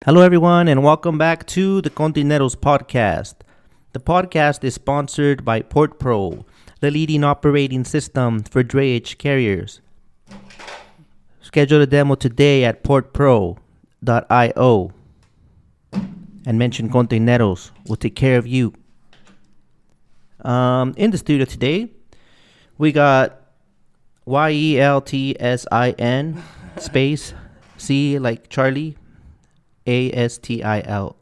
Hello, everyone, and welcome back to the Conteneros podcast. The podcast is sponsored by PortPro, the leading operating system for drayage carriers. Schedule a demo today at portpro.io and mention Conteneros. We'll take care of you. In the studio today, we got Yeltsin space C like Charlie Astillo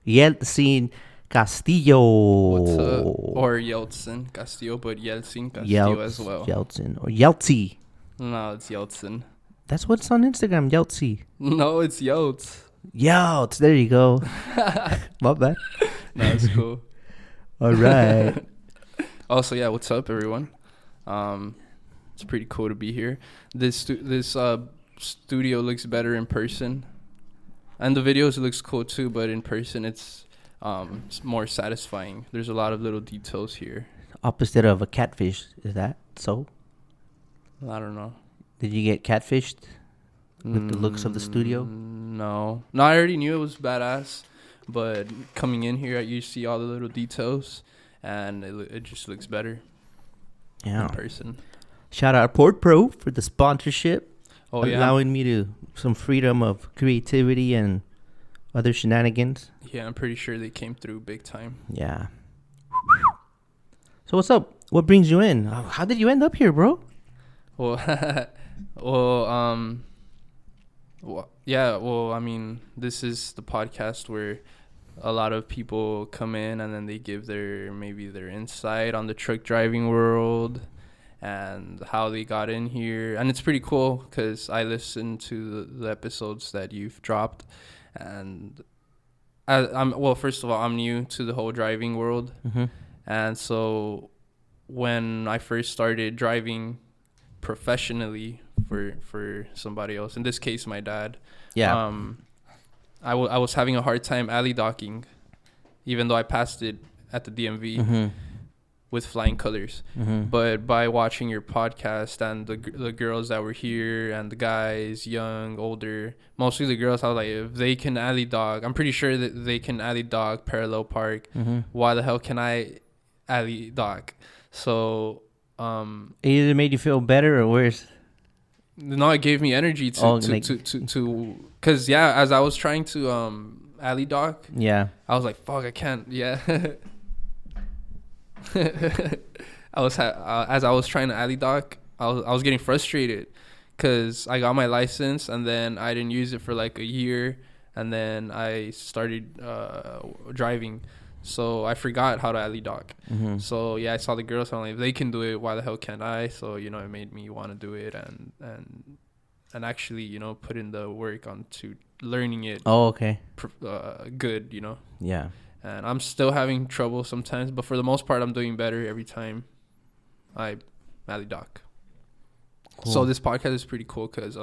Yeltsin Castillo. What's up? Or Yeltsin Castillo, but Yeltsin Castillo as well. Yeltsin or Yeltsin. No, it's Yeltsin. That's what's on Instagram, Yeltsin. No, it's Yelts. Yelts, there you go. My bad. No, it's cool. All right. Also, yeah, what's up, everyone? It's pretty cool to be here. This studio looks better in person, and the videos looks cool too. But in person, it's more satisfying. There's a lot of little details here. Opposite of a catfish, is that so? I don't know. Did you get catfished with the looks of the studio? No, I already knew it was badass, but coming in here, you see all the little details, and it just looks better in person. Shout out PortPro for the sponsorship, allowing me to some freedom of creativity and other shenanigans. Yeah, I'm pretty sure they came through big time. Yeah. So what's up? What brings you in? How did you end up here, bro? Well, I mean, this is the podcast where a lot of people come in and then they give their insight on the truck driving world and how they got in here. And it's pretty cool because I listened to the episodes that you've dropped. And first of all, I'm new to the whole driving world. Mm-hmm. And so when I first started driving professionally for somebody else, in this case my dad, I was having a hard time alley docking, even though I passed it at the DMV with flying colors. But by watching your podcast and the girls that were here and the guys, young, older, mostly the girls, I was like, if they can alley dog, I'm pretty sure that they can alley dog parallel park. Why the hell can I alley dog? So it either made you feel better or worse. No, it gave me energy to because as I was trying to alley dock, I was like, fuck, I can't. As I was trying to alley dock, I was getting frustrated because I got my license and then I didn't use it for like a year, and then I started driving. So I forgot how to alley dock. So I saw the girls. I'm like, if they can do it, why the hell can't I? So it made me want to do it and actually put in the work onto learning it. Oh, okay. Good, Yeah. And I'm still having trouble sometimes, but for the most part, I'm doing better every time I alley dock. Cool. So this podcast is pretty cool because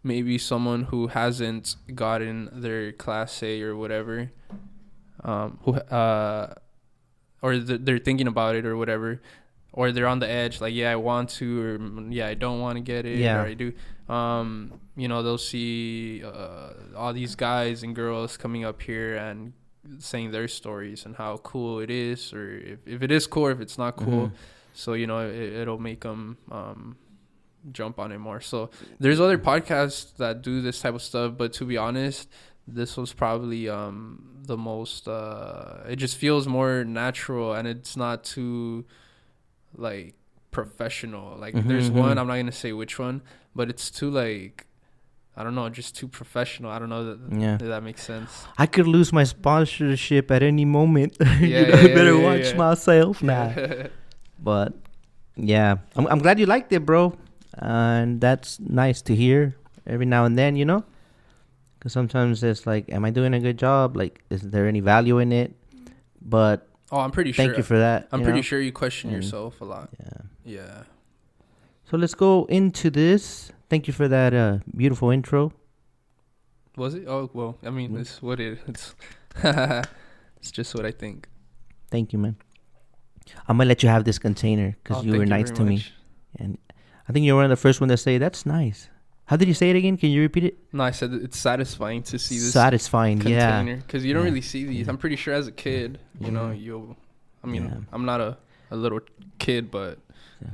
maybe someone who hasn't gotten their Class A or whatever. Or they're thinking about it or whatever, or they're on the edge, like, I want to, or I don't want to get it, or I do. They'll see all these guys and girls coming up here and saying their stories and how cool it is, or if it is cool, or if it's not cool. So it'll make them jump on it more. So there's other podcasts that do this type of stuff, but to be honest, this was probably the most it just feels more natural, and it's not too like professional. Like there's one, I'm not gonna say which one, but it's too like, I don't know, just too professional. I don't know if that makes sense. I could lose my sponsorship at any moment. Better watch myself now. But I'm glad you liked it, bro, and that's nice to hear every now and then, because sometimes it's like, am I doing a good job? Like, is there any value in it? But I'm pretty sure. Thank you for that. I'm pretty sure you question yourself a lot. Yeah. So let's go into this. Thank you for that beautiful intro. Was it? Oh, well, I mean, it's what it's it's just what I think. Thank you, man. I'm going to let you have this container because you were nice to me. And I think you're one of the first one to say, that's nice. How did you say it again? Can you repeat it? No, I said it's satisfying to see this container. Because you don't really see these. I'm pretty sure as a kid, you know, I'm not a little kid, but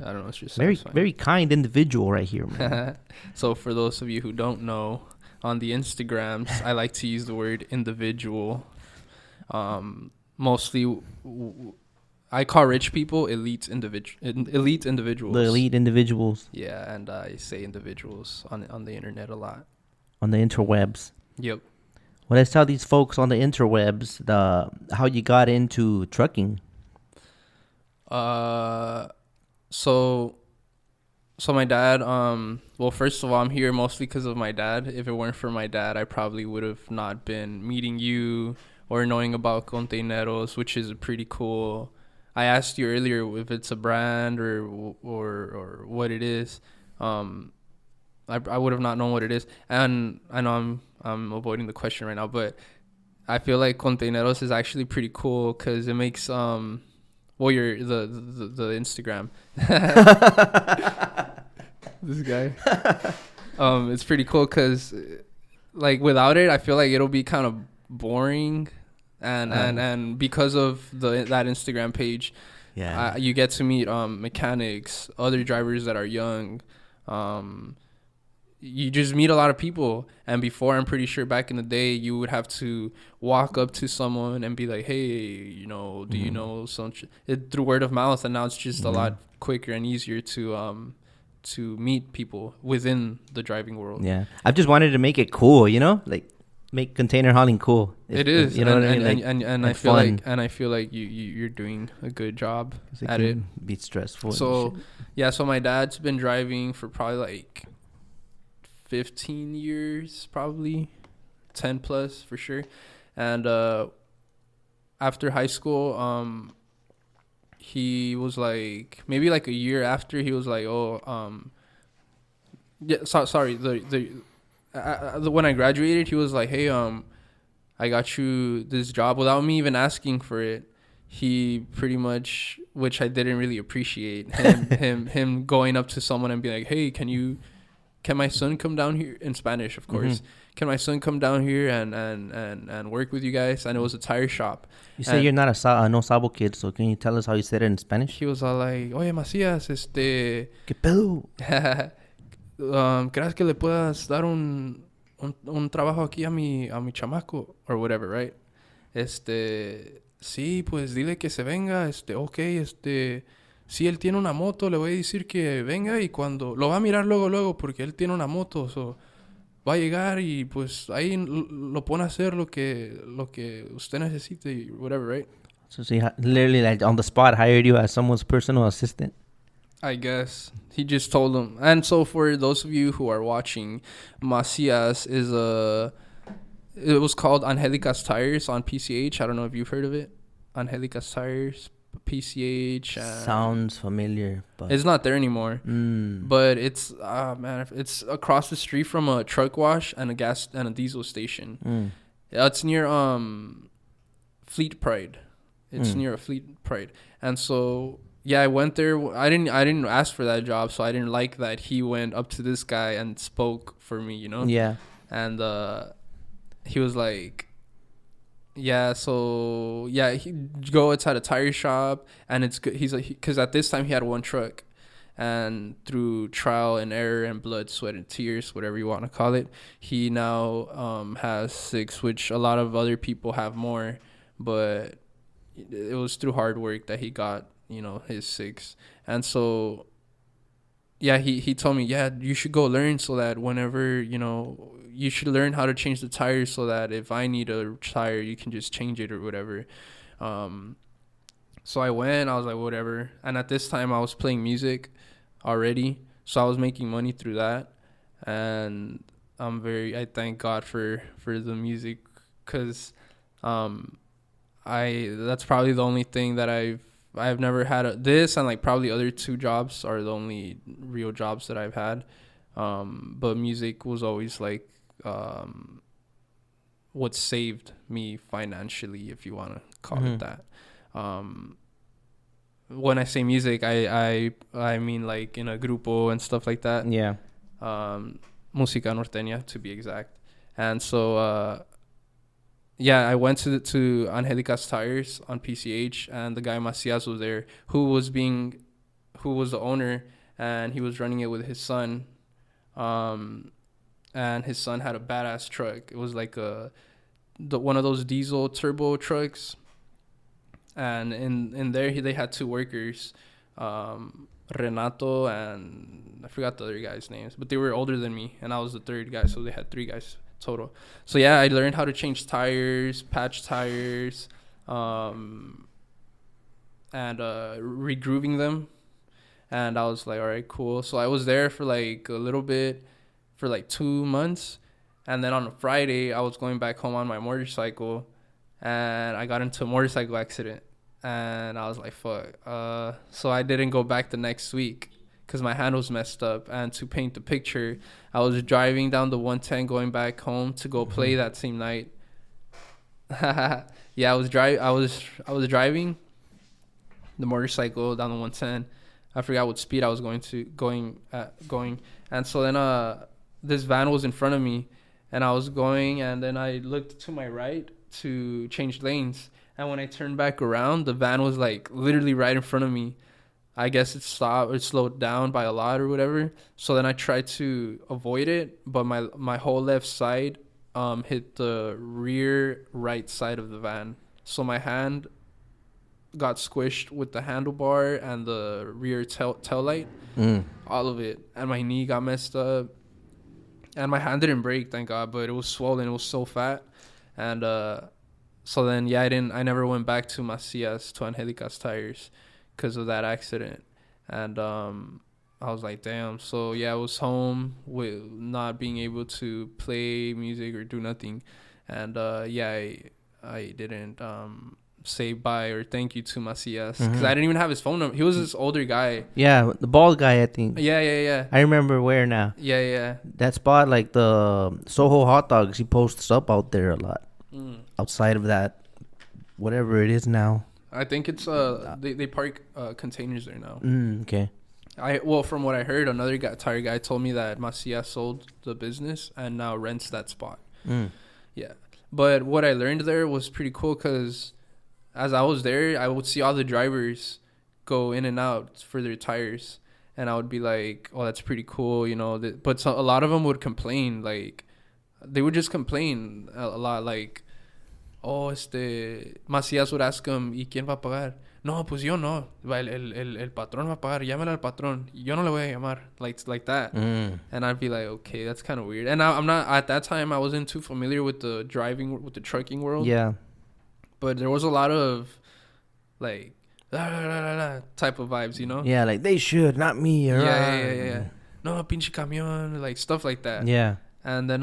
I don't know. It's just satisfying. Very kind individual right here, man. So for those of you who don't know, on the Instagrams, I like to use the word individual. Mostly, I call rich people elite individuals. The elite individuals. Yeah, and I say individuals on the internet a lot. On the interwebs. Yep. Well, let's tell these folks on the interwebs how you got into trucking. So my dad, well, first of all, I'm here mostly because of my dad. If it weren't for my dad, I probably would have not been meeting you or knowing about Conteneros, which is pretty cool. I asked you earlier if it's a brand or what it is. I would have not known what it is, and I know I'm avoiding the question right now, but I feel like Conteneros is actually pretty cool because it makes you're the Instagram. This guy. It's pretty cool because like without it, I feel like it'll be kind of boring. And because of that Instagram page, you get to meet mechanics, other drivers that are young. You just meet a lot of people. And before, I'm pretty sure back in the day, you would have to walk up to someone and be like, hey, you know, do you know some through word of mouth. And now it's just a lot quicker and easier to meet people within the driving world. Yeah, I've just wanted to make it cool, you know, like make container hauling cool. It is, you know and, what I mean? And I feel fun. I feel like you're doing a good job at it. Be stressful. So so my dad's been driving for probably like 15 years, probably 10 plus for sure. And after high school, he was like maybe like a year after, he was like, when I graduated, he was like, hey, I got you this job without me even asking for it. He pretty much, which I didn't really appreciate, him going up to someone and being like, hey, can my son come down here, in Spanish, of course. Can my son come down here and work with you guys? And it was a tire shop. You say you're not a no sabo kid, so can you tell us how you said it in Spanish? He was all like, oye, Macías, ¿Qué pedo? ¿Crees que le puedas dar un trabajo aquí a mi chamaco? Or whatever, right? Sí, pues dile que se venga, okay, si él tiene una moto, le voy a decir que venga y cuando lo va a mirar luego, porque él tiene una moto, so va a llegar y pues ahí lo pone a hacer lo que usted necesite, whatever, right? So he literally like on the spot hired you as someone's personal assistant? I guess he just told them. And so for those of you who are watching, Macias it was called Angelica's Tires on PCH. I don't know if you've heard of it. Angelica's Tires, PCH. Sounds familiar, but it's not there anymore. But it's it's across the street from a truck wash and a gas and a diesel station. It's near Fleet Pride. It's near a Fleet Pride, and so. Yeah, I went there. I didn't ask for that job, so I didn't like that he went up to this guy and spoke for me, you know? Yeah. And he was like, yeah, so yeah, he go outside a tire shop, and it's good. He's like, because at this time he had one truck, and through trial and error and blood, sweat, and tears, whatever you want to call it, he now has 6, which a lot of other people have more, but it was through hard work that he got, you know, his 6. And so yeah, he told me, yeah, you should go learn so that whenever, you know, you should learn how to change the tires so that if I need a tire, you can just change it or whatever. So I went, I was like, whatever. And at this time I was playing music already, so I was making money through that. And I thank God for the music, because that's probably the only thing that I've never had. This and like probably other 2 jobs are the only real jobs that I've had. But music was always like what saved me financially, if you want to call it that. When I say music, I mean like in a grupo and stuff like that. Yeah. Música Norteña to be exact. And so I went to Angelica's Tires on PCH, and the guy Macias was there, who was the owner, and he was running it with his son. And his son had a badass truck. It was like one of those diesel turbo trucks. And in there they had two workers, Renato and I forgot the other guys' names, but they were older than me, and I was the third guy, so they had three guys total. So yeah, I learned how to change tires, patch tires, and regrooving them. And I was like, all right, cool. So I was there for like a little bit, for like 2 months. And then on a Friday, I was going back home on my motorcycle, and I got into a motorcycle accident. And I was like, fuck. So I didn't go back the next week because my hand was messed up. And to paint the picture, I was driving down the 110 going back home to go play that same night. Yeah, I was driving the motorcycle down the 110. I forgot what speed I was going. And so then this van was in front of me, and I was going, and then I looked to my right to change lanes. And when I turned back around, the van was like literally right in front of me. I guess it stopped or slowed down by a lot or whatever. So then I tried to avoid it, but my whole left side hit the rear right side of the van. So my hand got squished with the handlebar and the rear tail light, all of it. And my knee got messed up. And my hand didn't break, thank God, but it was swollen. It was so fat. And so then, I never went back to Macias, to Angelica's Tires, because of that accident. And I was like, damn. So yeah, I was home with not being able to play music or do nothing. And I didn't say bye or thank you to Macias because I didn't even have his phone number. He was this older guy. Yeah, the bald guy, I think. Yeah. I remember where now. Yeah. That spot, like the Soho hot dogs, he posts up out there a lot. Outside of that, whatever it is now. I think it's they park containers there now. Okay. From what I heard, another tire guy told me that Macias sold the business and now rents that spot. Yeah. But what I learned there was pretty cool because as I was there, I would see all the drivers go in and out for their tires. And I would be like, oh, that's pretty cool, you know. But a lot of them would complain. Like, they would just complain a lot. Like, oh, Macias would ask him, ¿y quién va a pagar? No, pues yo no. El patrón va a pagar. Llámale al patrón. Yo no le voy a llamar. Like that. And I'd be like, okay, that's kind of weird. And I'm not, at that time, I wasn't too familiar with the trucking world. Yeah. But there was a lot of, like, type of vibes, you know? Yeah, like, they should, not me. Yeah. No, pinche camión. Like, stuff like that. Yeah. And then,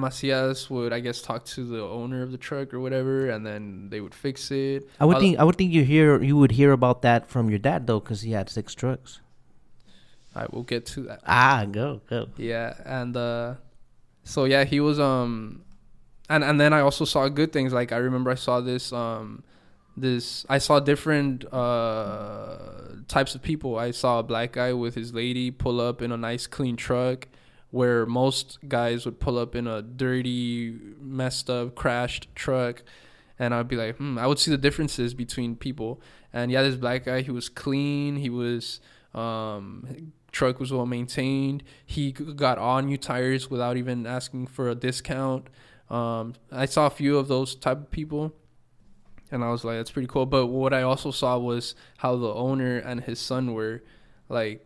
Macias would, I guess, talk to the owner of the truck or whatever, and then they would fix it. I would think you would hear about that from your dad though, because he had 6 trucks. I will get to that. Go. Yeah, and so yeah, he was and then I also saw good things. Like I remember I saw I saw different types of people. I saw a black guy with his lady pull up in a nice clean truck, where most guys would pull up in a dirty, messed up, crashed truck. And I'd be like, I would see the differences between people. And yeah, this black guy, he was clean. He was, truck was well maintained. He got all new tires without even asking for a discount. I saw a few of those type of people. And I was like, that's pretty cool. But what I also saw was how the owner and his son were, like,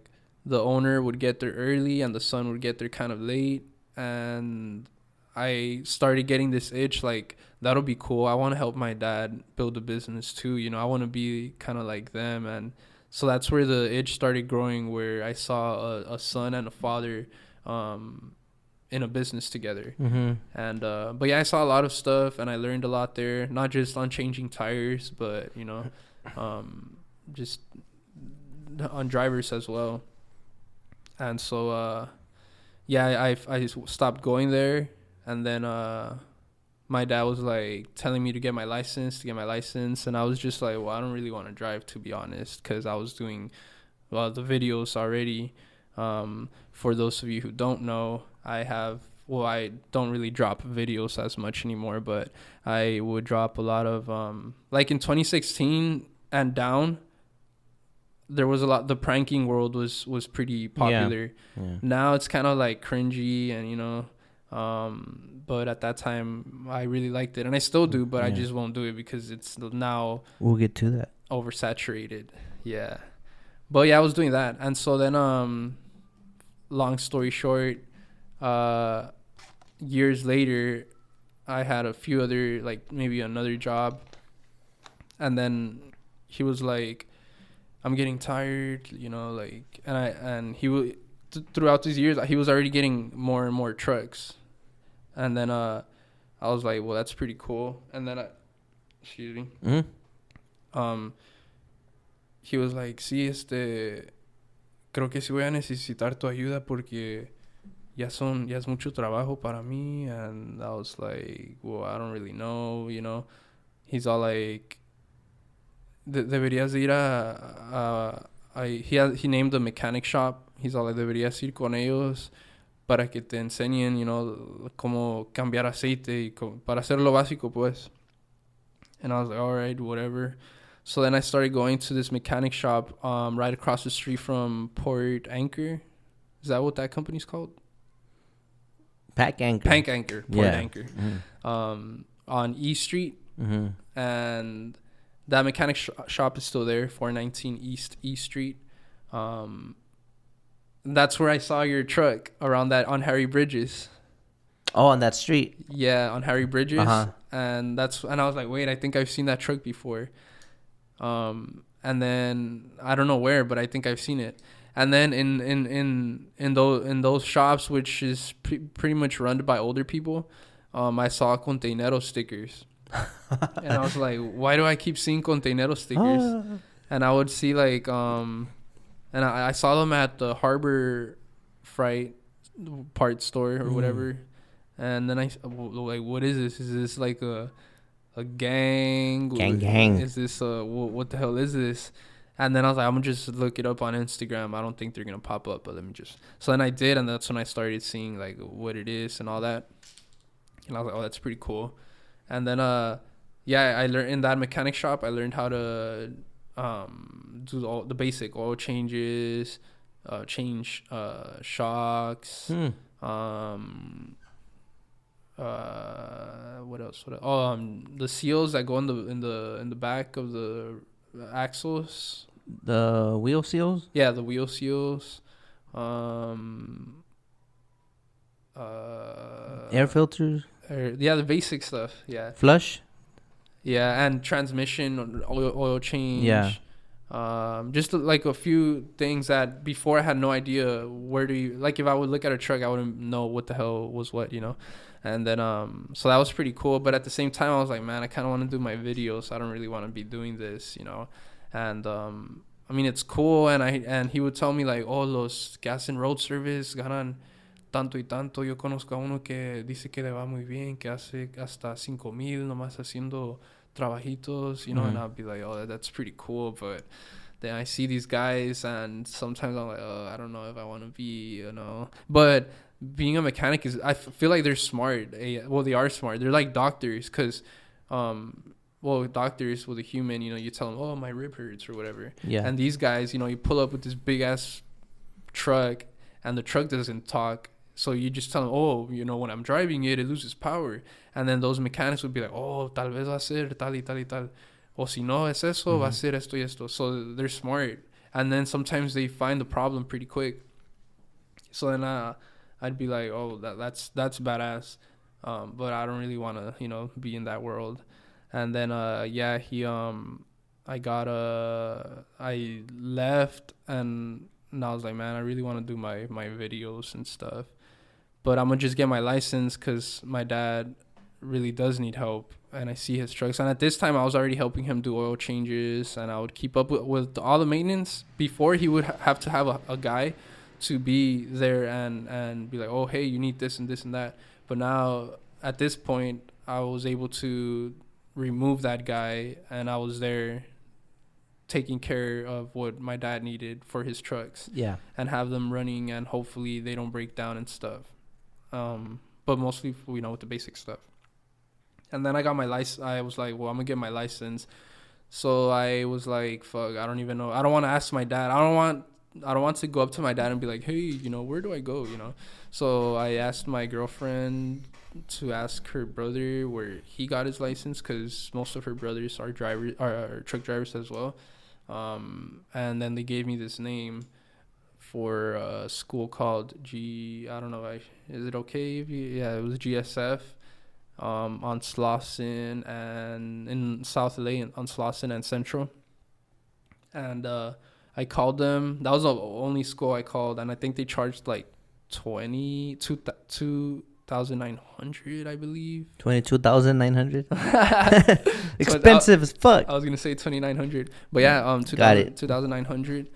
the owner would get there early and the son would get there kind of late. And I started getting this itch, like, that'll be cool. I want to help my dad build a business too. You know, I want to be kind of like them. And so that's where the itch started growing, where I saw a son and a father in a business together. And but yeah, I saw a lot of stuff and I learned a lot there, not just on changing tires, but, you know, just on drivers as well. And so, I stopped going there. And then my dad was, like, telling me to get my license. And I was just like, well, I don't really want to drive, to be honest, because I was doing the videos already. For those of you who don't know, I don't really drop videos as much anymore, but I would drop a lot of like in 2016 and down. There was a lot. The pranking world was pretty popular. Yeah. Now it's kind of like cringy, and but at that time I really liked it, and I still do, but I just won't do it because it's now. We'll get to that. Oversaturated. Yeah, but yeah, I was doing that, and so then long story short, years later, I had a few other, like maybe another job, and then he was like, I'm getting tired, like, and he would, throughout these years, he was already getting more and more trucks. And then I was like, well, that's pretty cool. And then excuse me. Mm-hmm. He was like, sí, creo que sí voy a necesitar tu ayuda porque ya es mucho trabajo para mí. And I was like, well, I don't really know, He's all like, deberías ir he named a mechanic shop. He's all like, deberías ir con ellos para que te enseñen, cómo cambiar aceite y para hacer lo básico, pues. And I was like, all right, whatever. So then I started going to this mechanic shop right across the street from Port Anchor. Is that what that company's called? Pank Anchor. Port Anchor. Mm-hmm. On E Street. Mm-hmm. And that mechanic shop is still there, 419 East E Street. That's where I saw your truck on Harry Bridges. Oh, on that street? Yeah, on Harry Bridges. Uh-huh. And I was like, wait, I think I've seen that truck before. And then I don't know where, but I think I've seen it. And then in those shops, which is pretty much run by older people, I saw Conteneros stickers. And I was like, why do I keep seeing Conteneros stickers? And I would see like and I saw them at the Harbor Freight parts store or whatever. And then I like, what is this? Is this like a gang? Gang. Is this what the hell is this? And then I was like, I'm gonna just look it up on Instagram. I don't think they're gonna pop up, but let me just. So then I did, and that's when I started seeing like what it is and all that. And I was like, oh, that's pretty cool. And then I learned in that mechanic shop. I learned how to do all the basic oil changes, change shocks. What else? The seals that go in the back of the axles. The wheel seals? Yeah, the wheel seals. Air filters? Yeah, the basic stuff. Yeah. Flush? Yeah, and transmission, oil change. Yeah. Just like a few things that before I had no idea if I would look at a truck, I wouldn't know what the hell was what, And then, so that was pretty cool. But at the same time, I was like, man, I kind of want to do my videos. I don't really want to be doing this, And, I mean, it's cool. And he would tell me like, oh, los que hacen road service ganan tanto y tanto. Yo conozco a uno que dice que le va muy bien, que hace hasta 5,000 nomás haciendo trabajitos, And I'll be like, oh, that's pretty cool. But then I see these guys, and sometimes I'm like, oh, I don't know if I want to be, But being a mechanic I feel like they're smart. Well, they are smart. They're like doctors, because, doctors with a human, you tell them, oh, my rib hurts or whatever. Yeah. And these guys, you pull up with this big ass truck, and the truck doesn't talk. So you just tell them, oh, when I'm driving it loses power. And then those mechanics would be like, oh, tal vez va a ser tal y tal y tal. O si no es eso, va a ser esto y esto. So they're smart. And then sometimes they find the problem pretty quick. So then I'd be like, oh, that's badass. But I don't really want to, be in that world. And then, I left, and I was like, man, I really want to do my videos and stuff. But I'm going to just get my license because my dad really does need help. And I see his trucks. And at this time, I was already helping him do oil changes. And I would keep up with all the maintenance. Before, he would have to have a guy to be there and be like, oh, hey, you need this and this and that. But now, at this point, I was able to remove that guy. And I was there taking care of what my dad needed for his trucks. Yeah. And have them running, and hopefully they don't break down and stuff. But mostly, with the basic stuff. And then I got my license. I was like, well, I'm gonna get my license. So I was like, fuck, I don't even know. I don't want to ask my dad. I don't want to go up to my dad and be like, hey, where do I go? So I asked my girlfriend to ask her brother where he got his license, because most of her brothers are truck drivers as well. And then they gave me this name for a school called I don't know, is it okay if it was GSF, on Slauson and in South LA, on Slauson and Central. And I called them. That was the only school I called, and I think they charged like 2,900, I believe. 22,900. Expensive as fuck. I was gonna say 2,900, but yeah, 2,900.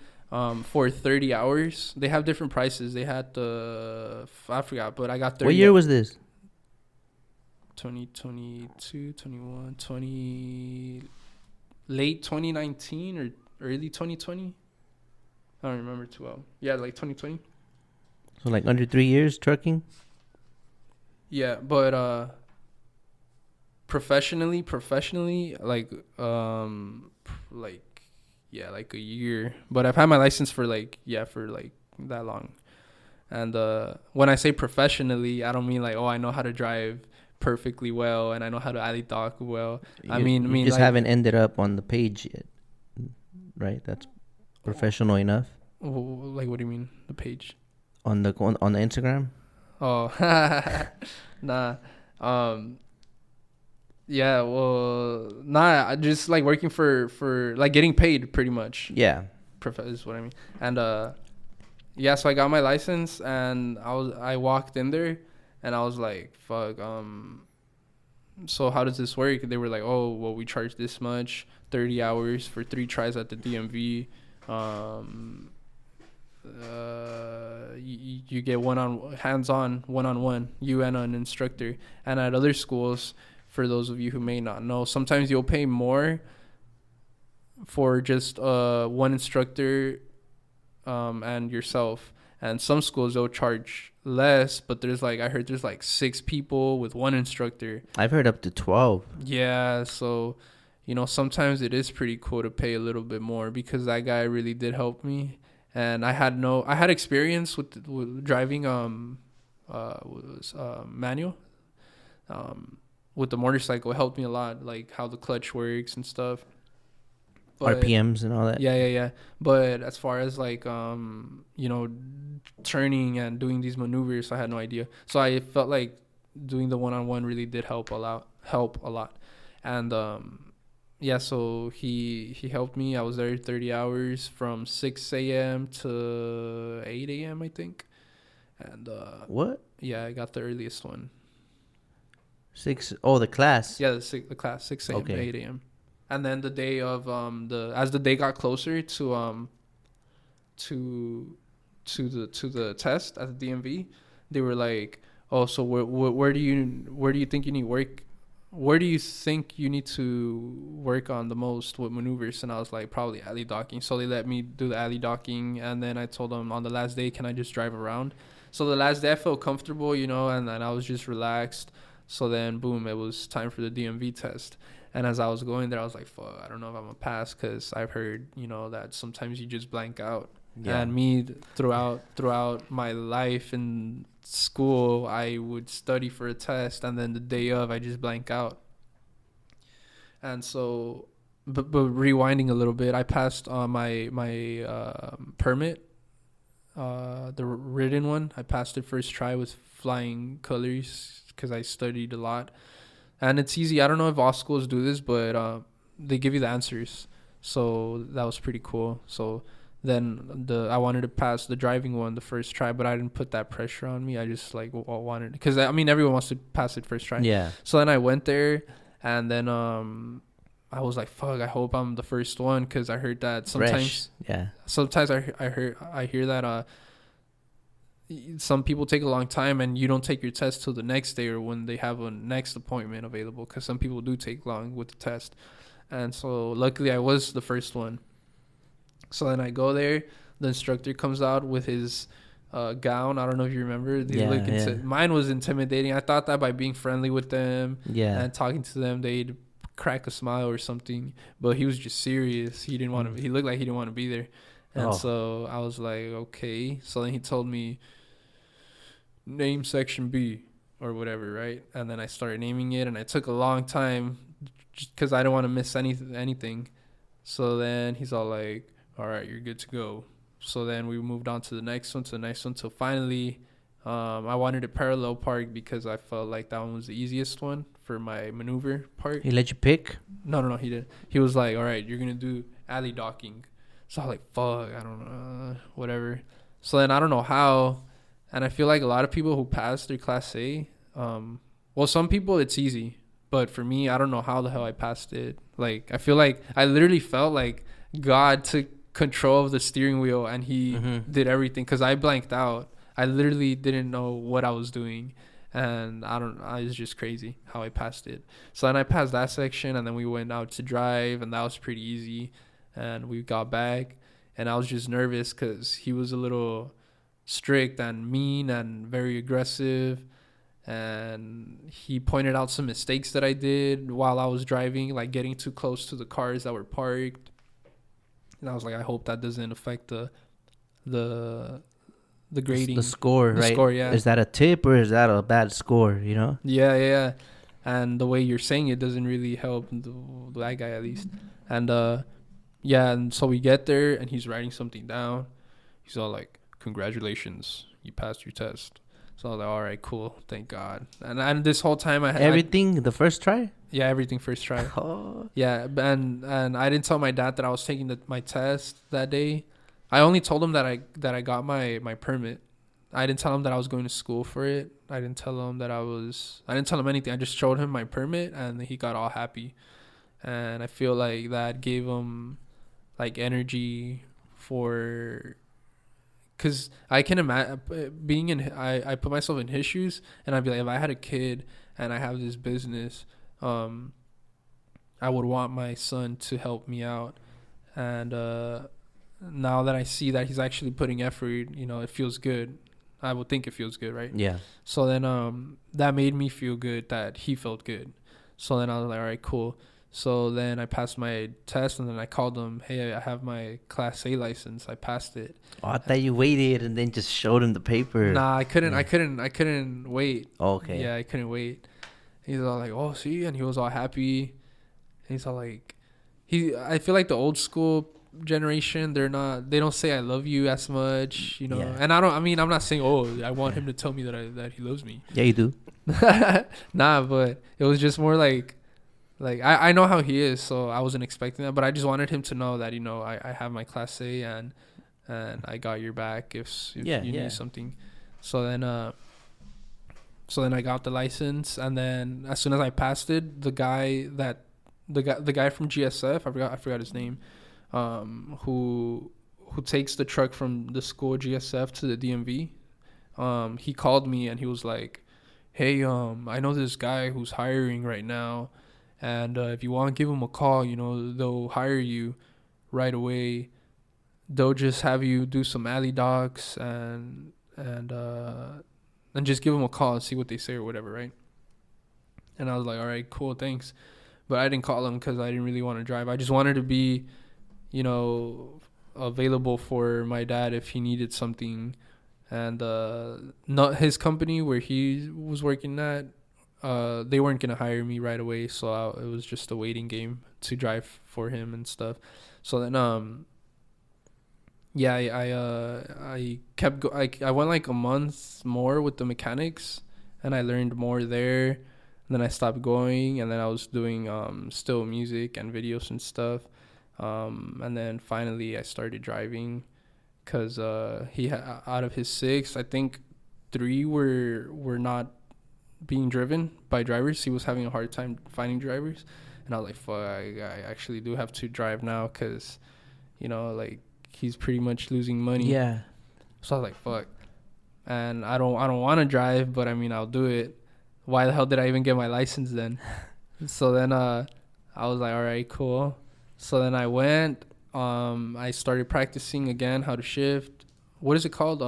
For 30 hours. They have different prices. They had I forgot, but I got 30. What year was this? 2022, 21, 20, late 2019 or early 2020. I don't remember too well. Yeah, like 2020. So like under 3 years trucking? Yeah, but professionally, like like a year. But I've had my license for like that long. And when I say professionally, I don't mean like, I know how to drive perfectly well and I know how to alley dock well. You just haven't ended up on the page yet, right? That's professional enough. Like, what do you mean, the page? On the Instagram? Oh, nah. Yeah, well, I just like working for like getting paid pretty much. Yeah. Is what I mean. And yeah, so I got my license and I walked in there and I was like, fuck, so how does this work? They were like, oh, well, we charge this much, 30 hours for 3 tries at the DMV. You get hands-on, one-on-one, you and an instructor. And at other schools, for those of you who may not know, sometimes you'll pay more for just one instructor and yourself. And some schools, they'll charge less, but I heard there's like 6 people with one instructor. I've heard up to 12. Yeah, so, sometimes it is pretty cool to pay a little bit more, because that guy really did help me. And I had experience with driving manual. With the motorcycle, it helped me a lot, like how the clutch works and stuff. But, RPMs and all that. Yeah. But as far as like turning and doing these maneuvers, I had no idea. So I felt like doing the one-on-one really did help a lot. And yeah, so he helped me. I was there 30 hours from 6 a.m. to 8 a.m. I think. And what? Yeah, I got the earliest one. 6. Oh, the class. Yeah, the class 6 a.m. to 8 a.m. And then the day of as the day got closer to the test at the DMV, they were like, oh, so where do you think you need work? Where do you think you need to work on the most with maneuvers? And I was like, probably alley docking. So they let me do the alley docking, and then I told them on the last day, can I just drive around? So the last day I felt comfortable, and then I was just relaxed. So then, boom, it was time for the DMV test. And as I was going there, I was like, fuck, I don't know if I'm going to pass, because I've heard, that sometimes you just blank out. Yeah. And me, throughout my life in school, I would study for a test, and then the day of, I just blank out. And so, but rewinding a little bit, I passed my permit, the written one. I passed it first try with flying colors, because I studied a lot. And it's easy. I don't know if all schools do this, but they give you the answers. So that was pretty cool. So then I wanted to pass the driving one the first try, but I didn't put that pressure on me. I just wanted, because everyone wants to pass it first try. Yeah. So then I went there, and then I was like, fuck, I hope I'm the first one, because I heard that sometimes. Fresh. Yeah. Sometimes I hear that some people take a long time, and you don't take your test till the next day or when they have a next appointment available, because some people do take long with the test. And so luckily I was the first one. So then I go there. The instructor comes out with his gown. I don't know if you remember. Mine was intimidating. I thought that by being friendly with them and talking to them, they'd crack a smile or something. But he was just serious. He didn't want to. He looked like he didn't want to be there. And so I was like, okay. So then he told me, name section B or whatever, right? And then I started naming it, and it took a long time just because I didn't want to miss anything. So then he's all like, all right, you're good to go. So then we moved on to the next one, till finally I wanted to parallel park because I felt like that one was the easiest one for my maneuver part. He let you pick? No, he didn't. He was like, all right, you're going to do alley docking. So I was like, fuck, I don't know, whatever. So then I don't know how, and I feel like a lot of people who pass their Class A, well, some people it's easy, but for me, I don't know how the hell I passed it. Like, I feel like I literally felt like God took control of the steering wheel and he did everything because I blanked out. I literally didn't know what I was doing, and it was just crazy how I passed it. So then I passed that section, and then we went out to drive, and that was pretty easy. And we got back, and I was just nervous because he was a little strict and mean and very aggressive. And he pointed out some mistakes that I did while I was driving, like getting too close to the cars that were parked. And I was like, I hope that doesn't affect the grading. The score, right? Score, yeah. Is that a tip or is that a bad score, you know? Yeah. And the way you're saying it doesn't really help that guy, at least. And and so we get there, and he's writing something down. He's all like, congratulations, you passed your test. So I was like, all right, cool, thank God. And this whole time I had everything the first try. Yeah, everything first try. Yeah, and I didn't tell my dad that I was taking my test that day. I only told him that I got my permit. I didn't tell him that I was going to school for it. I didn't tell him anything. I just showed him my permit, and he got all happy. And I feel like that gave him like energy for, because I can imagine I put myself in his shoes, and I'd be like, if I had a kid and I have this business, I would want my son to help me out. And now that I see that he's actually putting effort, it feels good. I would think it feels good, right? Yeah. So then that made me feel good that he felt good. So then I was like, all right, cool. So then I passed my test, and then I called him, hey, I have my Class A license. I passed it. Oh, I thought you waited and then just showed him the paper. Nah, I couldn't. Yeah. I couldn't wait. Oh, okay. Yeah, I couldn't wait. He's all like, oh, see? And he was all happy. And he's all like, I feel like the old school generation, they don't say I love you as much, Yeah. And I'm not saying, oh, I want him to tell me that he loves me. Yeah, you do. Nah, but it was just more like I know how he is, so I wasn't expecting that, but I just wanted him to know that I have my Class A and I got your back if you need something. So then I got the license, and then as soon as I passed it, the guy from GSF, I forgot his name, who takes the truck from the school GSF to the DMV, he called me, and he was like, hey, I know this guy who's hiring right now. And if you want to give them a call, they'll hire you right away. They'll just have you do some alley docs and just give them a call and see what they say or whatever, right? And I was like, all right, cool, thanks. But I didn't call him because I didn't really want to drive. I just wanted to be, available for my dad if he needed something. And not his company where he was working at, they weren't gonna hire me right away, so it was just a waiting game to drive for him and stuff. So then I kept I went like a month more with the mechanics, and I learned more there. And then I stopped going, and then I was doing still music and videos and stuff. And then finally I started driving, because out of his 6, I think 3 were not being driven by drivers. He was having a hard time finding drivers, and I was like, fuck, I actually do have to drive now, because he's pretty much losing money. Yeah. So I was like, fuck, and I don't want to drive, but I'll do it. Why the hell did I even get my license then? So then I was like, all right, cool. So then I went I started practicing again how to shift. What is it called?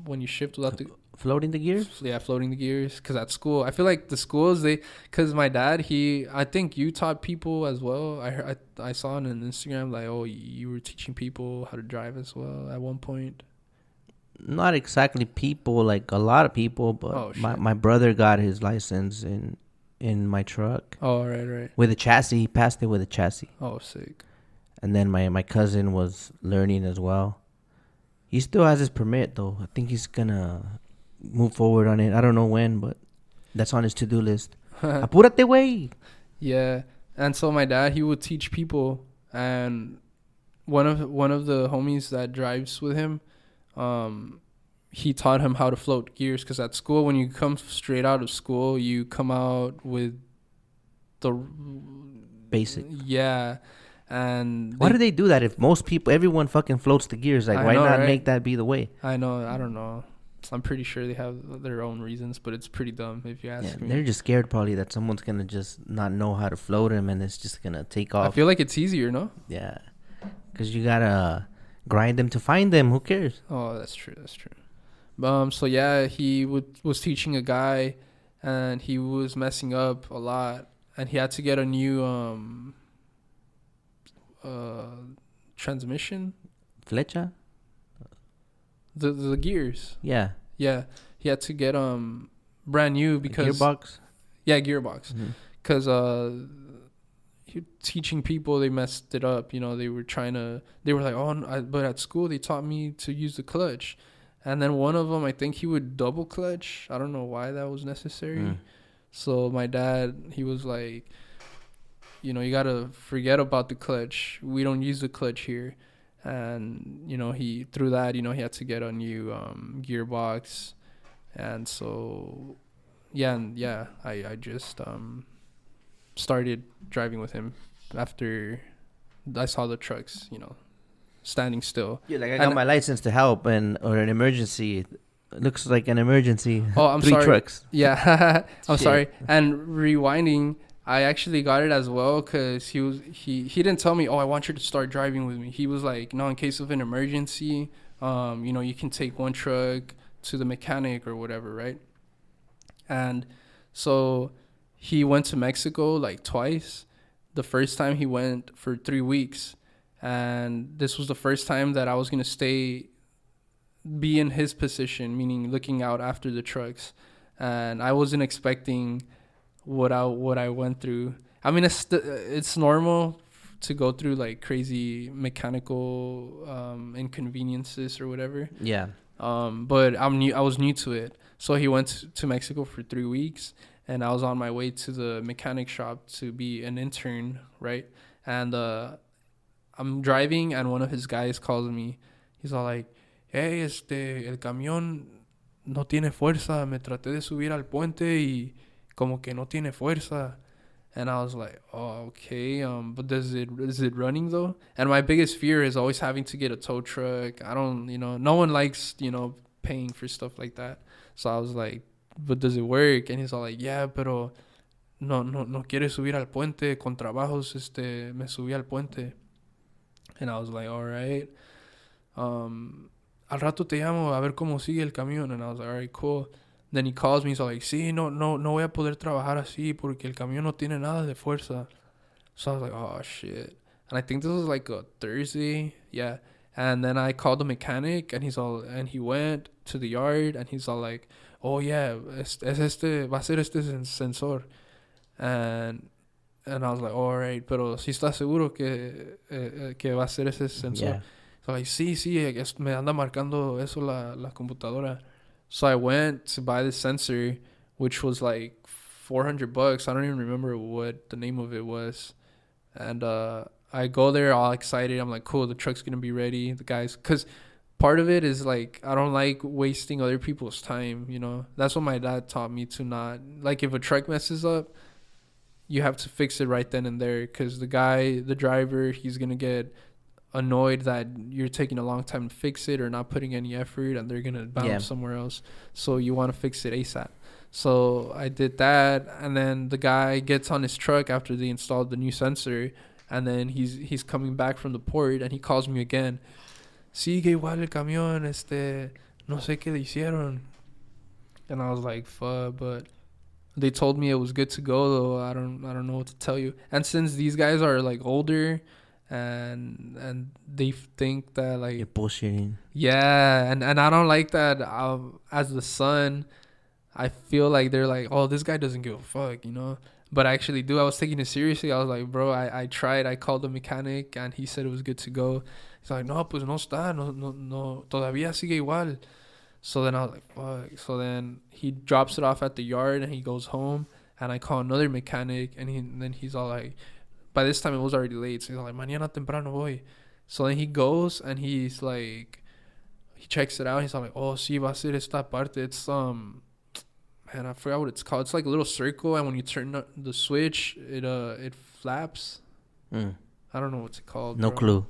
When you shift without the floating the gears. Yeah, floating the gears. Because at school, I feel like the schools because my dad, I think you taught people as well. I saw on Instagram like, oh, you were teaching people how to drive as well at one point. Not exactly people, like a lot of people, but my brother got his license in my truck. Oh, right. With a chassis, he passed it with a chassis. Oh, sick. And then my cousin was learning as well. He still has his permit though. I think he's gonna move forward on it. I don't know when, but that's on his to-do list. Apúrate, güey. Yeah, and so my dad, he would teach people, and one of the homies that drives with him, he taught him how to float gears. Because at school, when you come straight out of school, you come out with the basic. Yeah. And why do they do that? If everyone fucking floats the gears, like why not make that be the way? I know. I don't know. I'm pretty sure they have their own reasons, but it's pretty dumb if you ask me. They're just scared probably that someone's gonna just not know how to float him and it's just gonna take off. I feel like it's easier, no? Yeah, because you gotta grind them to find them. Who cares? Oh, that's true. So yeah, he was teaching a guy, and he was messing up a lot, and he had to get a new transmission. Flecha. The gears. Yeah. He had to get brand new because gearbox. Yeah, gearbox. Because teaching people, they messed it up. You know, they were like, oh, but at school they taught me to use the clutch, and then one of them, I think he would double clutch. I don't know why that was necessary. So my dad, he was like, you know, you gotta forget about the clutch. We don't use the clutch here. And you know, he had to get a new gearbox. And so I just started driving with him after I saw the trucks, you know, standing still. Yeah, like I got my license to help or an emergency. It looks like an emergency. Oh, I'm 3 sorry. Trucks. Yeah. I'm sorry. And rewinding, I actually got it as well because he didn't tell me, oh, I want you to start driving with me. He was like, no, in case of an emergency, you know, you can take one truck to the mechanic or whatever, right? And so he went to Mexico like twice. The first time he went for 3 weeks, and this was the first time that I was going to be in his position, meaning looking out after the trucks. And I wasn't expecting what I went through. I mean, it's normal to go through like crazy mechanical inconveniences or whatever. Yeah. But I was new to it. So he went to Mexico for 3 weeks, and I was on my way to the mechanic shop to be an intern, right? And I'm driving, and one of his guys calls me. He's all like, hey, el camión no tiene fuerza. Me traté de subir al puente y como que no tiene fuerza. And I was like, oh, okay. But is it running though? And my biggest fear is always having to get a tow truck. I don't, you know, no one likes, you know, paying for stuff like that. So I was like, but does it work? And he's all like, yeah, pero no quiere subir al puente. Con trabajos, me subí al puente. And I was like, all right. Al rato te llamo a ver cómo sigue el camión. And I was like, all right, cool. Then he calls me. He's like, sí, no voy a poder trabajar así porque el camión no tiene nada de fuerza. So I was like, oh, shit. And I think this was like a Thursday. Yeah. And then I called the mechanic, and he went to the yard, and he's all like, oh, yeah, va a ser este sensor. And I was like, all right, pero si estás seguro que va a ser ese sensor. Yeah. So like, sí, me anda marcando eso la computadora. So I went to buy the sensor, which was like $400. I don't even remember what the name of it was. And I go there all excited. I'm like, cool, the truck's going to be ready. The guys, because part of it is like, I don't like wasting other people's time, you know. That's what my dad taught me to not. Like, if a truck messes up, you have to fix it right then and there, because the driver, he's going to get annoyed that you're taking a long time to fix it or not putting any effort, and they're gonna bounce somewhere else. So you want to fix it ASAP. So I did that, and then the guy gets on his truck after they installed the new sensor, And then he's coming back from the port, and he calls me again. Sigue igual el camión, no sé qué le hicieron. And I was like, fuck, but they told me it was good to go, though. I don't know what to tell you. And since these guys are like older, and they think that like you're bullshitting. Yeah, and I don't like that. As the son, I feel like they're like, oh, this guy doesn't give a fuck, you know. But I actually do. I was taking it seriously. I was like, bro, I tried. I called the mechanic, and he said it was good to go. He's like, no, pues no está, no, todavía sigue igual. So then I was like, fuck. So then he drops it off at the yard, and he goes home, and I call another mechanic, and then he's all like, by this time it was already late, so he's like, mañana temprano voy. So then he goes, and he's like, he checks it out. He's like, oh, sí, va a ser esta parte. It's man, I forgot what it's called. It's like a little circle, and when you turn the switch, it flaps. I don't know what's it called. No clue.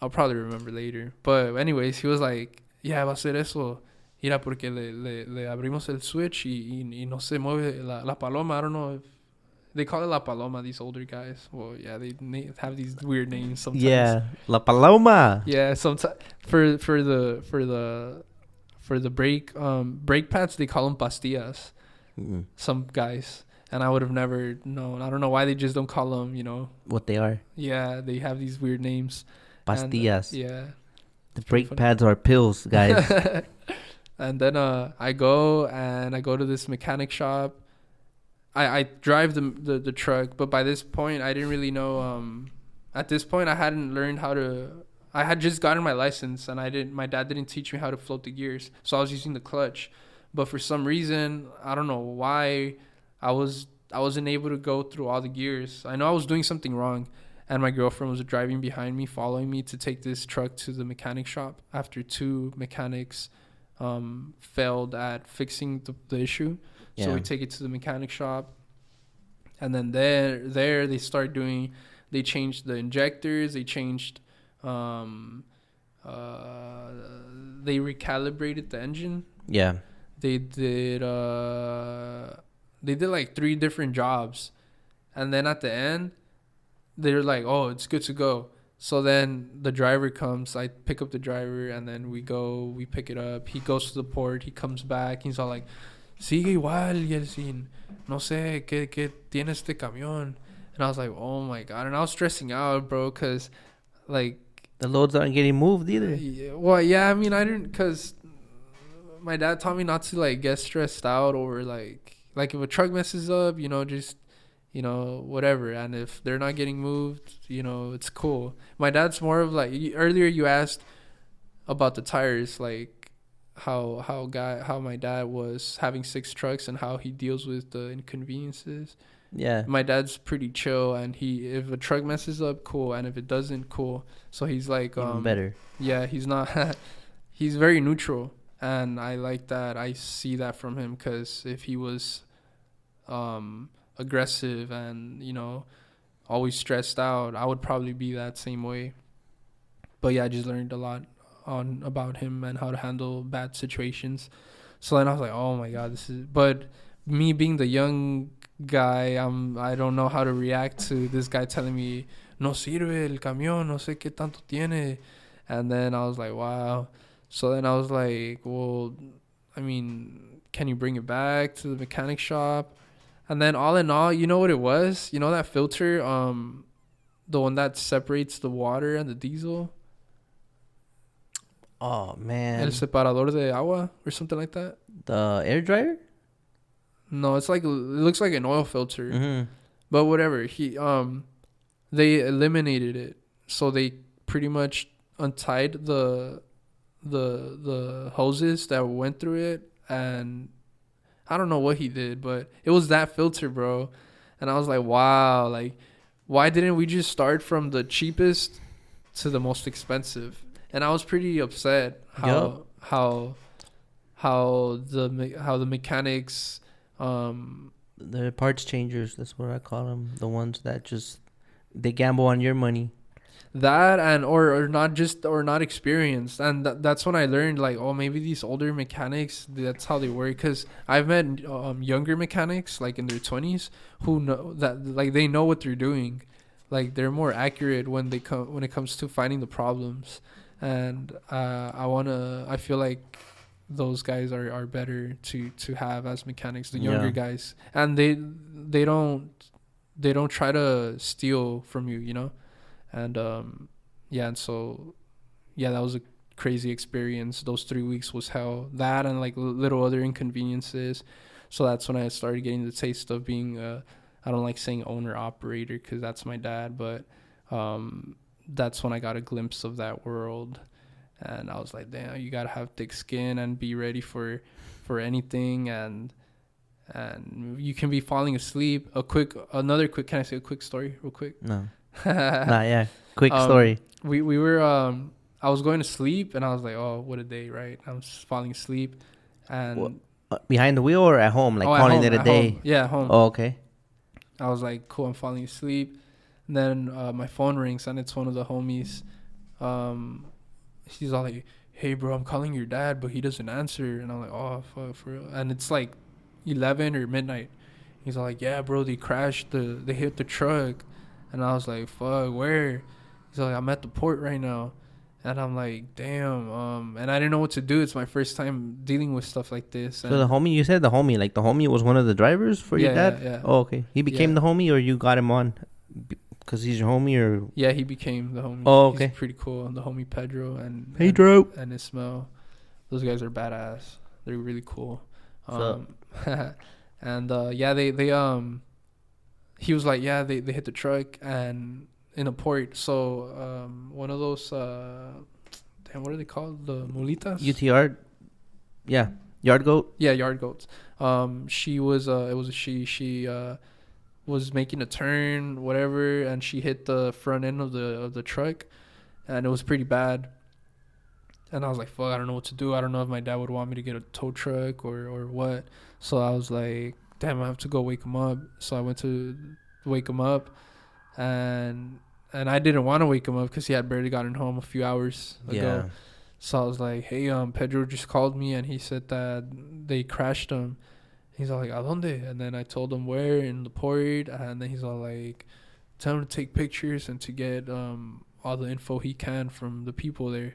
I'll probably remember later. But anyways, he was like, yeah, va a ser eso. Mira, porque le abrimos el switch y no se mueve la paloma. I don't know if they call it la paloma, these older guys. Well, yeah, they have these weird names sometimes. Yeah, la paloma. Yeah, sometimes for the brake pads, they call them pastillas. Some guys. And I would have never known. I don't know why they just don't call them, you know. What they are. Yeah, they have these weird names. Pastillas. Yeah. The brake pads are pills, guys. And then I go to this mechanic shop. I drive the truck, but by this point, I didn't really know. At this point, I hadn't learned how to... I had just gotten my license, and my dad didn't teach me how to float the gears. So I was using the clutch. But for some reason, I don't know why... I wasn't able to go through all the gears. I know I was doing something wrong, and my girlfriend was driving behind me, following me to take this truck to the mechanic shop after 2 mechanics failed at fixing the issue. Yeah. So we take it to the mechanic shop, and then there they start doing. They changed the injectors. They changed. They recalibrated the engine. Yeah. They did like 3 different jobs, and then at the end they're like, oh, it's good to go. So then the driver comes, I pick up the driver, and then we pick it up. He goes to the port, he comes back, he's all like, sigue igual, Yeltsin, no sé qué tiene este camión. And I was like, oh my god. And I was stressing out, bro, because like the loads aren't getting moved either. Well, yeah, I mean, I didn't, because my dad taught me not to like get stressed out over like if a truck messes up, you know, just, you know, whatever. And if they're not getting moved, you know, it's cool. My dad's more of like, earlier you asked about the tires, like how my dad was having 6 trucks and how he deals with the inconveniences. Yeah. My dad's pretty chill, and if a truck messes up, cool. And if it doesn't, cool. So he's like, even better. Yeah, he's not, he's very neutral. And I like that. I see that from him, because if he was aggressive and, you know, always stressed out, I would probably be that same way. But yeah, I just learned a lot about him and how to handle bad situations. So then I was like, oh my god, but me being the young guy, I don't know how to react to this guy telling me, no sirve el camión, no sé qué tanto tiene. And then I was like, wow. So then I was like, well, I mean, can you bring it back to the mechanic shop? And then all in all, you know what it was? You know that filter, the one that separates the water and the diesel? Oh, man. El separador de agua or something like that? The air dryer? No, it looks like an oil filter. Mm-hmm. But whatever. They eliminated it. So they pretty much untied the hoses that went through it, and I don't know what he did, but it was that filter, bro. And I was like, wow, like, why didn't we just start from the cheapest to the most expensive? And I was pretty upset how the mechanics, the parts changers, that's what I call them, the ones that just, they gamble on your money. That and or not just or not experienced, and that's when I learned like, oh, maybe these older mechanics, that's how they work. Because I've met younger mechanics like in their 20s who know that, like, they know what they're doing, like they're more accurate when it comes to finding the problems. And I feel like those guys are better to have as mechanics, the younger guys, and they don't try to steal from you, you know. And and so that was a crazy experience. Those 3 weeks was hell. That and like little other inconveniences. So that's when I started getting the taste of being I don't like saying owner operator because that's my dad, but that's when I got a glimpse of that world. And I was like, damn, you gotta have thick skin and be ready for anything. And you can be falling asleep. Can I say a quick story real quick? No. Nah, yeah. Quick story. We were I was going to sleep and I was like, oh, what a day, right? I was falling asleep and behind the wheel or at home, like calling it a day? Home. Yeah, at home. Oh, okay. I was like, cool, I'm falling asleep. And then my phone rings and it's one of the homies. He's all like, hey bro, I'm calling your dad, but he doesn't answer. And I'm like, oh fuck, for real. And it's like 11 or midnight. He's all like, yeah bro, they hit the truck. And I was like, fuck, where? He's like, I'm at the port right now. And I'm like, damn. And I didn't know what to do. It's my first time dealing with stuff like this. So the homie was one of the drivers for your dad? Yeah. Oh, okay. He became the homie, or you got him on because he's your homie, or? Yeah, he became the homie. Oh, okay. He's pretty cool. And the homie Pedro and Ismael. Those guys are badass. They're really cool. And they he was like, yeah, they hit the truck and in a port. So one of those what are they called? The mulitas? UTR. Yeah. Yard goat. Yeah, yard goats. She was she was making a turn, whatever, and she hit the front end of the truck, and it was pretty bad. And I was like, fuck, I don't know what to do. I don't know if my dad would want me to get a tow truck or what. So I was like, damn, I have to go wake him up. So I went to wake him up, and I didn't want to wake him up because he had barely gotten home a few hours ago. Yeah. So I was like, hey, Pedro just called me and he said that they crashed him. He's all like, ¿a dónde? And then I told him where, in the port. And then he's all like, tell him to take pictures and to get all the info he can from the people there.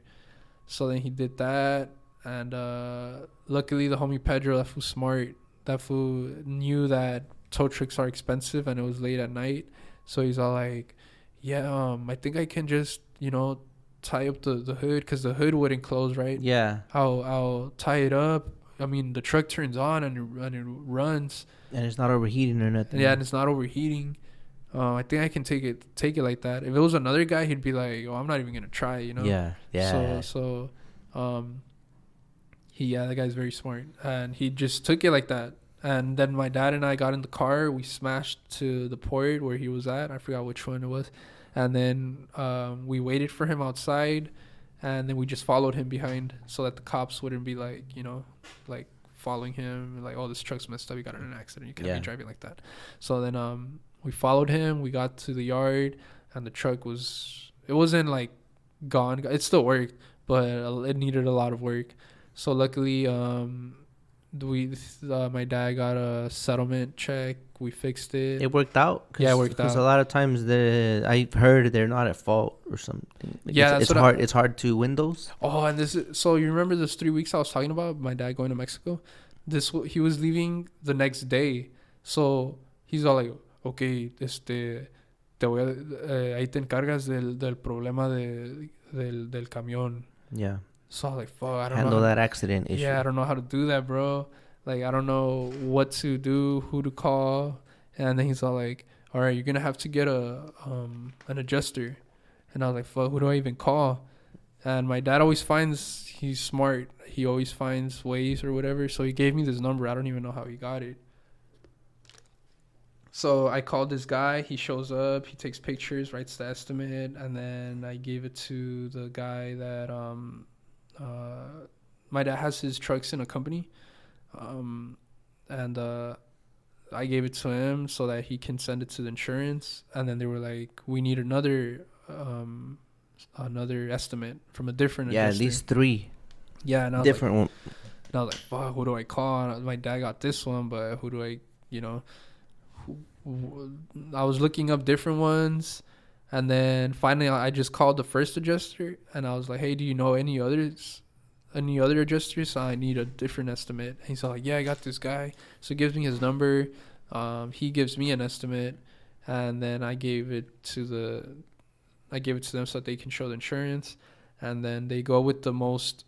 So then he did that. And luckily the homie Pedro, that fool's smart. That fool knew that tow trucks are expensive and it was late at night. So he's all like, yeah, I think I can just, tie up the hood because the hood wouldn't close, right? Yeah. I'll tie it up. I mean, the truck turns on and it runs. And it's not overheating or nothing. Yeah, and it's not overheating. I think I can take it like that. If it was another guy, he'd be like, "Oh, I'm not even gonna try," Yeah. So, that guy's very smart, and he just took it like that. And then my dad and I got in the car. We smashed to the port where he was at. I forgot which one it was. And then we waited for him outside. And then we just followed him behind so that the cops wouldn't be like, like following him. Like, oh, this truck's messed up. You got in an accident. You can't be driving like that. So then we followed him. We got to the yard. And the truck wasn't like gone. It still worked. But it needed a lot of work. So luckily, my dad got a settlement check. We fixed it. It worked out. Yeah, it worked out. Because a lot of times I've heard they're not at fault or something. Like it's hard. It's hard to win those. Oh, and so you remember those 3 weeks I was talking about? My dad going to Mexico. He was leaving the next day. So he's all like, okay, ahí te encargas del problema del camión. Yeah. So I was like, fuck, I don't handle know. that accident issue. Yeah, I don't know how to do that, bro. Like, I don't know what to do, who to call. And then he's all like, all right, you're going to have to get an adjuster. And I was like, fuck, who do I even call? And my dad he's smart. He always finds ways or whatever. So he gave me this number. I don't even know how he got it. So I called this guy. He shows up. He takes pictures, writes the estimate. And then I gave it to the guy that... my dad has his trucks in a company, and I gave it to him so that he can send it to the insurance. And then they were like, we need another another estimate from a different adjuster. At least 3. Yeah, and I was different one. And I was like, fuck, who do I call? And my dad got this one, but who do I, I was looking up different ones. And then finally I just called the first adjuster and I was like, hey, do you know any other adjusters? I need a different estimate. And he's like, yeah, I got this guy. So he gives me his number. He gives me an estimate. And then I gave it to them so that they can show the insurance. And then they go with the least.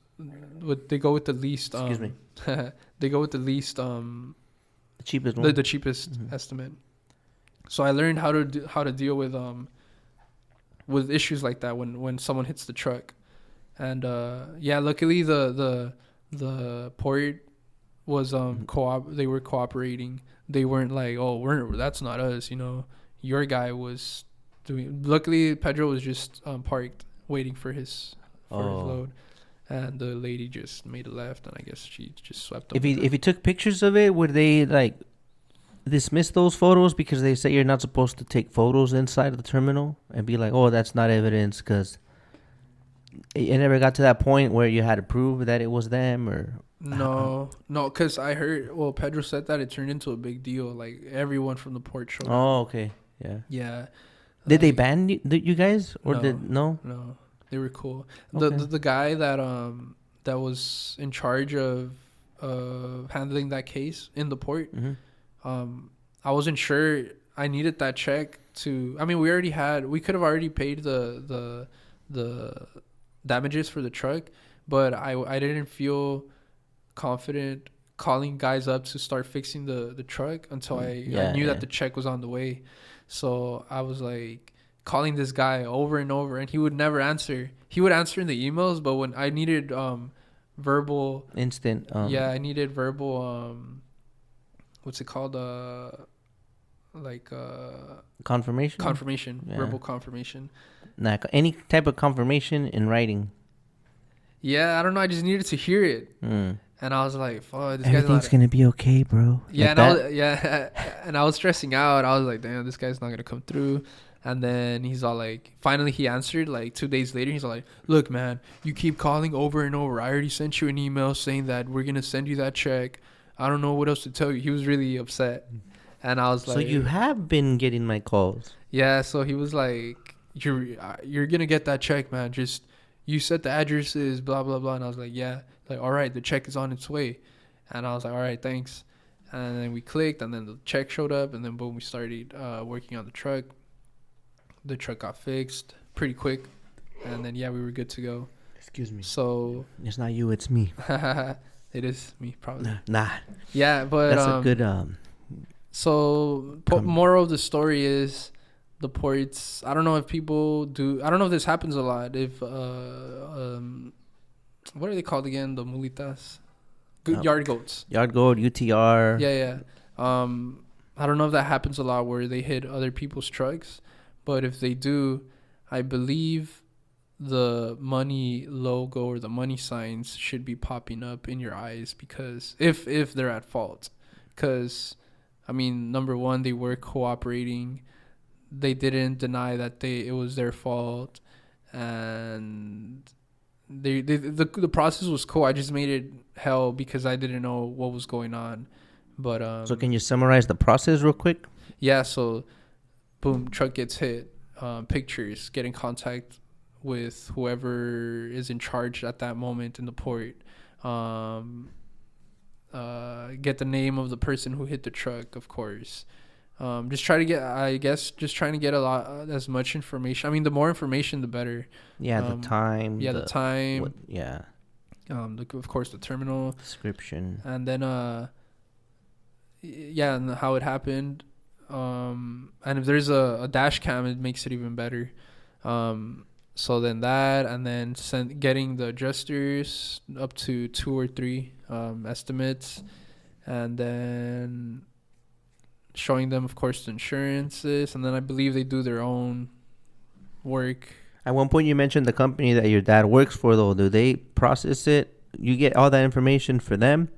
They go with the least. They go with the least. The cheapest one. The cheapest estimate. So I learned how to deal with issues like that when someone hits the truck. And luckily the port was they were cooperating. They weren't like, oh, that's not us, your guy was doing. Luckily Pedro was just parked waiting for his load, and the lady just made a left, and I guess she just swept them. If he took pictures of it, would they like dismiss those photos because they say you're not supposed to take photos inside of the terminal, and be like, oh, that's not evidence because it never got to that point where you had to prove that it was them? Or no, because I heard, Pedro said that it turned into a big deal. Like everyone from the port showed up. Oh, okay. Yeah. Did they ban you guys, or no? No, they were cool. Okay. The guy that was in charge of handling that case in the port, I wasn't sure I needed that check to. I mean, we could have already paid the damages for the truck, but I didn't feel confident calling guys up to start fixing the truck until I knew that the check was on the way. So I was like calling this guy over and over, and he would never answer. He would answer in the emails, but when I needed verbal instant I needed verbal what's it called, confirmation, verbal confirmation. Nah, any type of confirmation in writing. Yeah, I don't know, I just needed to hear it. And I was like, fuck, this everything's gonna be okay, bro. Yeah, and I was stressing out. I was like, damn, this guy's not gonna come through. And then he's all like, finally he answered like 2 days later. He's all like, look, man, you keep calling over and over. I already sent you an email saying that we're gonna send you that check. I don't know what else to tell you. He was really upset. And I was like, so you have been getting my calls? Yeah. So he was like, you're gonna get that check, man. Just you set the addresses, blah blah blah. And I was like, yeah. Like, all right, the check is on its way. And I was like, all right, thanks. And then we clicked, and then the check showed up, and then boom, we started working on the truck. The truck got fixed pretty quick, and then we were good to go. Excuse me. So it's not you, it's me. It is me, probably. Nah. Yeah, but that's a good So moral of the story is the ports. I don't know if people do. I don't know if this happens a lot. If what are they called again? The mulitas, yard goats. Yard goat, UTR. Yeah. I don't know if that happens a lot where they hit other people's trucks, but if they do, I believe the money logo or the money signs should be popping up in your eyes, because if they're at fault, because I mean, number one, they were cooperating. They didn't deny that it was their fault, and the process was cool. I just made it hell because I didn't know what was going on. But so can you summarize the process real quick? Yeah. So, boom, truck gets hit. Pictures, get in contact with whoever is in charge at that moment in the port. Get the name of the person who hit the truck, of course. Just trying to get as much information. I mean, the more information, the better. Yeah, the time. Yeah, the time. Of course, the terminal description, and then and how it happened. And if there's a dash cam, it makes it even better. So then that, and then getting the adjusters up to 2 or 3 estimates, and then showing them, of course, the insurances, and then I believe they do their own work. At one point, you mentioned the company that your dad works for, though. Do they process it? You get all that information for them,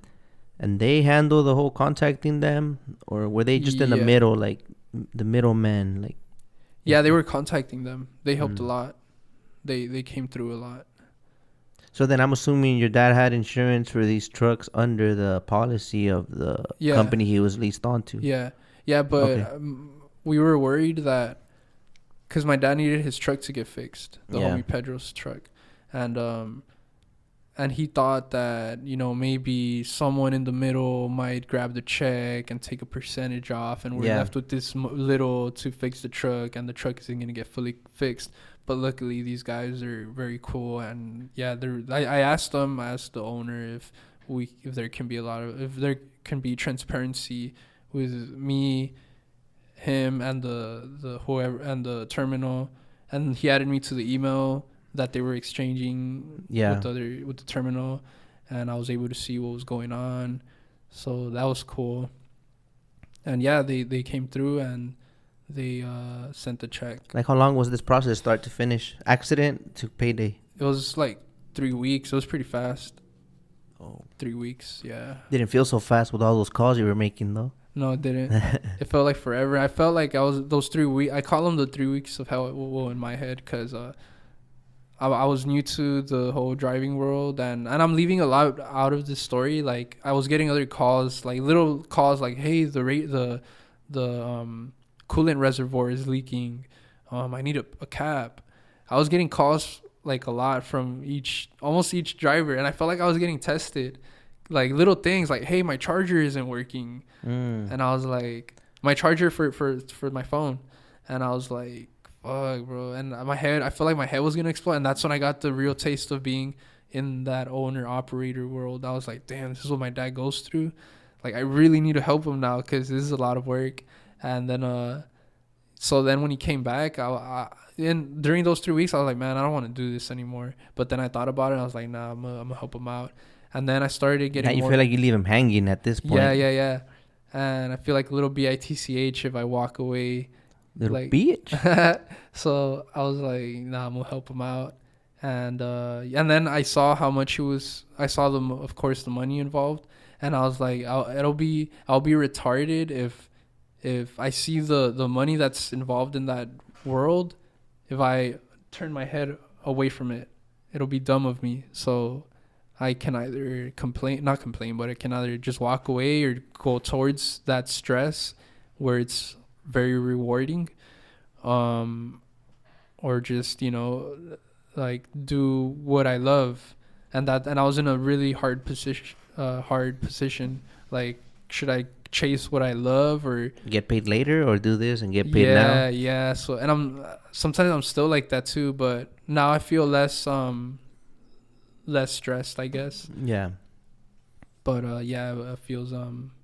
and they handle the whole contacting them, or were they just in the middle, like the middleman? Like, Yeah, they were contacting them. They helped a lot. They came through a lot. So then I'm assuming your dad had insurance for these trucks under the policy of the company he was leased onto. Yeah. Yeah, but we were worried that because my dad needed his truck to get fixed, the homie Pedro's truck. And he thought that, you know, maybe someone in the middle might grab the check and take a percentage off, and we're left with this little to fix the truck, and the truck isn't going to get fully fixed. But luckily, these guys are very cool, and I asked the owner if there can be transparency with me, him, and the whoever and the terminal, and he added me to the email that they were exchanging with the terminal, and I was able to see what was going on. So that was cool. And they came through and they sent the check. Like, how long was this process, start to finish? Accident to payday? It was like 3 weeks. It was pretty fast. 3 weeks, yeah. Didn't feel so fast with all those calls you were making, though. No, it didn't. It felt like forever. I felt like I was those 3 weeks. I call them the 3 weeks of hell in my head, because I was new to the whole driving world, and I'm leaving a lot out of this story. Like, I was getting other calls, like little calls, like, hey, the coolant reservoir is leaking. I need a cap. I was getting calls like a lot from almost each driver, and I felt like I was getting tested. Like little things, like, hey, my charger isn't working, and I was like, my charger for my phone, and I was like, fuck, bro. And I felt like my head was gonna explode, and that's when I got the real taste of being in that owner operator world. I was like, damn, this is what my dad goes through. Like, I really need to help him now, because this is a lot of work. And then so then when he came back, and during those 3 weeks, I was like, man, I don't want to do this anymore. But then I thought about it, and I was like, nah, I'm gonna help him out. And then I started getting you feel like you leave him hanging at this point. Yeah. And I feel like a little bitch if I walk away. Little bitch. So I was like, nah, I'm gonna help him out. And then I saw how much I saw of course the money involved, and I was like, I'll be retarded if I see the money that's involved in that world. If I turn my head away from it, it'll be dumb of me. So I can either not complain, but I can either just walk away or go towards that stress where it's very rewarding, or just, you know, like, do what I love. And I was in a really hard position. Like, should I chase what I love or get paid later, or do this and get paid now? Yeah. So, and sometimes I'm still like that too, but now I feel less stressed, I guess. Yeah. But it feels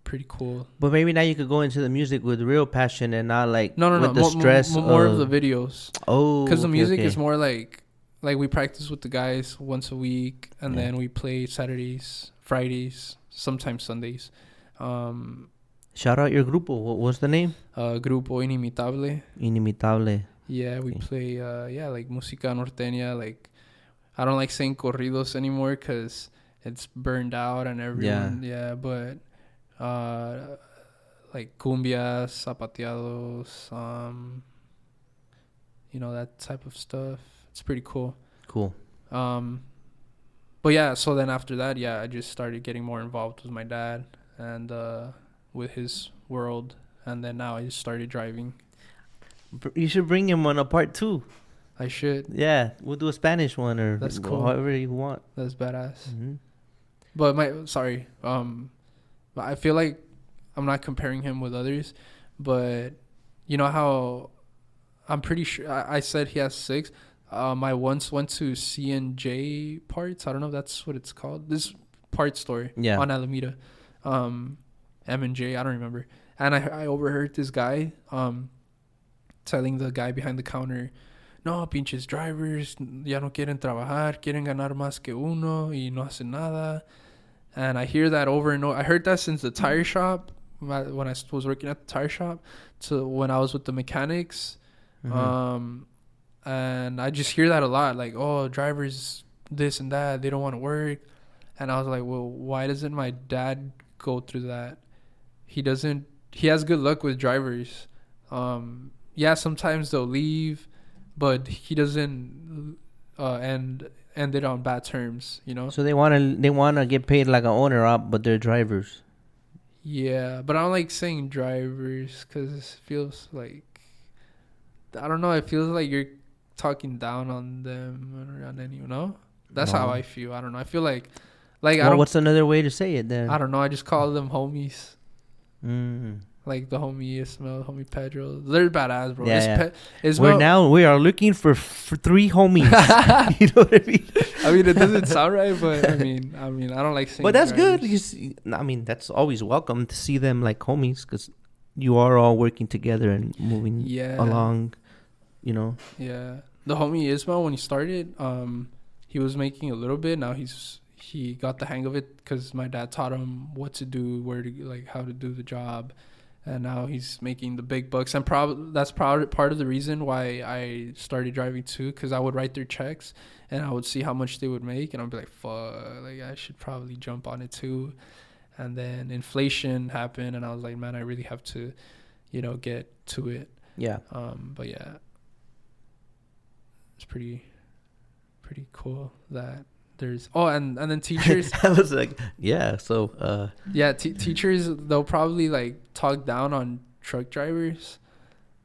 pretty cool. But maybe now you could go into the music with real passion and not like with the stress more of the videos. Oh, because the music is more like we practice with the guys once a week, and then we play Saturdays, Fridays, sometimes Sundays. Shout out your grupo. What was the name? Grupo Inimitable. Yeah, we play like música norteña. Like, I don't like saying corridos anymore because it's burned out and everyone. Yeah, but like cumbias, zapateados, you know, that type of stuff. It's pretty cool. But yeah, so then after that, I just started getting more involved with my dad and with his world, and then now I just started driving. You should bring him on a part 2. I should. Yeah, we'll do a Spanish one, or that's cool. However you want. That's badass. Mm-hmm. But I feel like I'm not comparing him with others, but you know how I'm pretty sure I said he has 6. I once went to C&J Parts. I don't know if that's what it's called. This part store on Alameda. M&J, I don't remember. And I overheard this guy telling the guy behind the counter, no, pinches drivers, ya no quieren trabajar, quieren ganar más que uno y no hacen nada. And I hear that over and over. I heard that since the tire shop, when I was working at the tire shop, to when I was with the mechanics. Mm-hmm. And I just hear that a lot, like, oh, drivers, this and that, they don't want to work. And I was like, well, why doesn't my dad go through that? He has good luck with drivers. yeah, sometimes they'll leave, but he doesn't end it on bad terms, you know. So they wanna get paid like an owner up, but they're drivers. Yeah, but I don't like saying drivers because it feels like, I don't know. It feels like you're talking down on them or on any, you know. That's how I feel. I don't know. I feel like I don't. What's another way to say it then? I don't know. I just call them homies. Mm. Like the homie Ismail, homie Pedro. They're badass, bro. Yeah, we are looking for 3 homies. You know what I mean? I mean, it doesn't sound right, but I mean, I don't like saying. But that's drivers. good. I mean, that's always welcome to see them like homies, because you are all working together and moving along. You know. Yeah, the homie Ismail, when he started, he was making a little bit. Now he got the hang of it because my dad taught him what to do, where to, like, how to do the job. And now he's making the big bucks. And that's part of the reason why I started driving too, because I would write their checks and I would see how much they would make, and I'd be like, fuck, like I should probably jump on it too. And then inflation happened, and I was like, man, I really have to, get to it. Yeah. But yeah, it's pretty cool that there's and then teachers. I was like, yeah. So teachers, they'll probably like talk down on truck drivers.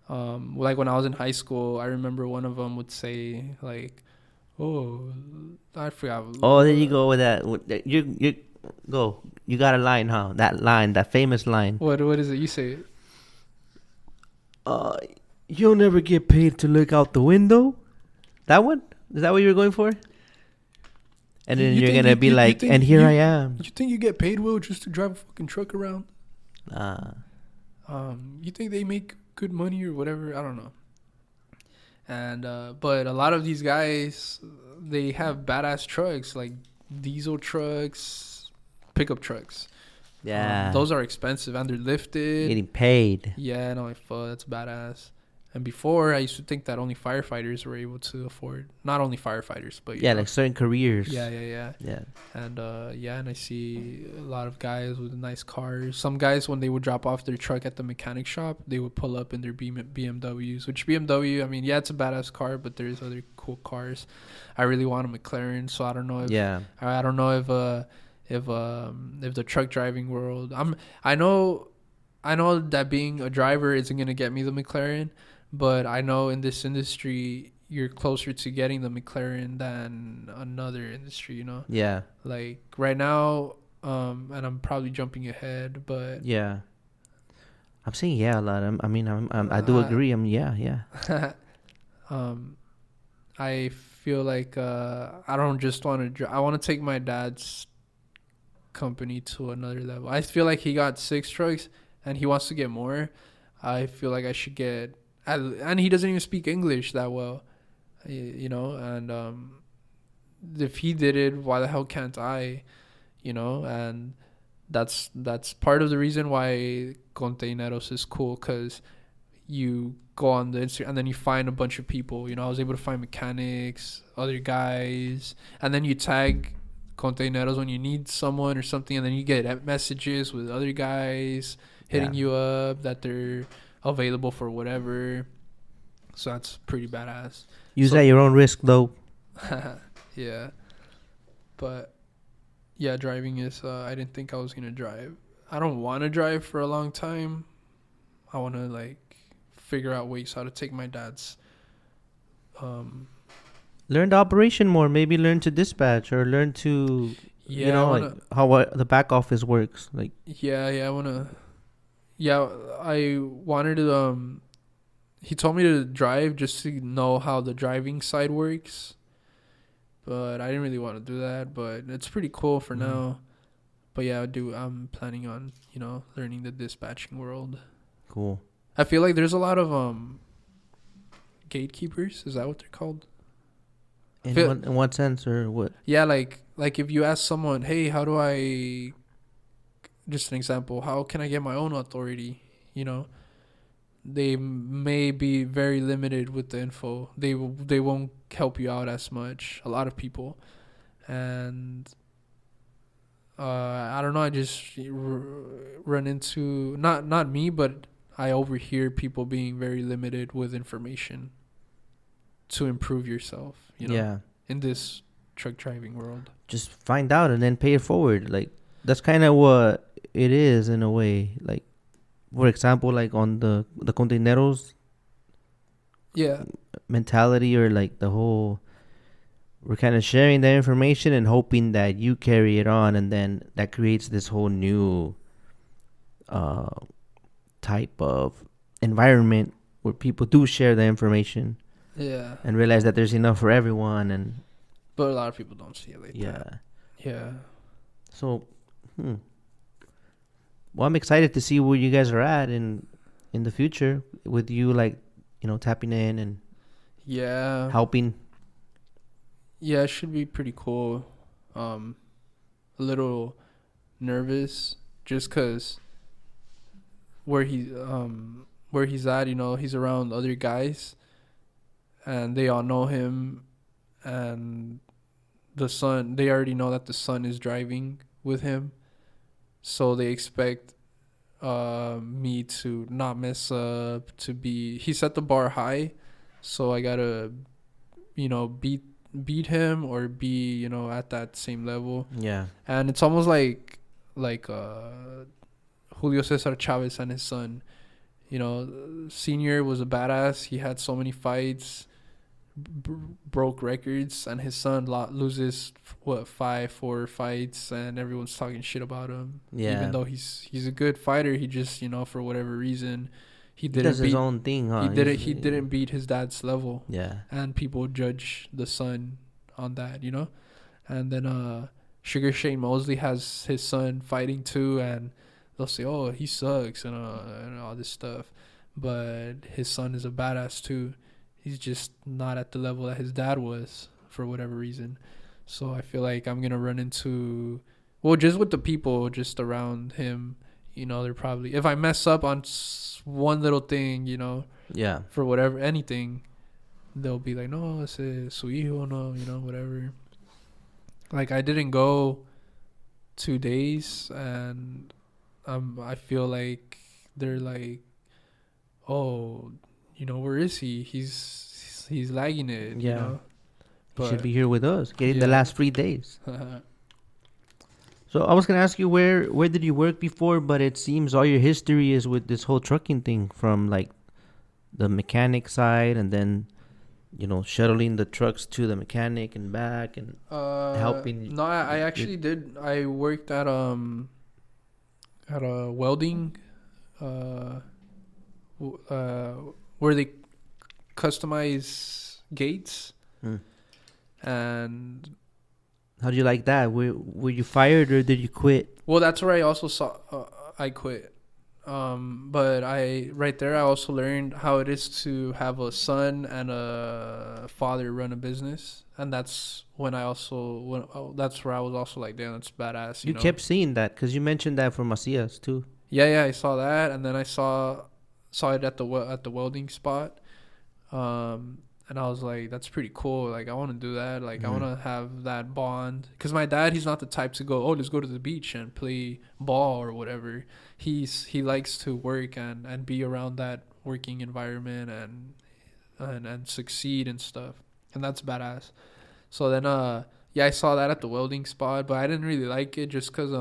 Like when I was in high school, I remember one of them would say like, "Oh, I forgot." Oh, there you go with that. You go. You got a line, huh? That famous line. What is it? You say it. You'll never get paid to look out the window. That one? Is that what you were going for? And then you're going to be like, and here I am. You think you get paid, Will, just to drive a fucking truck around? You think they make good money or whatever? I don't know. And but a lot of these guys, they have badass trucks, like diesel trucks, pickup trucks. Yeah. Those are expensive and they're lifted. Getting paid. Yeah, no, like, fuck, that's badass. And before, I used to think that only firefighters were able to afford. Not only firefighters, but like certain careers. Yeah. And and I see a lot of guys with nice cars. Some guys, when they would drop off their truck at the mechanic shop, they would pull up in their BMWs. Which BMW, I mean, yeah, it's a badass car, but there's other cool cars. I really want a McLaren, so I don't know if. Yeah. I don't know if the truck driving world. I know that being a driver isn't gonna get me the McLaren. But I know in this industry, you're closer to getting the McLaren than another industry, you know? Yeah. Like right now, and I'm probably jumping ahead, but... Yeah. I'm saying yeah a lot. I do agree. Yeah. I feel like I don't just want to... I want to take my dad's company to another level. I feel like he got 6 trucks, and he wants to get more. I feel like I should get... And he doesn't even speak English that well, and if he did it, why the hell can't I, and that's part of the reason why Conteneros is cool, because you go on the Instagram and then you find a bunch of people, I was able to find mechanics, other guys, and then you tag Conteneros when you need someone or something, and then you get messages with other guys hitting you up that they're available for whatever. So that's pretty badass. Use at your own risk though. Yeah. But yeah, driving is I didn't think I was gonna drive. I don't want to drive for a long time. I want to like figure out ways how to take my dad's learn the operation more. Maybe learn to dispatch or learn to like how the back office works. Like I wanted to he told me to drive just to know how the driving side works, but I didn't really want to do that, but it's pretty cool for now. But yeah, I'm planning on learning the dispatching world. Cool. I feel like there's a lot of gatekeepers. Is that what they're called? In what sense or what? Yeah, like if you ask someone, hey, how do I, just an example, how can I get my own authority? They may be very limited with the info. They won't help you out as much, a lot of people. And I don't know, I just run into, not me, but I overhear people being very limited with information to improve yourself, in this truck driving world. Just find out and then pay it forward. Like, that's kind of what it is in a way. Like, for example, like on the Conteneros mentality, or like the whole, we're kind of sharing that information and hoping that you carry it on, and then that creates this whole new type of environment where people do share the information and realize that there's enough for everyone. And but a lot of people don't see it like that. So well, I'm excited to see where you guys are at in the future, with you, like, tapping in and helping. Yeah, it should be pretty cool. A little nervous just because where he's at, he's around other guys and they all know him, and they already know that the son is driving with him, so they expect me to not mess up, he set the bar high, so I gotta beat him or be at that same level. And it's almost like Julio Cesar Chavez and his son. Senior was a badass. He had so many fights, broke records, and his son loses 4 fights, and everyone's talking shit about him. Even though he's a good fighter, he just for whatever reason he does his own thing, huh? He didn't beat his dad's level. And people judge the son on that, And then Sugar Shane Mosley has his son fighting too, and they'll say, "Oh, he sucks," and all this stuff. But his son is a badass too. He's just not at the level that his dad was for whatever reason. So I feel like I'm gonna run into, just with the people just around him. They're probably, if I mess up on one little thing, for whatever, anything, they'll be like, "No, ese es su hijo, no," whatever. Like, I didn't go 2 days, and I feel like they're like, "Oh, where is he? He's lagging it." But he should be here with us, getting the last 3 days. So I was gonna ask you, where did you work before? But it seems all your history is with this whole trucking thing, from like the mechanic side, and then shuttling the trucks to the mechanic and back, and helping. No, I actually did. I worked at a welding, where they customize gates. And how do you like that? Were you fired or did you quit? Well, that's where I also saw I quit. But right there I also learned how it is to have a son and a father run a business, and that's when that's where I was also like, damn, that's badass. You kept seeing that because you mentioned that for Macias too. Yeah, I saw that, and then I saw it at the welding spot. And I was like, that's pretty cool. Like, I want to do that. Like, I want to have that bond. Because my dad, he's not the type to go, let's go to the beach and play ball or whatever. He likes to work and be around that working environment and succeed and stuff. And that's badass. So then, I saw that at the welding spot, but I didn't really like it just because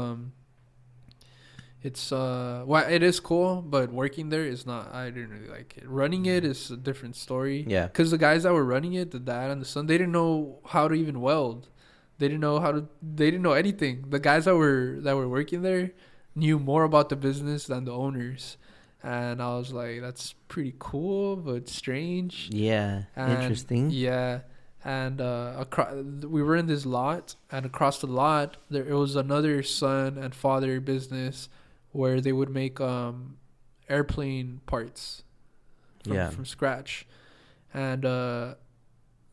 it's it is cool, but working there is not. I didn't really like it. Running it is a different story. Because the guys that were running it, the dad and the son, they didn't know how to even weld. They didn't know anything. The guys that were working there knew more about the business than the owners. And I was like, that's pretty cool, but strange. Interesting. And we were in this lot, and across the lot there was another son and father business where they would make airplane parts from scratch. And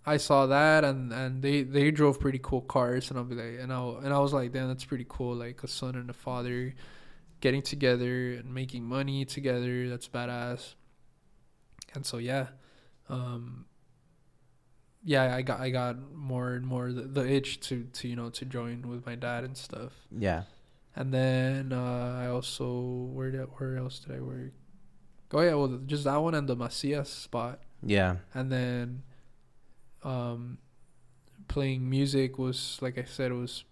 I saw that, and they drove pretty cool cars, and I'll be like, and I was like, damn, that's pretty cool. Like a son and a father getting together and making money together. That's badass. And so I got more and more the itch to join with my dad and stuff. And then I also where else did I work? Oh yeah, well just that one and the Macias spot. Yeah. And then playing music was, like I said, it was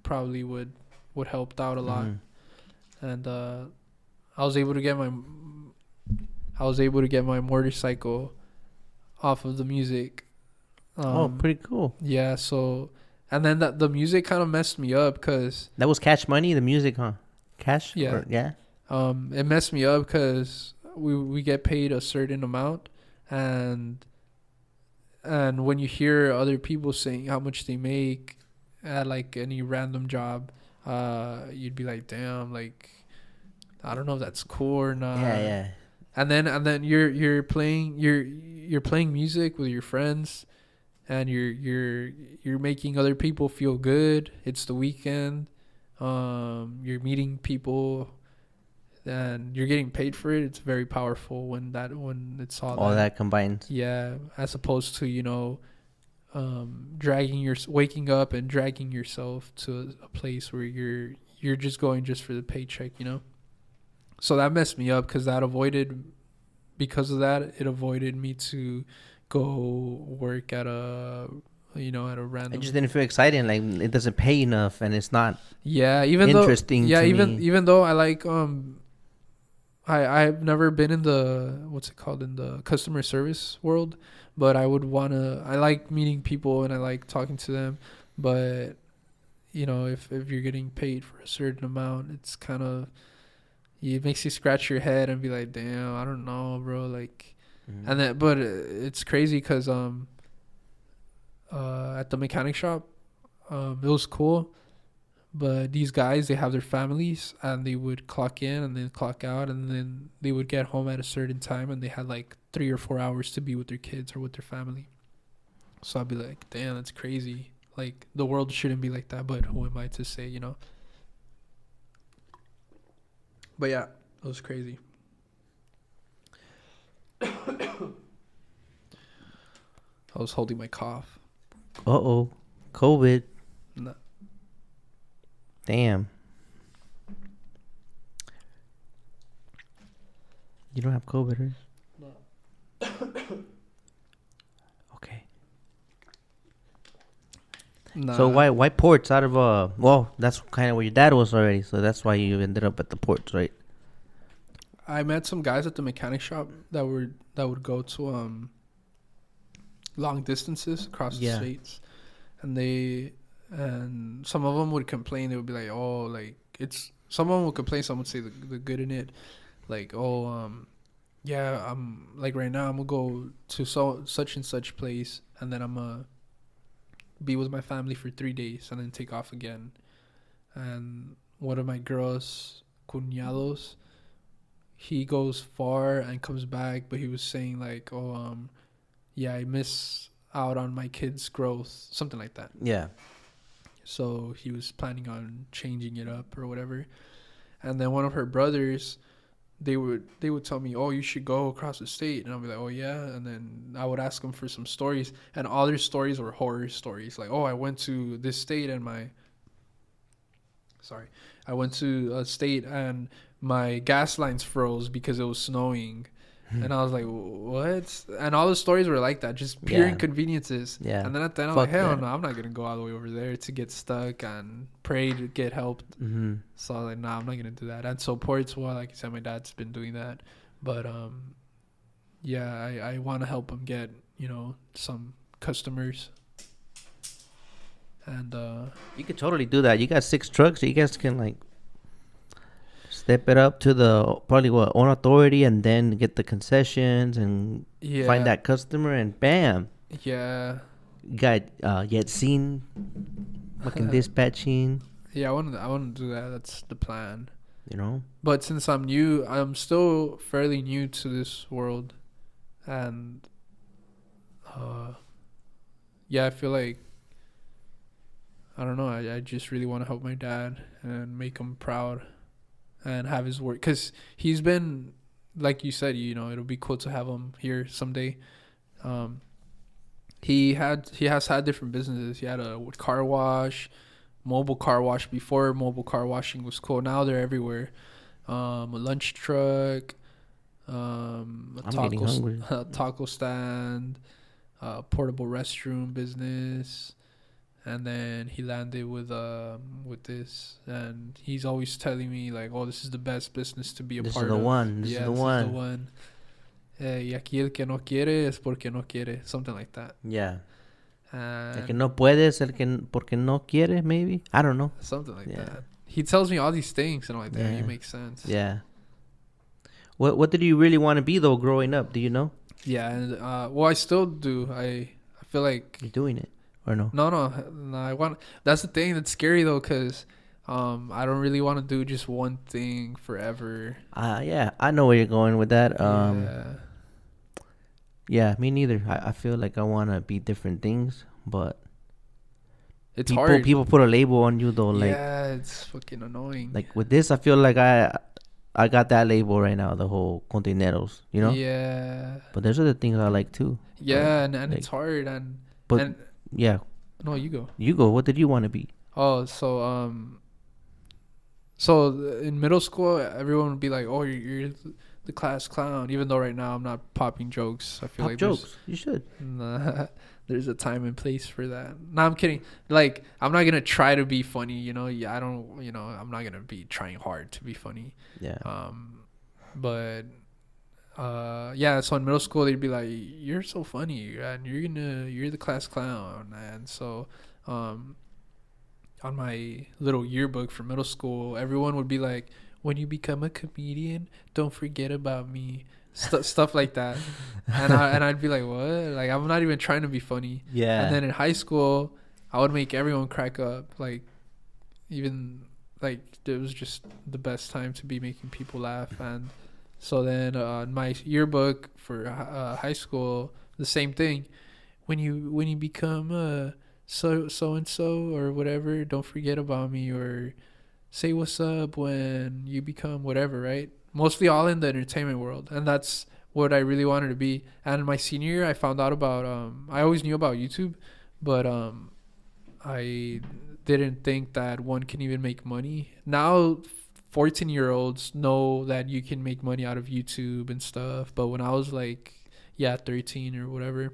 probably would helped out a lot. And I was able to get my motorcycle off of the music. Pretty cool. Yeah, so and then the music kind of messed me up because that was Cash Money, the music, huh? Cash? Yeah. Yeah. It messed me up because we get paid a certain amount, and when you hear other people saying how much they make at like any random job, you'd be like, damn, like I don't know if that's cool or not. Yeah. And then you're playing music with your friends, and you're making other people feel good. It's the weekend. You're meeting people, and you're getting paid for it. It's very powerful when it's all that combined. Yeah, as opposed to waking up and dragging yourself to a place where you're just going just for the paycheck. So that messed me up because it avoided me to go work at a random. I just didn't feel exciting. Like it doesn't pay enough, and it's not. Yeah, interesting. Even though I like I've never been in the customer service world, but I like meeting people and I like talking to them, but if you're getting paid for a certain amount, it's kind of, it makes you scratch your head and be like, damn, I don't know, bro, like. And then, but it's crazy because at the mechanic shop, it was cool, but these guys, they have their families, and they would clock in and then clock out, and then they would get home at a certain time, and they had like 3 or 4 hours to be with their kids or with their family. So I'd be like, damn, that's crazy. Like, the world shouldn't be like that, but who am I to say, But yeah, it was crazy. I was holding my cough. COVID. No. Damn. You don't have COVID, right? No. Okay. Nah. So why ports out of well, that's kind of where your dad was already, so that's why you ended up at the ports, right? I met some guys at the mechanic shop that would go to long distances across the states, and some of them would complain. They would be like, oh, like someone would complain, some would say the good in it, like, oh, yeah, I'm like right now I'm gonna go to such and such place, and then I'm gonna be with my family for 3 days and then take off again. And one of my girls' cuñados, he goes far and comes back, but he was saying like, oh, yeah, I miss out on my kids' growth, something like that. Yeah. So he was planning on changing it up or whatever. And then one of her brothers, they would tell me, oh, you should go across the state. And I'll be like, oh, yeah. And then I would ask them for some stories. And all their stories were horror stories. Like, oh, I went to this state and I went to a state and my gas lines froze because it was snowing. And I was like, what? And all the stories were like that, just pure inconveniences. Yeah. And then at the end, I'm like, hell no, I'm not going to go all the way over there to get stuck and pray to get help. Mm-hmm. So I was like, nah, I'm not going to do that. And so ports, well, like I said, my dad's been doing that. But, yeah, I want to help him get, some customers. And you could totally do that. You got 6 trucks. So you guys can, like, step it up to the probably own authority, and then get the concessions and find that customer, and bam. Yeah. Got Yeltsin fucking dispatching. Yeah, I want to do that. That's the plan. But since I'm still fairly new to this world, and yeah, I feel like, I don't know, I just really want to help my dad and make him proud and have his work, because he's been, like you said, it'll be cool to have him here someday. He has had different businesses. He had a car wash, mobile car wash before mobile car washing was cool. Now they're everywhere. A lunch truck, a taco stand, portable restroom business, and then he landed with this, and he's always telling me like, "Oh, this is the best business to be a part of. This is the one. This is the one. Y aquí el que no quiere es porque no quiere," something like that. Yeah. El que no puede es el que porque no quiere, maybe. I don't know. Something like that. He tells me all these things, and I'm like, "Damn, you make sense." Yeah. What did you really want to be though growing up? Do you know? Yeah, and well, I still do. I feel like you're doing it, or no? No. I want. That's the thing that's scary though, cause I don't really want to do just one thing forever. Yeah, I know where you're going with that. Yeah, me neither. I feel like I want to be different things, but it's hard. People put a label on you though. Like, yeah, it's fucking annoying. Like with this, I feel like I got that label right now, the whole Conteneros, you know? Yeah. But there's other things I like too. Yeah, and like, it's hard and yeah. No, you go. You go. What did you want to be? Oh, so in middle school, everyone would be like, "Oh, you're the class clown," even though right now I'm not popping jokes. I feel like jokes. You should. Nah, there's a time and place for that. No, I'm kidding. Like, I'm not gonna try to be funny. You know, yeah, I don't. You know, I'm not gonna be trying hard to be funny. Yeah. But yeah. So in middle school, they'd be like, "You're so funny, and you're the class clown," and so on my little yearbook for middle school, everyone would be like, "When you become a comedian, don't forget about me." Stuff like that. And I'd be like, what? Like, I'm not even trying to be funny. Yeah. And then in high school, I would make everyone crack up. Like, even, like, it was just the best time to be making people laugh. And so then in my yearbook for high school, the same thing. When you become so-and-so or whatever, don't forget about me, or say what's up when you become whatever, right? Mostly all in the entertainment world, and that's what I really wanted to be. And in my senior year, I found out about I always knew about YouTube, but I didn't think that one can even make money. Now 14-year-olds know that you can make money out of YouTube and stuff, but when I was like 13 or whatever,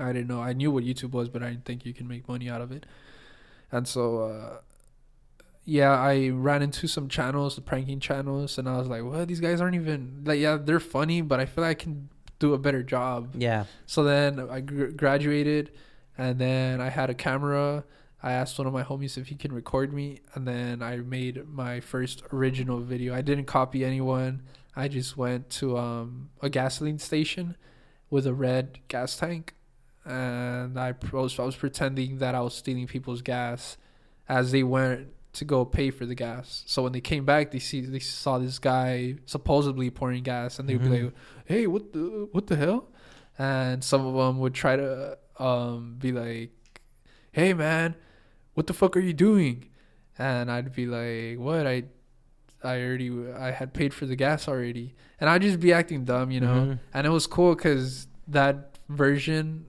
I didn't know. I knew what YouTube was, but I didn't think you can make money out of it. And so I ran into some channels, the pranking channels, and I was like, what? These guys aren't even, like, yeah, they're funny, but I feel like I can do a better job. Yeah. So then I graduated, and then I had a camera. I asked one of my homies if he can record me, and then I made my first original video. I didn't copy anyone. I just went to a gasoline station with a red gas tank, and I was pretending that I was stealing people's gas as they went to go pay for the gas. So when they came back, they saw this guy supposedly pouring gas, and they would be like, "Hey, what the hell?" And some of them would try to be like, "Hey man, what the fuck are you doing?" And I'd be like, "What? I had paid for the gas already." And I'd just be acting dumb, you know. And it was cool because that version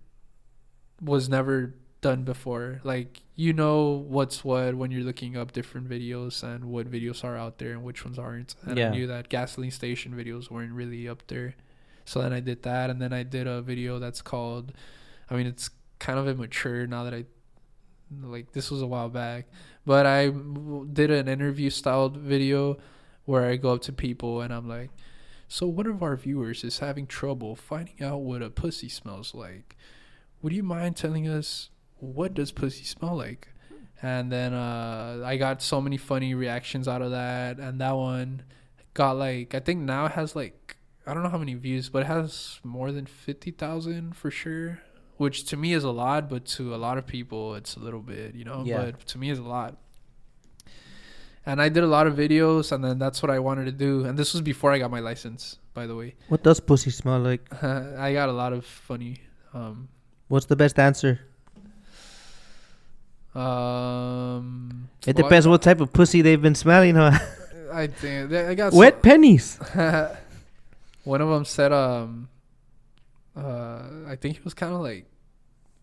was never done before. Like, you know what's what when you're looking up different videos and what videos are out there and which ones aren't. And I knew that gasoline station videos weren't really up there. So then I did that, and then I did a video that's called, I mean, it's kind of immature now that this was a while back, but I did an interview styled video where I go up to people and I'm like, "So one of our viewers is having trouble finding out what a pussy smells like. Would you mind telling us, what does pussy smell like?" And then I got so many funny reactions out of that, and that one got I think now it has I don't know how many views, but it has more than 50,000 for sure, which to me is a lot, but to a lot of people it's a little bit, you know. But to me is a lot. And I did a lot of videos, and then that's what I wanted to do. And this was before I got my license, by the way. What does pussy smell like? I got a lot of funny what's the best answer? It depends what type of pussy they've been smelling, huh? I think I got wet pennies. One of them said I think he was kind of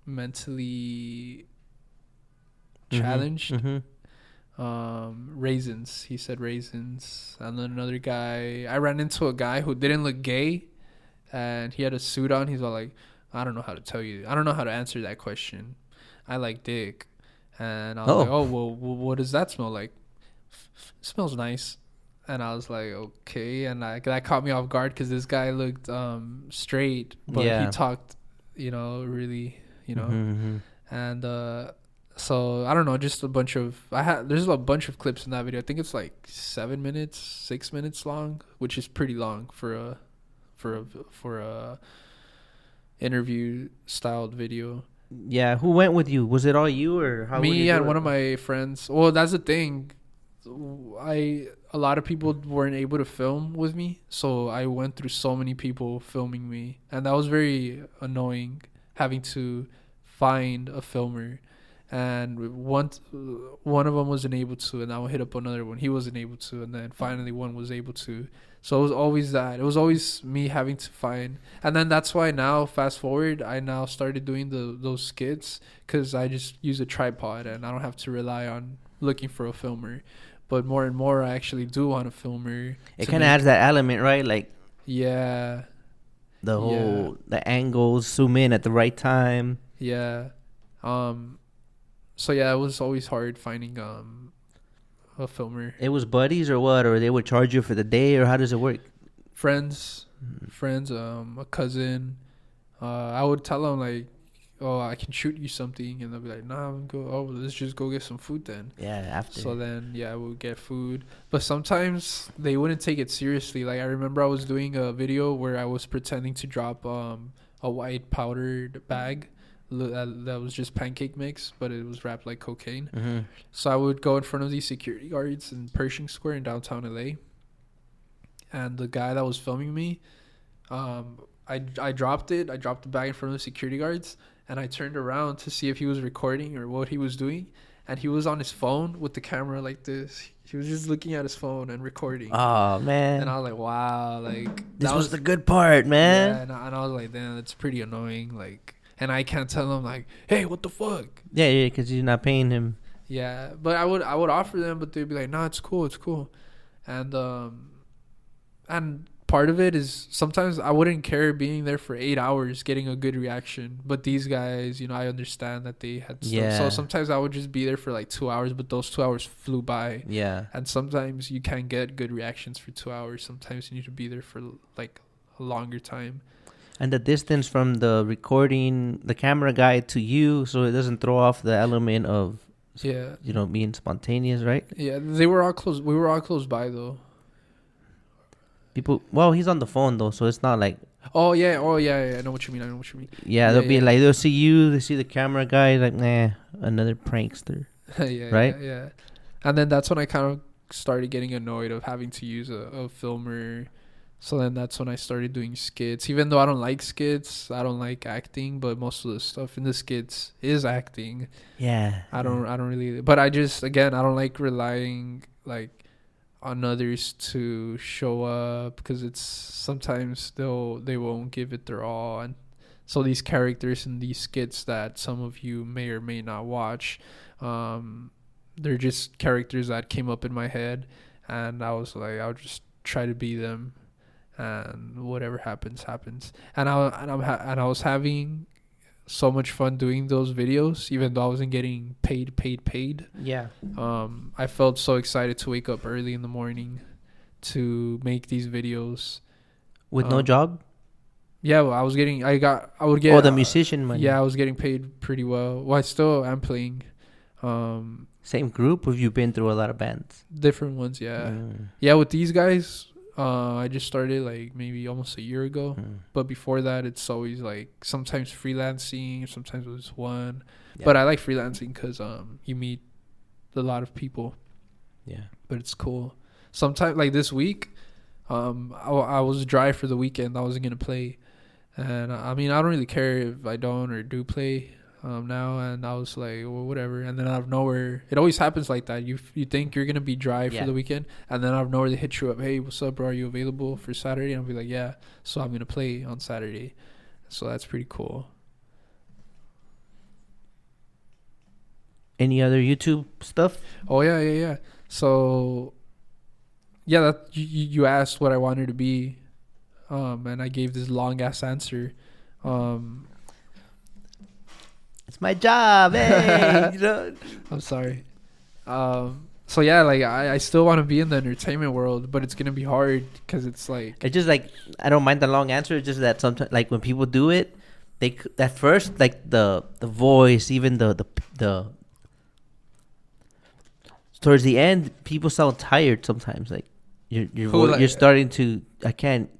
mentally challenged. Raisins. He said raisins. And then another guy, I ran into a guy who didn't look gay, and he had a suit on. He's all like, I don't know how to tell you. I don't know how to answer that question. I like dick. And I was like, oh, well, what does that smell like? Smells nice. And I was like, okay. And that caught me off guard because this guy looked straight, but he talked, really, And so I don't know, just a bunch of there's a bunch of clips in that video. I think it's like 6 minutes long, which is pretty long for a interview styled video. Yeah, who went with you? Was it all you or how? Me and one of my friends. Well, that's the thing. A lot of people weren't able to film with me, so I went through so many people filming me, and that was very annoying, having to find a filmer. And one of them wasn't able to, and I would hit up another one. He wasn't able to, and then finally one was able to. So it was always that. It was always me having to find. And then that's why now, fast forward, I now started doing those skits because I just use a tripod and I don't have to rely on looking for a filmer. But more and more, I actually do want a filmer. It kind of adds that element, right? Like, yeah, the whole the angles, zoom in at the right time. Yeah. So yeah, it was always hard finding a filmer. It was buddies or what? Or they would charge you for the day, or how does it work? Friends, a cousin. I would tell them like, oh, I can shoot you something, and they'll be like, nah, let's just go get some food then. Yeah, after. So then, we'll get food. But sometimes they wouldn't take it seriously. Like, I remember I was doing a video where I was pretending to drop a white powdered bag that was just pancake mix, but it was wrapped like cocaine. Mm-hmm. So I would go in front of these security guards in Pershing Square in downtown LA. And the guy that was filming me, I dropped it. I dropped the bag in front of the security guards. And I turned around to see if he was recording or what he was doing. And he was on his phone with the camera like this. He was just looking at his phone and recording. Oh, man. And I was like, wow. Like, this was the good part, man. Yeah, and I was like, damn, that's pretty annoying. Like, and I can't tell him, like, hey, what the fuck? Yeah, because you're not paying him. Yeah, but I would offer them, but they'd be like, nah, it's cool. And part of it is sometimes I wouldn't care being there for 8 hours getting a good reaction, but these guys, I understand that they had stuff. Yeah. So sometimes I would just be there for like 2 hours, but those 2 hours flew by. Yeah. And sometimes you can't get good reactions for 2 hours. Sometimes you need to be there for like a longer time. And the distance from the recording, the camera guy to you, so it doesn't throw off the element of being spontaneous, right? Yeah, they were all close. We were all close by though. He's on the phone though, so it's not like. Oh yeah, I know what you mean. Yeah, they'll be like, they'll see you, they see the camera guy, like, nah, another prankster. Right? Yeah. And then that's when I kind of started getting annoyed of having to use a filmer. So then that's when I started doing skits. Even though I don't like skits, I don't like acting, but most of the stuff in the skits is acting. Yeah. I don't really, but I just, again, I don't like relying like on others to show up, because it's sometimes they won't give it their all. And so these characters in these skits that some of you may or may not watch, they're just characters that came up in my head, and I was like, I'll just try to be them, and whatever happens. And I was having so much fun doing those videos, even though I wasn't getting paid. Yeah. I felt so excited to wake up early in the morning to make these videos. With no job? Yeah, well, I would get. Oh, the musician money. Yeah, I was getting paid pretty well. Well, I still am playing. Same group, or have you been through a lot of bands? Different ones, yeah. Yeah, with these guys, I just started like maybe almost a year ago. But before that, it's always like sometimes freelancing, sometimes it was one. Yeah. But I like freelancing because you meet a lot of people. Yeah. But it's cool. Sometimes, like this week, I was dry for the weekend. I wasn't going to play. And I mean, I don't really care if I don't or do play now. And I was like, well, whatever. And then out of nowhere, it always happens like that. You think you're going to be dry for the weekend. And then out of nowhere, they hit you up. Hey, what's up, bro? Are you available for Saturday? And I'll be like, yeah. So I'm going to play on Saturday. So that's pretty cool. any other YouTube stuff? Oh yeah. So yeah, that you asked what I wanted to be, and I gave this long ass answer. It's my job, hey. I'm sorry. So yeah, like I still want to be in the entertainment world, but it's gonna be hard because it's just like I don't mind the long answer. It's just that sometimes, like when people do it, they at first like the voice, even the towards the end, people sound tired sometimes. Like you're starting to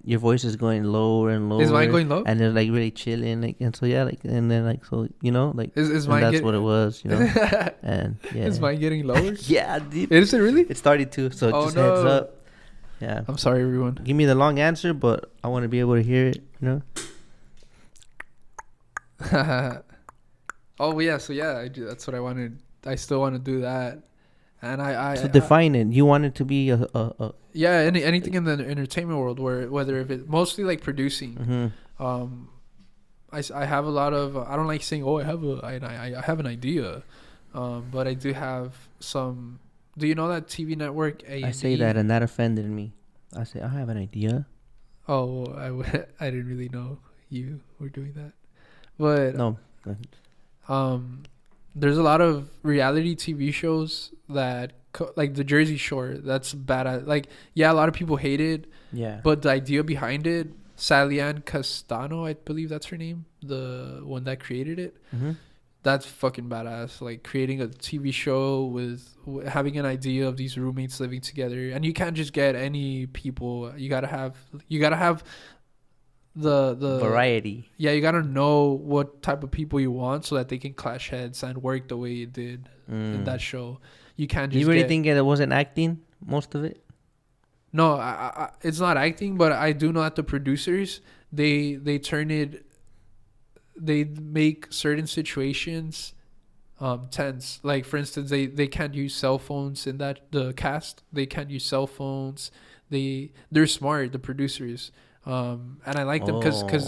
your voice is going lower and lower. Is mine going low? And they're like really chilling, like, and so yeah, like, and then like, so like is mine that's what it was, and yeah. Is mine getting lower? Yeah, dude. Is it really? It started to, so just heads up. Yeah. I'm sorry, everyone. Give me the long answer, but I want to be able to hear it, Oh yeah, so yeah, that's what I wanted. I still want to do that. And I define it. You want it to be a yeah, anything in the entertainment world, whether if it mostly like producing. Mm-hmm. I have a lot of I don't like saying I have an idea, but I do have some. Do you know that TV network A&E? I say that and that offended me. I say I have an idea. Oh, I didn't really know you were doing that, but no. There's a lot of reality TV shows that like the Jersey Shore. That's bad. Like, yeah, a lot of people hate it. Yeah. But the idea behind it, Yeltsin Castillo, I believe that's her name, the one that created it. Mm-hmm. That's fucking badass. Like creating a TV show with having an idea of these roommates living together, and you can't just get any people. You gotta have the variety. Yeah, you gotta know what type of people you want so that they can clash heads and work the way it did in that show. You can't just. You really think it wasn't acting, most of it? No, it's not acting, but I do know that the producers they turn it. They make certain situations tense. Like for instance, they can't use cell phones in the cast. They can't use cell phones. They're smart, the producers. And I like them because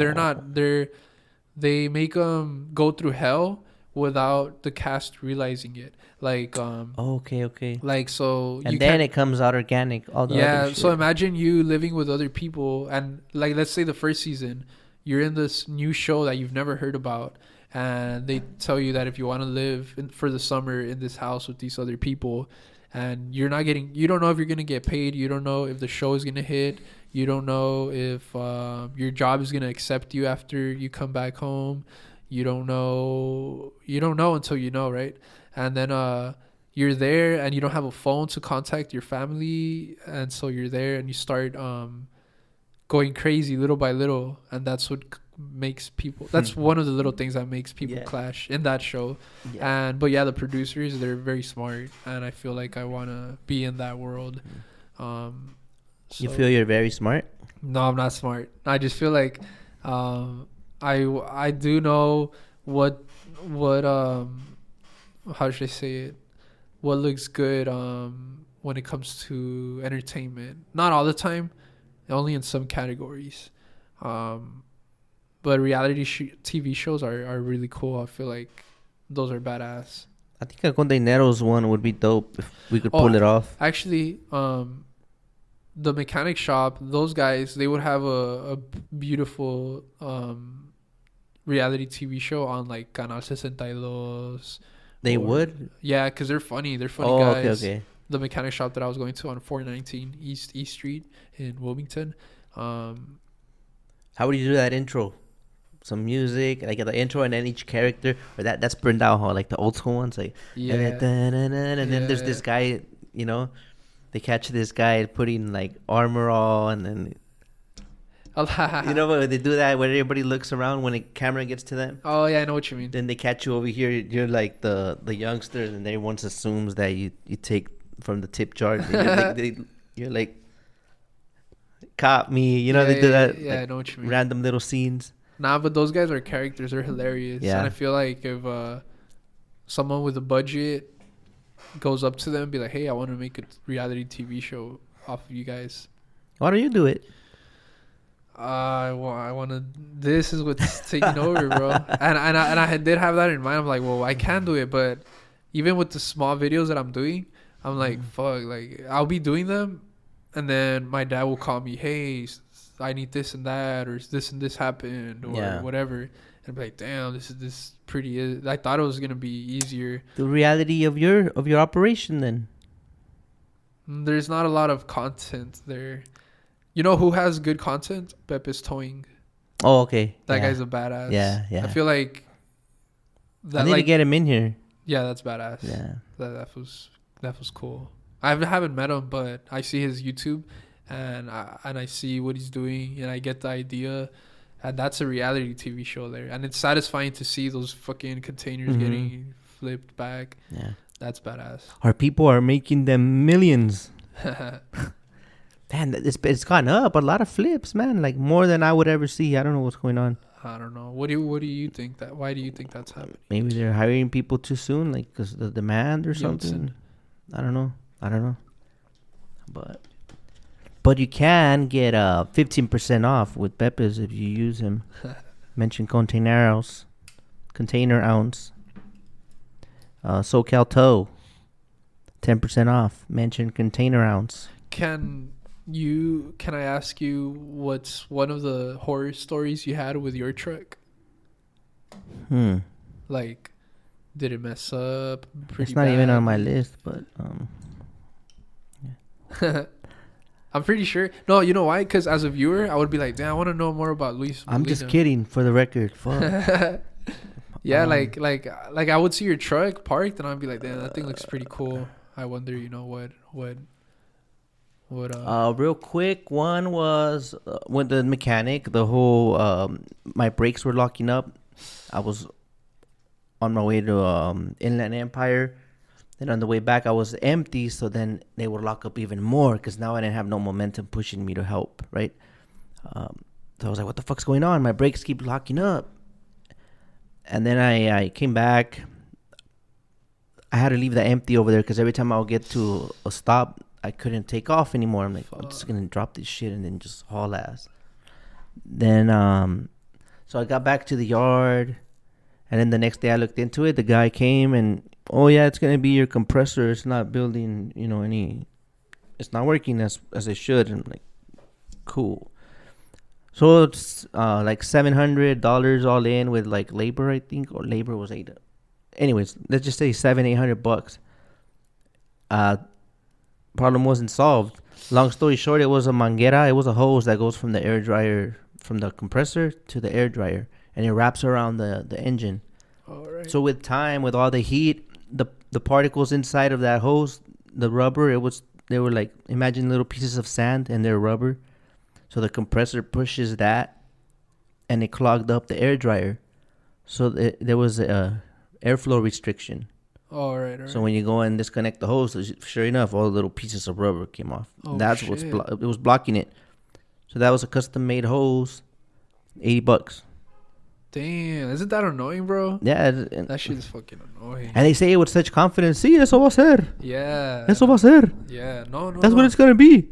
they make them go through hell without the cast realizing it. Like okay. Like so, and then it comes out organic. All the other shit. So imagine you living with other people, and like let's say the first season, you're in this new show that you've never heard about, and they tell you that if you want to live for the summer in this house with these other people, and you don't know if you're gonna get paid, you don't know if the show is gonna hit. You don't know if your job is going to accept you after you come back home. You don't know until you know, right? And then you're there and you don't have a phone to contact your family. And so you're there and you start going crazy little by little. And that's what makes people... That's one of the little things that makes people clash in that show. Yeah. But yeah, the producers, they're very smart. And I feel like I want to be in that world. You feel you're very smart? No, I'm not smart. I just feel like I do know what how should I say it? What looks good when it comes to entertainment. Not all the time, only in some categories. But reality TV shows are really cool. I feel like those are badass. I think a Conteneros one would be dope if we could pull it off. Actually, the mechanic shop, those guys, they would have a beautiful reality TV show on like Canal 62. They would? Yeah, because they're funny. They're funny guys. Okay. The mechanic shop that I was going to on 419 East Street in Wilmington. How would you do that intro? Some music, like the intro, and then each character, or that's burned out, huh? Like the old school ones, like and then there's this guy, they catch this guy putting like armor on, and when they do that, when everybody looks around when the camera gets to them. Oh yeah, I know what you mean. Then they catch you over here. You're like the youngsters, and everyone assumes that you take from the tip jar. You're like, caught me. They do that. Yeah, I know what you mean. Random little scenes. Nah, but those guys are characters. They're hilarious. Yeah. And I feel like if someone with a budget goes up to them and be like, hey, I want to make a reality TV show off of you guys. Why don't you do it? I want to... This is what's taking over, bro. And I did have that in mind. I'm like, well, I can do it, but even with the small videos that I'm doing, I'm like, fuck, like I'll be doing them, and then my dad will call me, hey, I need this and that, or this and this happened, or whatever. And I'm like, damn, this pretty. I thought it was gonna be easier. The reality of your operation, then. There's not a lot of content there. You know who has good content? Pepe's Towing. Oh, okay. That guy's a badass. Yeah. I feel like I need to get him in here. Yeah, that's badass. Yeah. That was cool. I haven't met him, but I see his YouTube and I see what he's doing and I get the idea. And that's a reality TV show there. And it's satisfying to see those fucking containers getting flipped back. Yeah. That's badass. Our people are making them millions. Damn, it's gone up. A lot of flips, man. Like more than I would ever see. I don't know what's going on. I don't know. What do you think that? Why do you think that's happening? Maybe they're hiring people too soon, like because the demand or something. I don't know. But you can get 15% off with Pepe's if you use him. Mention Conteneros, container ounce. SoCal Tow, 10% off. Mention container ounce. Can I ask you what's one of the horror stories you had with your truck? Like, did it mess up? It's not even on my list, but yeah. I'm pretty sure. No, you know why? Because as a viewer, I would be like, damn, I want to know more about Luis. I'm just kidding, for the record. Fuck. Yeah, like I would see your truck parked, and I'd be like, damn, that thing looks pretty cool. I wonder, what. Real quick, one was with the mechanic. The whole my brakes were locking up. I was on my way to Inland Empire. Then on the way back, I was empty. So then they would lock up even more because now I didn't have no momentum pushing me to help. Right. So I was like, "What the fuck's going on? My brakes keep locking up." And then I came back. I had to leave that empty over there because every time I would get to a stop, I couldn't take off anymore. I'm like, I'm just going to drop this shit and then just haul ass. Then, so I got back to the yard. And then the next day I looked into it. The guy came and, oh, yeah, it's going to be your compressor. It's not building, it's not working as it should. And I'm like, cool. So it's like $700 all in with like labor, I think. Or labor was $8. Anyways, let's just say $700-800. Problem wasn't solved. Long story short, it was a manguera. It was a hose that goes from the air dryer, from the compressor to the air dryer, and it wraps around the engine. All right. So with time, with all the heat, the particles inside of that hose, the rubber, they were like, imagine little pieces of sand and they're rubber. So the compressor pushes that, and it clogged up the air dryer. So there was a airflow restriction. All right. So when you go and disconnect the hose, sure enough, all the little pieces of rubber came off. That's shit. It was blocking it. So that was a custom-made hose, $80. Damn, isn't that annoying, bro? Yeah. That shit is fucking annoying. And they say it with such confidence. Sí, eso va a ser. Yeah. Eso va a ser. Yeah, no. That's what it's going to be.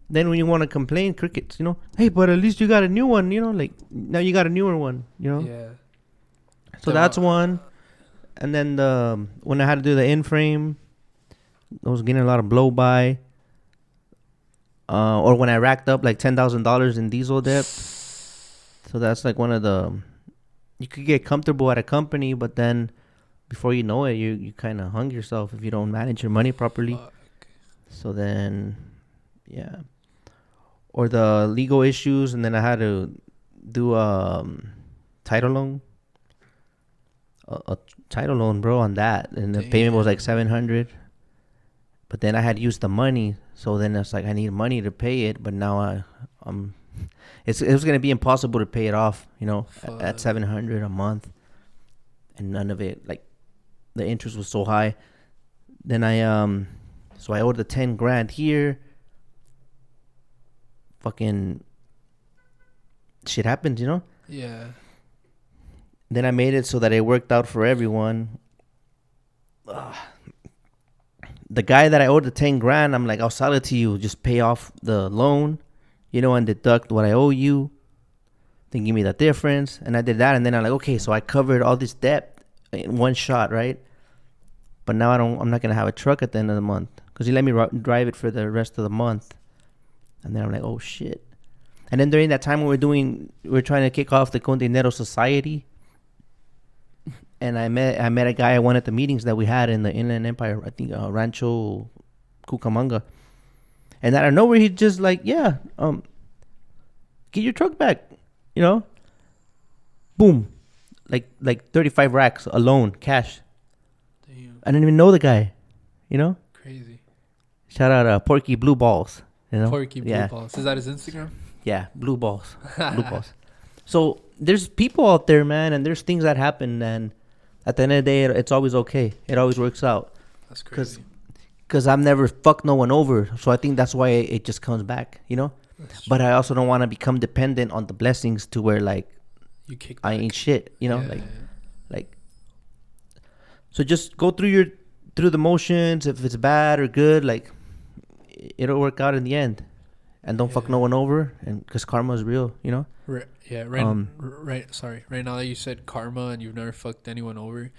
Then when you want to complain, crickets, hey, but at least you got a new one, like now you got a newer one, Yeah. So that's one. And then when I had to do the in-frame, I was getting a lot of blow-by. Or when I racked up like $10,000 in diesel debt. So that's like one of the... You could get comfortable at a company, but then before you know it, you kind of hung yourself if you don't manage your money properly. Fuck. So then, yeah. Or the legal issues, and then I had to do a title loan. A title loan, bro, on that, and the payment was like $700. But then I had used the money, so then it's like I need money to pay it. But now it was gonna be impossible to pay it off, at $700 a month, and none of it, like the interest was so high. Then I owed the $10,000 here. Fucking shit happens, Yeah. Then I made it so that it worked out for everyone. The guy that I owed the $10,000, I'm like, I'll sell it to you. Just pay off the loan, and deduct what I owe you. Then give me the difference. And I did that. And then I'm like, okay, so I covered all this debt in one shot, right? But now I'm not gonna have a truck at the end of the month because he let me drive it for the rest of the month. And then I'm like, oh shit. And then during that time when we're trying to kick off the Conteneros Society. And I met a guy at one of the meetings that we had in the Inland Empire, I think Rancho Cucamonga. And out of nowhere, he just like, get your truck back, you know? Boom. Like 35 racks alone, cash. Damn. I didn't even know the guy, you know? Crazy. Shout out Porky Blue Balls, you know? Porky Blue Balls. Is that his Instagram? Yeah, Blue Balls. Blue Balls. So there's people out there, man, and there's things that happen, and at the end of the day, it's always okay. It always works out. That's crazy. Because I've never fucked no one over. So I think that's why it just comes back, you know? But I also don't want to become dependent on the blessings to where, like, I ain't shit, you know? Like, so just go through the motions. If it's bad or good, like, it'll work out in the end. And don't fuck no one over, and because karma is real, you know? Right now that you said karma and you've never fucked anyone over,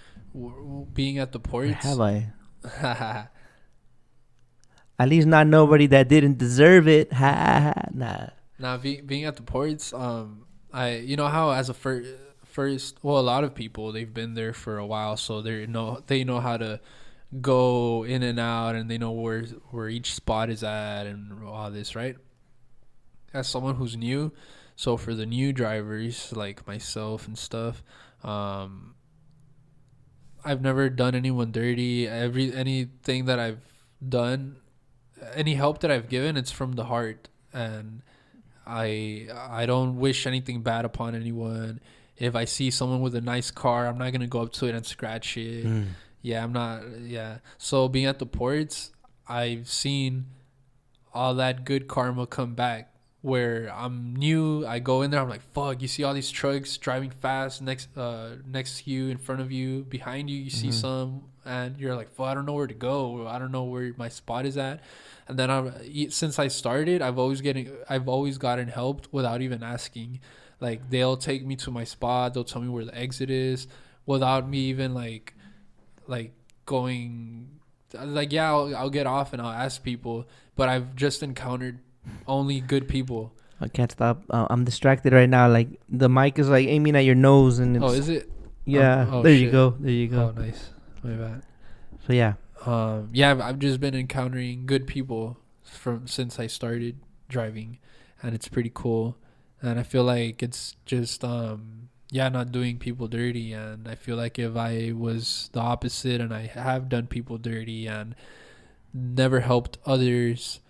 being at the ports. Have I? At least not nobody that didn't deserve it. Nah. Now being at the ports, you know how as a first, well, a lot of people, they've been there for a while, so they know how to go in and out, and they know where each spot is at and all this, right? As someone who's new, so for the new drivers like myself and stuff, I've never done anyone dirty. Anything that I've done, any help that I've given, it's from the heart, and I don't wish anything bad upon anyone. If I see someone with a nice car, I'm not gonna go up to it and scratch it. Yeah, I'm not. Yeah. So being at the ports, I've seen all that good karma come back. Where I'm new, I go in there, I'm like, fuck, you see all these trucks driving fast next to you, in front of you, behind you, you see some, and you're like, fuck, I don't know where to go, I don't know where my spot is at. And then since I started, I've always gotten helped without even asking. Like, they'll take me to my spot, they'll tell me where the exit is without me even like going, like, yeah, I'll get off and I'll ask people, but I've just encountered only good people. I can't stop. I'm distracted right now. Like, the mic is like aiming at your nose, and it's, is it? Yeah. There you go. Oh, nice. My bad. So yeah. I've just been encountering good people since I started driving, and it's pretty cool. And I feel like it's just not doing people dirty. And I feel like if I was the opposite and I have done people dirty and never helped others,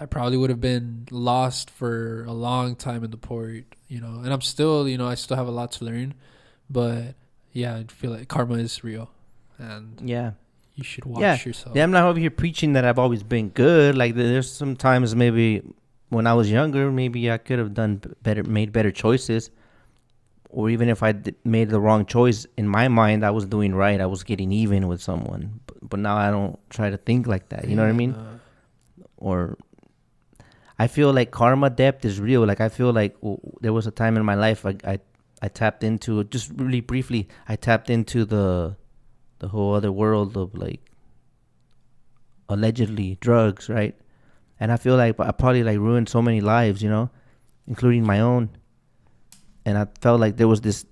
I probably would have been lost for a long time in the port, you know. And I'm still, I still have a lot to learn, but yeah, I feel like karma is real, and you should watch yourself. Yeah, I'm not over here preaching that I've always been good. Like, there's some times maybe when I was younger, maybe I could have made better choices, or even if I made the wrong choice, in my mind, I was doing right. I was getting even with someone, but now I don't try to think like that. You know what I mean? Or I feel like karma depth is real. Like, I feel like there was a time in my life I tapped into, just really briefly, I tapped into the whole other world of, like, allegedly drugs, right? And I feel like I probably, like, ruined so many lives, you know, including my own. And I felt like there was this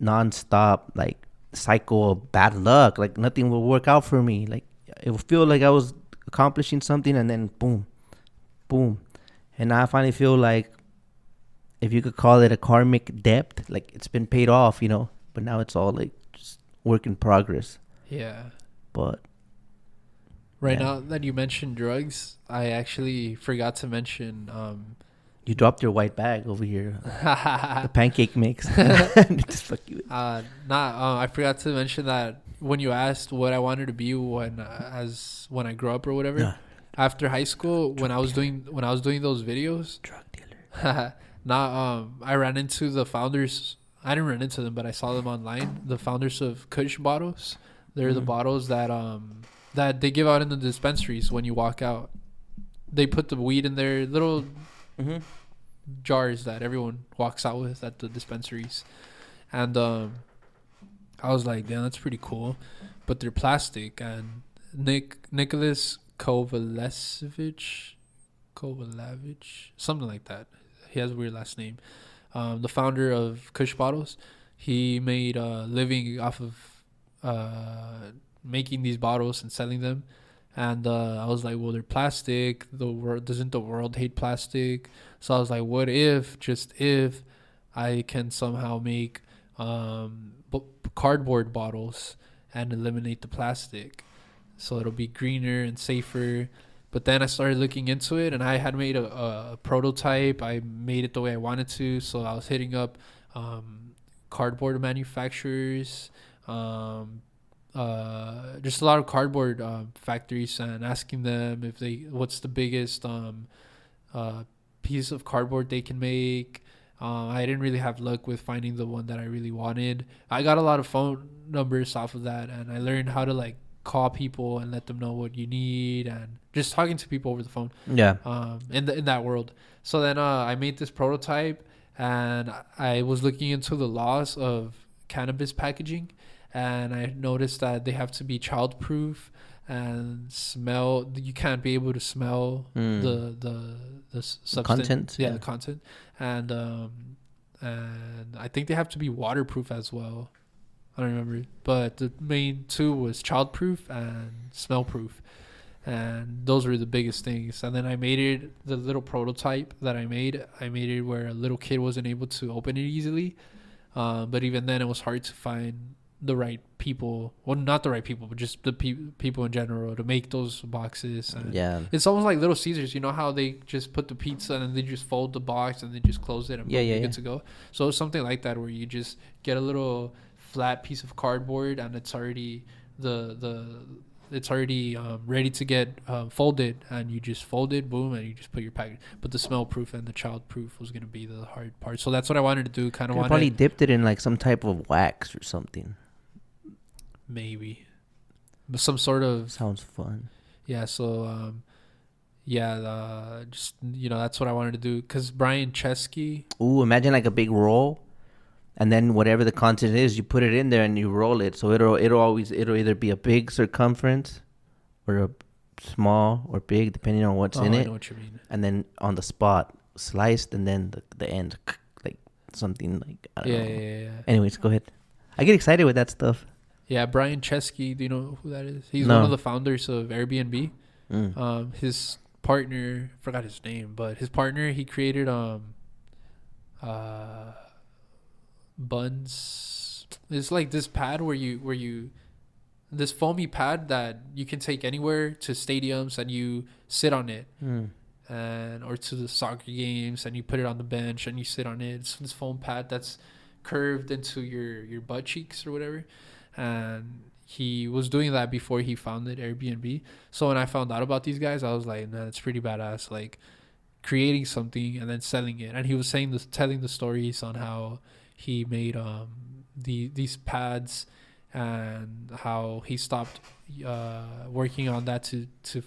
nonstop, like, cycle of bad luck. Like, nothing will work out for me. Like, it would feel like I was accomplishing something, and then boom. And I finally feel like, if you could call it a karmic debt, like, it's been paid off, you know, but now it's all like just work in progress. Yeah. But now that you mentioned drugs, I actually forgot to mention you dropped your white bag over here. The pancake mix. Just fuck you. I forgot to mention that when you asked what I wanted to be when I grow up or whatever, after high school, when I was doing those videos, drug dealer. I ran into the founders. I didn't run into them, but I saw them online. The founders of Kush bottles. They're the bottles that they give out in the dispensaries when you walk out. They put the weed in their little jars that everyone walks out with at the dispensaries. And I was like, damn, that's pretty cool, but they're plastic. And Nicholas Kovalevich, something like that. He has a weird last name. The founder of Kush Bottles, he made a living off of making these bottles and selling them. And I was like, well, they're plastic. Doesn't the world hate plastic? So I was like, what if, just if, I can somehow make cardboard bottles and eliminate the plastic, so it'll be greener and safer. But then I started looking into it, and I had made a prototype. I made it the way I wanted to, so I was hitting up cardboard manufacturers, just a lot of cardboard factories, and asking them what's the biggest piece of cardboard they can make. I didn't really have luck with finding the one that I really wanted. I got a lot of phone numbers off of that, and I learned how to like call people and let them know what you need, and just talking to people over the phone. Yeah. In that world. So then I made this prototype, and I was looking into the laws of cannabis packaging, and I noticed that they have to be childproof and smell. You can't be able to smell the substance, content. The content, and I think they have to be waterproof as well. I don't remember, but the main two was childproof and smell-proof, and those were the biggest things. And then I made it, the little prototype that I made it where a little kid wasn't able to open it easily, but even then it was hard to find the right people. Well, not the right people, but just the people in general to make those boxes. And it's almost like Little Caesars. You know how they just put the pizza and then they just fold the box and they just close it and you're good to go. So it's something like that where you just get a little flat piece of cardboard and it's already ready to get folded, and you just fold it, boom, and you just put your package. But the smell proof and the child proof was going to be the hard part. So that's what I wanted to do. Probably dipped it in like some type of wax or something. Maybe. But some sort of... Sounds fun. Yeah, so... just, that's what I wanted to do. Because Brian Chesky... Ooh, imagine like a big roll. And then whatever the content is, you put it in there and you roll it. So it'll either be a big circumference or a small or big, depending on what's in it. I know what you mean. And then on the spot, sliced, and then the end, like something like, I don't know. Yeah. Anyways, go ahead. I get excited with that stuff. Yeah, Brian Chesky, do you know who that is? He's one of the founders of Airbnb. His partner, forgot his name, but his partner, he created Buns. It's like this pad where you this foamy pad that you can take anywhere to stadiums and you sit on it, and or to the soccer games and you put it on the bench and you sit on it. It's this foam pad that's curved into your butt cheeks or whatever. And he was doing that before he founded Airbnb. So when I found out about these guys, I was like, man, it's pretty badass. Like creating something and then selling it. And he was telling the stories on how he made these pads and how he stopped working on that to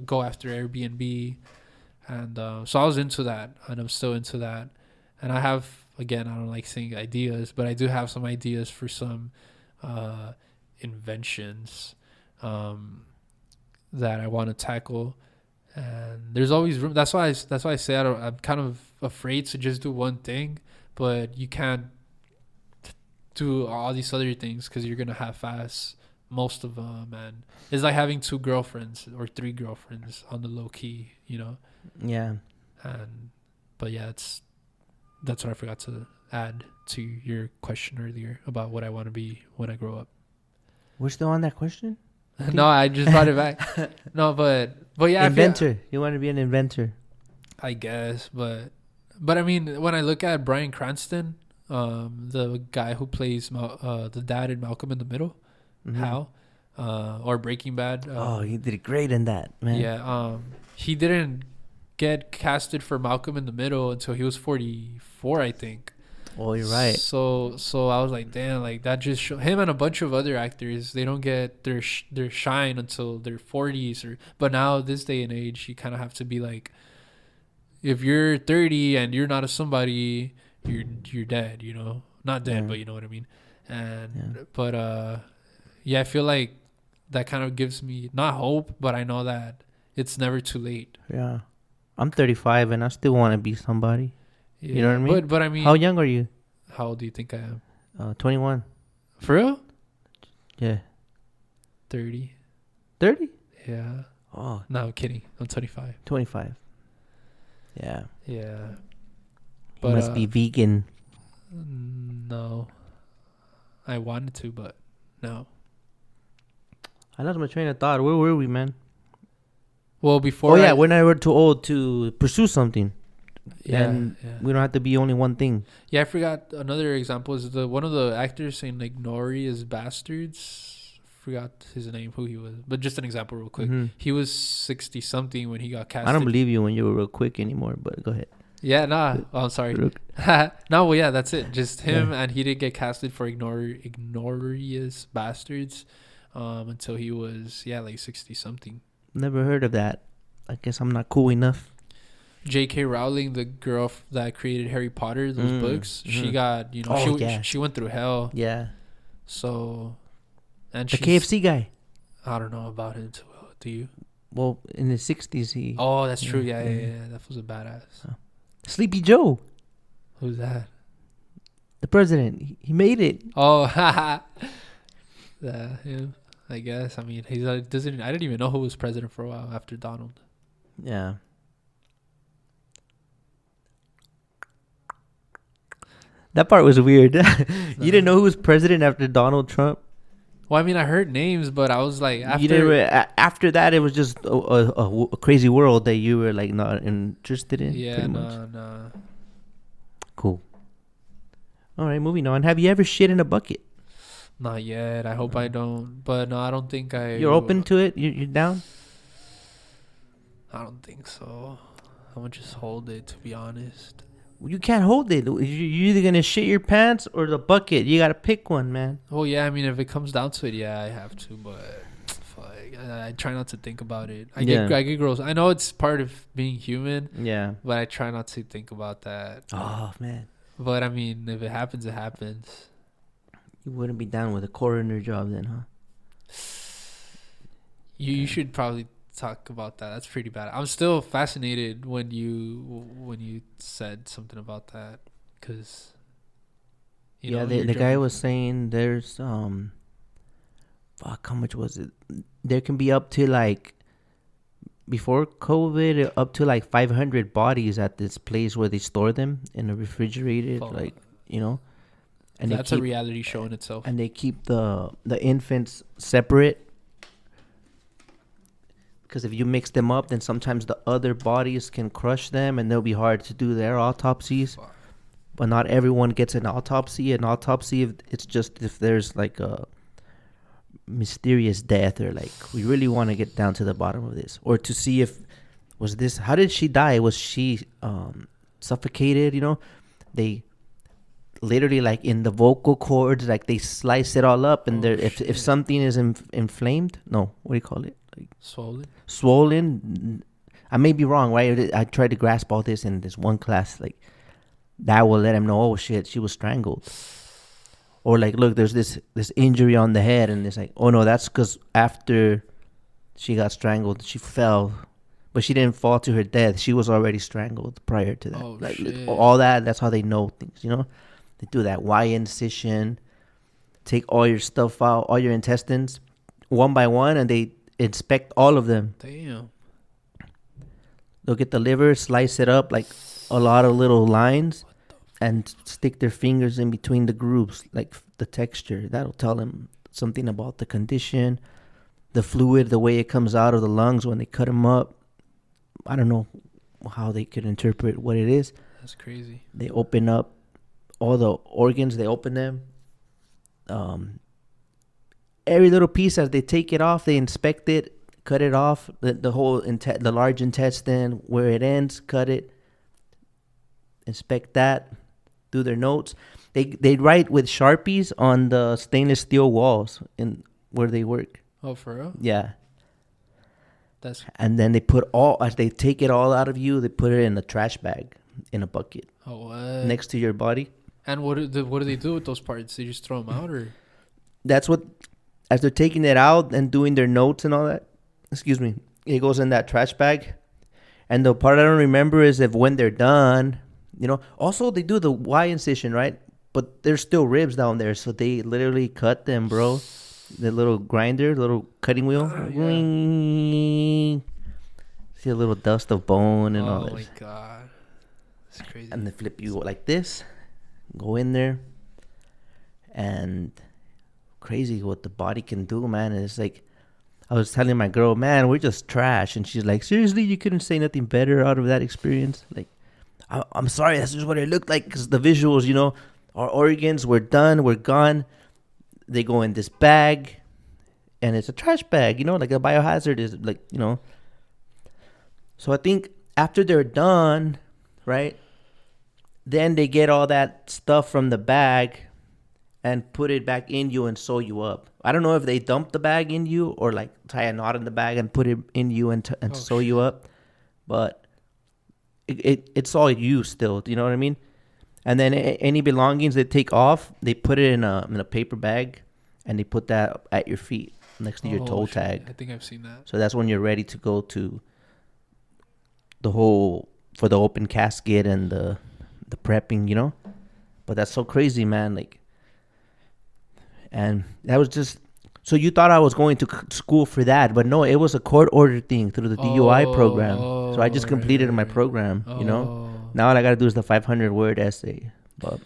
go after Airbnb. And so I was into that, and I'm still into that. And I have, again, I don't like saying ideas, but I do have some ideas for some inventions that I want to tackle. And there's always room. That's why I say I'm kind of afraid to just do one thing, but you can't do all these other things because you're gonna half-ass most of them. And it's like having 2 girlfriends or 3 girlfriends on the low key, Yeah. But yeah, that's what I forgot to add to your question earlier about what I want to be when I grow up. We're still on that question? No, I just brought it back. No, but yeah. Inventor. You want to be an inventor. I guess, but I mean, when I look at Bryan Cranston, the guy who plays the dad in Malcolm in the Middle, Hal, or Breaking Bad. He did great in that, man. Yeah. He didn't get casted for Malcolm in the Middle until he was 44, I think. Oh, you're right. So I was like, damn, like that just him and a bunch of other actors, they don't get their shine until their 40s. But now this day and age, you kind of have to be like, if you're 30 and you're not a somebody, you're dead, not dead, but you know what I mean. And but I feel like that kind of gives me not hope, but I know that it's never too late. Yeah. I'm 35 and I still want to be somebody. Yeah, you know what I mean? But I mean, how young are you? How old do you think I am? 21. For real? Yeah. 30. 30? Yeah. Oh. No, I'm kidding. I'm 25. 25. Yeah. Yeah. But must be vegan. No. I wanted to, but no. I lost my train of thought. Where were we, man? Well, before. We're never too old to pursue something. Yeah, and we don't have to be only one thing. Yeah, I forgot another example is one of the actors in Ignourious Bastards. Forgot his name, who he was, but just an example, real quick. Mm-hmm. He was 60 something when he got casted. I don't believe you when you were real quick anymore, but go ahead. Yeah, nah. Oh, I'm sorry. No, well, yeah, that's it. Just him, and he did get casted for Ignourious Bastards, until he was 60 something. Never heard of that. I guess I'm not cool enough. J.K. Rowling, the girl that created Harry Potter, those books, she got, she went through hell. Yeah. So, and the KFC guy. I don't know about him too well. Do you? Well, in the 60s, he. Oh, that's true. Yeah. That was a badass. Sleepy Joe. Who's that? The president. He made it. Oh, him. I guess. I mean, he's doesn't. I didn't even know who was president for a while after Donald. Yeah. That part was weird. You didn't know who was president after Donald Trump? Well, I mean, I heard names, but I was like, after that, it was just a crazy world that you were like not interested in. Yeah, no. Cool. All right, moving on. Have you ever shit in a bucket? Not yet. I hope I don't. But no, I don't think I. You're open to it? You're down? I don't think so. I'm gonna just hold it, to be honest. You can't hold it. You're either going to shit your pants or the bucket. You got to pick one, man. Well, yeah, I mean, if it comes down to it, yeah, I have to. But fuck, I try not to think about it. I get gross. I know it's part of being human. Yeah. But I try not to think about that. Oh, man. But, I mean, if it happens, it happens. You wouldn't be down with a coroner job then, huh? You should probably talk about that. That's pretty bad. I'm still fascinated when you said something about that, because the guy was saying there's fuck, how much was it? There can be up to like, before COVID, up to like 500 bodies at this place where they store them in a refrigerated, and that's a reality show in itself. And they keep the infants separate. Because if you mix them up, then sometimes the other bodies can crush them, and they'll be hard to do their autopsies. But not everyone gets an autopsy. An autopsy, it's just if there's like a mysterious death, or like we really want to get down to the bottom of this, or to see if how did she die? Was she suffocated? They literally, like in the vocal cords, like they slice it all up, and if something is inflamed, no, what do you call it? Swollen. I may be wrong, right? I tried to grasp all this in this one class, like that will let him know, oh shit, she was strangled. Or like, look, there's this injury on the head, and it's like, oh no, that's because after she got strangled, she fell, but she didn't fall to her death. She was already strangled prior to that. Oh, like shit. All that. That's how they know things. They do that Y incision, take all your stuff out, all your intestines, one by one, and they inspect all of them. Damn. They'll get the liver, slice it up like a lot of little lines, and stick their fingers in between the grooves, like the texture. That'll tell them something about the condition, the fluid, the way it comes out of the lungs when they cut them up. I don't know how they could interpret what it is. That's crazy. They open up all the organs. They open them. Every little piece, as they take it off, they inspect it, cut it off, the whole the large intestine where it ends, cut it, inspect that, do their notes. They write with Sharpies on the stainless steel walls in where they work. Oh, for real? Yeah. And then they as they take it all out of you, they put it in a trash bag in a bucket. Oh, what? Next to your body. And what do they do with those parts? They just throw them out, or? That's what, as they're taking it out and doing their notes and all that, excuse me, it goes in that trash bag. And the part I don't remember is if when they're done, also they do the Y incision, right? But there's still ribs down there. So they literally cut them, bro. The little grinder, little cutting wheel. Yeah. See a little dust of bone and all that. Oh, my God. That's crazy. And they flip you like this. Go in there. And crazy what the body can do, man. And it's like, I was telling my girl, man, we're just trash. And she's like, seriously, you couldn't say nothing better out of that experience? Like, I'm sorry, that's just what it looked like. Because the visuals, our organs, we're done, we're gone. They go in this bag. And it's a trash bag, like a biohazard is like, So I think after they're done, right, then they get all that stuff from the bag and put it back in you and sew you up. I don't know if they dump the bag in you or like tie a knot in the bag and put it in you and sew you up. But it's all you still. Do you know what I mean? And then any belongings they take off, they put it in a paper bag and they put that at your feet next to your toe tag. I think I've seen that. So that's when you're ready to go to for the open casket and the prepping, But that's so crazy, man. Like, and that was just, so you thought I was going to school for that, but no, it was a court order thing through the DUI program. So I just completed my program, Now all I got to do is the 500-word essay. But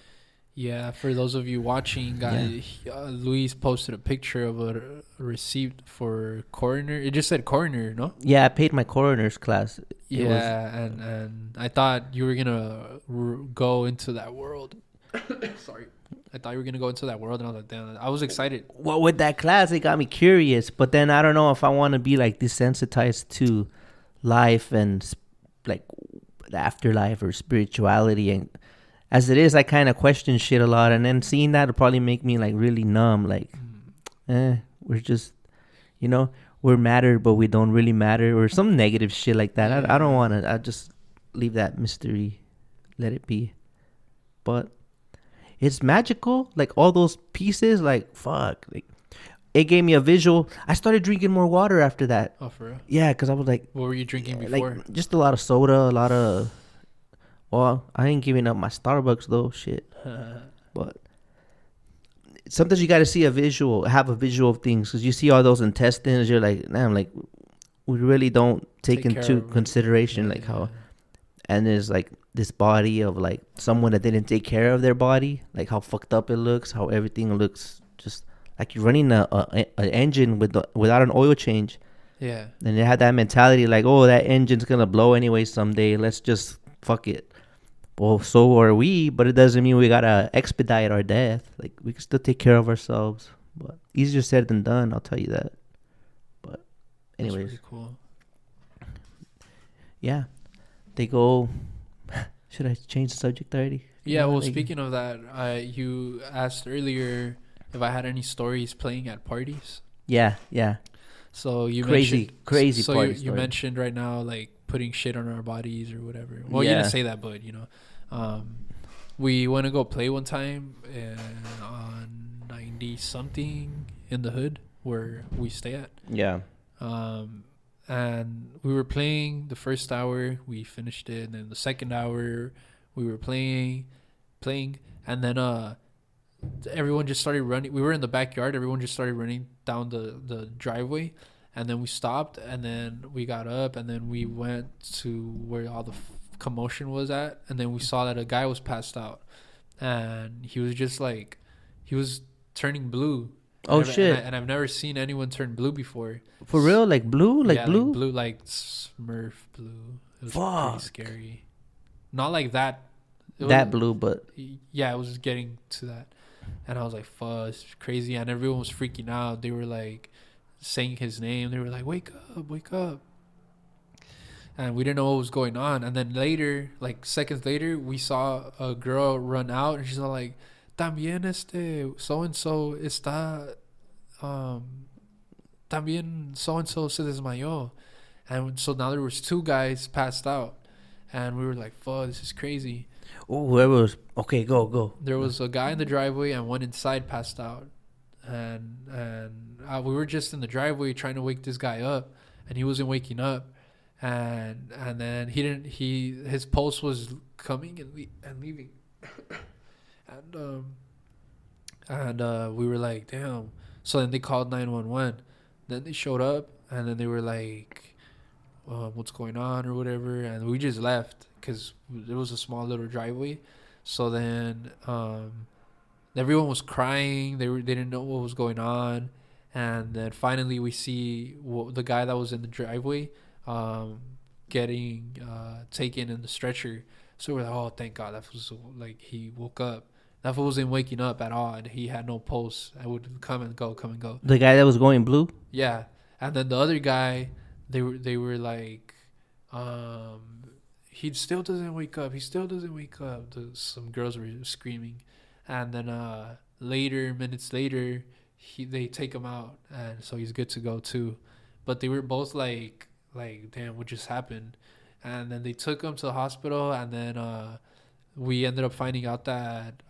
yeah, for those of you watching, guys, Luis posted a picture of a receipt for Coroner. It just said Coroner, no? Yeah, I paid my Coroner's class. And I thought you were going to go into that world. Sorry. I thought you were going to go into that world, and I was like, damn, I was excited. Well, with that class, it got me curious. But then I don't know if I want to be, like, desensitized to life and, like, the afterlife or spirituality. And as it is, I kind of question shit a lot. And then seeing that will probably make me, like, really numb. Like, we're just, we're matter, but we don't really matter. Or some negative shit like that. I don't want to. I just leave that mystery. Let it be. But it's magical, like all those pieces, like fuck. Like it gave me a visual. I started drinking more water after that. Oh, for real? Yeah, because I was like, what were you drinking before? Like just a lot of soda, a lot of. Well, I ain't giving up my Starbucks though, shit. But sometimes you got to see have a visual of things, because you see all those intestines, you're like, damn, like we really don't take into consideration like how. And there's like this body of like someone that didn't take care of their body, like how fucked up it looks, how everything looks just like you're running an engine without an oil change. Yeah. And they had that mentality like, oh, that engine's gonna blow anyway someday. Let's just fuck it. Well, so are we, but it doesn't mean we gotta expedite our death. Like we can still take care of ourselves, but easier said than done. I'll tell you that. But anyways, that's pretty cool. Yeah. They go. Should I change the subject already? Yeah, well, speaking of that, you asked earlier if I had any stories playing at parties. Yeah. So you crazy party story. You mentioned right now like putting shit on our bodies or whatever. Well, you didn't say that, but we went to go play one time on 90 something in the hood where we stay at. Yeah. And we were playing the first hour, we finished it, and then the second hour we were playing, and then everyone just started running. We were in the backyard, everyone just started running down the driveway, and then we stopped, and then we got up, and then we went to where all the commotion was at, and then we saw that a guy was passed out, and he was just like, he was turning blue. Shit. And I've never seen anyone turn blue before. For real? Like blue? Like blue? Like blue, like Smurf blue. It was pretty scary. Not like that. Blue, but... Yeah, it was getting to that. And I was like, fuck, it's crazy. And everyone was freaking out. They were like saying his name. They were like, wake up. And we didn't know what was going on. And then later, like seconds later, we saw a girl run out. And she's all like... También so-and-so está también so-and-so se desmayó. And so now there was two guys passed out, And we were like, fuck, this is crazy. Oh, whoever was... Okay, go. There was a guy in the driveway and one inside passed out. And we were just in the driveway trying to wake this guy up. And he wasn't waking up. And then his pulse was coming and leaving. and we were like, damn. So then they called 911. Then they showed up. And then they were like, what's going on or whatever. And we just left because it was a small little driveway. So then everyone was crying. They didn't know what was going on. And then finally we see the guy that was in the driveway getting taken in the stretcher. So we're like, oh, thank God. That was like, he woke up. That wasn't waking up at all. And he had no pulse. I would come and go. The guy that was going blue? Yeah. And then the other guy, they were like, he still doesn't wake up. Some girls were screaming. And then minutes later, they take him out. And so he's good to go too. But they were both like, damn, what just happened? And then they took him to the hospital. And then we ended up finding out that,